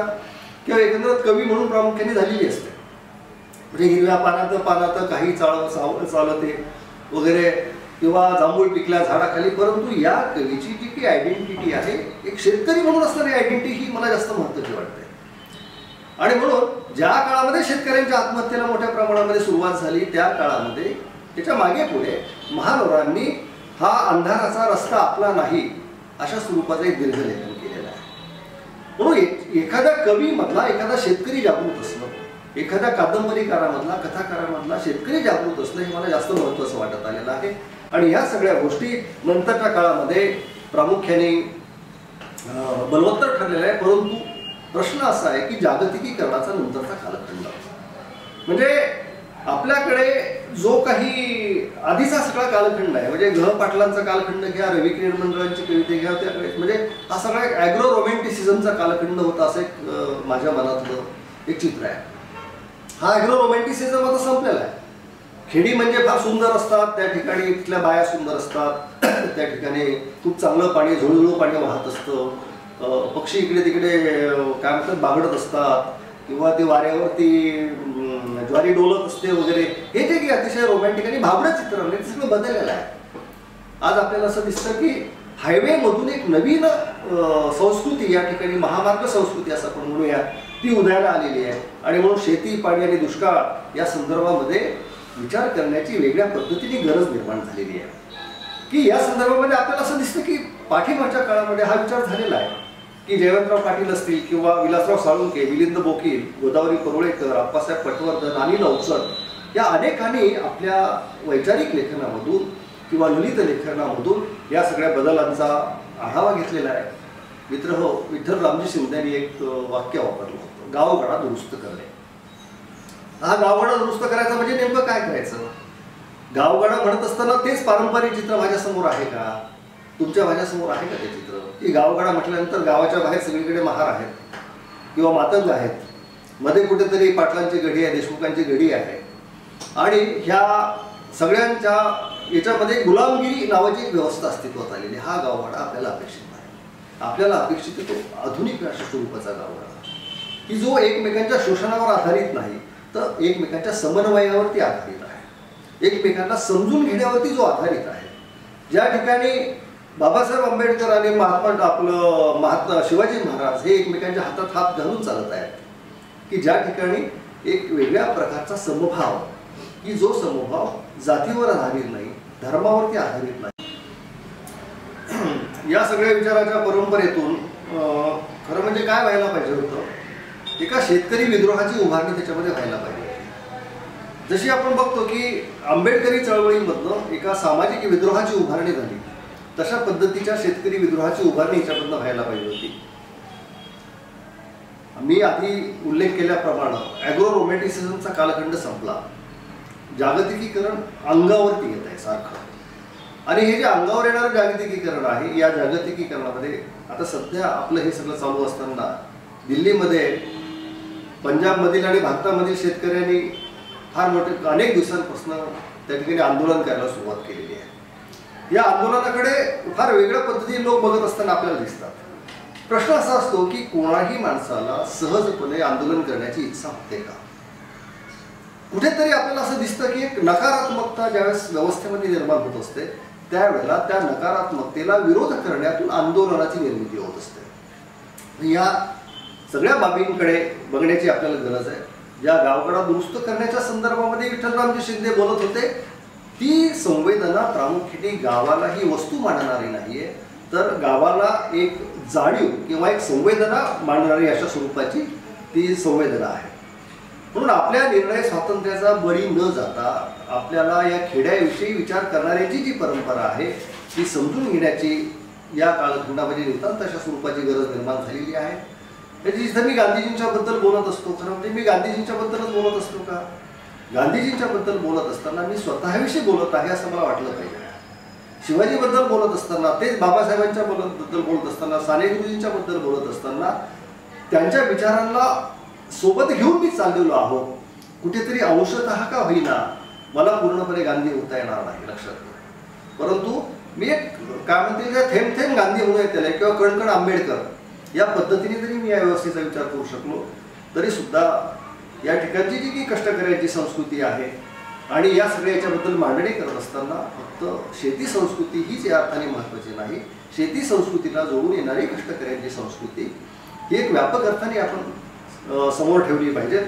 किंवा एकंदरीत कवी म्हणून प्रामुख्याने झालेली असते. म्हणजे हिरव्या पानात काही चालते वगैरे किंवा जांभूळ पिकल्या झाडाखाली, परंतु या कवीची जी काही आयडेंटिटी आहे एक शेतकरी म्हणून असणारी आयडेंटिटी ही मला जास्त महत्त्वाची वाटते. आणि म्हणून ज्या काळामध्ये शेतकऱ्यांच्या आत्महत्येला मोठ्या प्रमाणामध्ये सुरुवात झाली त्या काळामध्ये त्याच्या मागे पुढे महानोरांनी हा अंधाराचा रस्ता आपला नाही अशा स्वरूपाचं एक दीर्घ लेखन केलेलं आहे. म्हणून एखाद्या कवीमधला एखादा शेतकरी जागृत असणं, एखाद्या कादंबरीकारामधला कथाकारामधला शेतकरी जागृत असणं हे मला जास्त महत्त्वाचं वाटत आलेलं आहे. आणि ह्या सगळ्या गोष्टी नंतरच्या काळामध्ये प्रामुख्याने बलवत्तर ठरलेला आहे. परंतु प्रश्न असा आहे की जागतिकीकरणाचा नंतरचा कालखंड म्हणजे आपल्याकडे जो काही आधीचा सगळा कालखंड आहे म्हणजे ग पाटलांचा कालखंड घ्या, रवी किरण मंडळांची कविते घ्या, त्याकडे म्हणजे हा सगळा एक ॲग्रो रोमॅन्टिसिझमचा कालखंड होता असं एक माझ्या मनातलं एक चित्र आहे. हा ॲग्रो रोमॅन्टिसिझम आता संपलेला आहे. खेडी म्हणजे फार सुंदर असतात, त्या ठिकाणी तिथल्या बाया सुंदर असतात, त्या ठिकाणी खूप चांगलं पाणी झुळझुळू पाणी वाहत असतं, पक्षी इकडे तिकडे काय म्हणतात बागडत असतात किंवा ते वाऱ्यावरती ज्वारी डोलत असते वगैरे, हे जे की अतिशय रोमॅन्टिक आणि भावना चित्रण ते सगळं बदललेलं आहे. आज आपल्याला असं दिसतं की हायवे मधून एक नवीन संस्कृती या ठिकाणी महामार्ग संस्कृती असं आपण म्हणूया ती उदयाला आलेली आहे. आणि म्हणून शेती, पाणी आणि दुष्काळ या संदर्भामध्ये विचार करण्याची वेगळ्या पद्धतीने गरज निर्माण झालेली आहे. की या संदर्भामध्ये आपल्याला असं दिसतं की पाठीमागच्या काळामध्ये हा विचार झालेला आहे की जयवंतराव पाटील असतील किंवा विलासराव साळुंके, मिलिंद बोकील, गोदावरी परुळेकर, आप्पासाहेब पटवर्धन, अनिल अवचट या अनेकांनी आपल्या वैचारिक लेखनामधून किंवा ललित लेखनामधून या सगळ्या बदलांचा आढावा घेतलेला आहे. मित्र हो, विठ्ठलरामजी शिंदे यांनी एक वाक्य वापरलं होतं, गावगाडा दुरुस्त करणे. हा गावगाडा दुरुस्त करायचा म्हणजे नेमकं काय करायचं? गावगाडा म्हणत असताना तेच पारंपरिक चित्र माझ्यासमोर आहे का? तुमच्या माझ्यासमोर आहे का ते चित्र? की गावगाडा म्हटल्यानंतर गावाच्या बाहेर सगळीकडे महार आहेत किंवा मातंग आहेत, मध्ये कुठेतरी पाटलांची गढी आहे, देशमुखांची गढी आहे आणि ह्या सगळ्यांच्या याच्यामध्ये गुलामगिरी नावाची एक व्यवस्था अस्तित्वात आलेली. हा गावगाडा आपल्याला अपेक्षित आहे. आपल्याला अपेक्षित आहे तो आधुनिक राष्ट्र स्वरूपाचा गावगाडा की जो एकमेकांच्या शोषणावर आधारित नाही तर एकमेकांच्या समन्वयावरती आधारित आहे, एकमेकांना समजून घेण्यावरती जो आधारित आहे. ज्या ठिकाणी बाबासाहेब आंबेडकर आणि महात्मा शिवाजी महाराज हे एकमेकांच्या हातात हात घालून चालत आहेत, की ज्या ठिकाणी एक वेगळ्या प्रकारचा समभाव की जो समभाव जातीवर आधारित नाही, धर्मावरती आधारित नाही. या सगळ्या विचाराच्या परंपरेतून खरं म्हणजे काय व्हायला पाहिजे होतं, एका शेतकरी विद्रोहाची उभारणी त्याच्यामध्ये व्हायला पाहिजे. जशी आपण बघतो की आंबेडकरी चळवळीमधनं एका सामाजिक विद्रोहाची उभारणी झाली, तशा पद्धतीच्या शेतकरी विद्रोहाची उभारणी याच्यामधनं व्हायला पाहिजे होती. मी आधी उल्लेख केल्याप्रमाणे ॲग्रो रोमॅन्टिसिझमचा कालखंड संपला, जागतिकीकरण अंगावरती येत आहे सारखं आणि हे जे अंगावर येणारं जागतिकीकरण आहे, या जागतिकीकरणामध्ये आता सध्या आपलं हे सगळं चालू असताना दिल्लीमध्ये, पंजाबमधील आणि भारतामधील शेतकऱ्यांनी फार मोठे अनेक दिवसांपासून त्या ठिकाणी आंदोलन करायला सुरुवात केलेली आहे. या आंदोलनाकडे फार वेगळ्या पद्धतीने लोक बघत असताना आपल्याला दिसतात. प्रश्न असा असतो की कोणाही माणसाला सहजपणे आंदोलन करण्याची इच्छा होते का? कुठेतरी आपल्याला असं दिसतं की एक नकारात्मकता ज्यावेळेस व्यवस्थेमध्ये निर्माण होत असते, त्यावेळेला त्या नकारात्मकतेला विरोध करण्यातून आंदोलनाची निर्मिती होत असते. या सगळ्या बाबींकडे बघण्याची आपल्याला गरज आहे. ज्या गावकडा दुरुस्त करण्याच्या संदर्भामध्ये विठ्ठलरामजी शिंदे बोलत होते, ती संवेदना प्रामुख्याने गावाला ही वस्तू मांडणारी नाहीये, तर गावाला एक जाणीव किंवा एक संवेदना मांडणारी अशा स्वरूपाची ती संवेदना आहे. म्हणून आपल्या निर्णय स्वातंत्र्याचा बळी न जाता आपल्याला या खेड्याविषयी विचार करणाऱ्याची जी परंपरा आहे ती समजून घेण्याची या कालखंडामध्ये नितांत अशा स्वरूपाची गरज निर्माण झालेली आहे. त्याची जिथं मी गांधीजींच्या बद्दल बोलत असतो, खरं म्हणजे मी गांधीजींच्या बद्दलच बोलत असतो का? गांधीजींच्या बद्दल बोलत असताना मी स्वतःविषयी बोलत आहे असं मला वाटलं पाहिजे. शिवाजीबद्दल बोलत असताना, तेच बाबासाहेबांच्या बद्दल बोलत असताना, साने गुरुजींच्या बद्दल बोलत असताना त्यांच्या विचारांना सोबत घेऊन मी चाललेलो आहो. कुठेतरी अंशतः का होईना मला पूर्णपणे गांधी होता येणार नाही, लक्षात घ्या. परंतु मी एक काय म्हणते थेंब थेंब गांधी होऊ येते किंवा कणकण आंबेडकर या पद्धतीने जरी मी या व्यवस्थेचा विचार करू शकलो तरी सुद्धा या ठिकाणची जी की कष्टकऱ्यांची संस्कृती आहे आणि या सगळ्या याच्याबद्दल मांडणी करत असताना फक्त शेती संस्कृती हीच या अर्थाने महत्त्वाची नाही. शेती संस्कृतीला जोडून येणारी कष्टकऱ्यांची संस्कृती ही एक व्यापक अर्थाने आपण समोर ठेवली पाहिजे.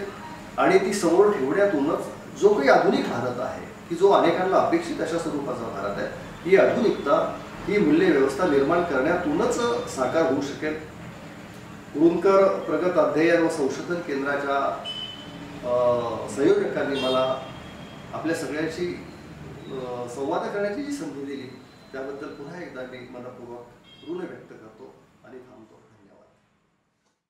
आणि ती समोर ठेवण्यातूनच जो काही आधुनिक भारत आहे की जो अनेकांना अपेक्षित अशा स्वरूपाचा भारत आहे, ही आधुनिकता, ही मूल्य व्यवस्था निर्माण करण्यातूनच साकार होऊ शकेल. कुरुंदकर प्रगत अध्ययन व संशोधन केंद्राच्या संयोजकांनी मला आपल्या सगळ्यांशी संवाद करण्याची जी संधी दिली त्याबद्दल पुन्हा एकदा मी मनपूर्वक ऋण व्यक्त करतो आणि थांबतो.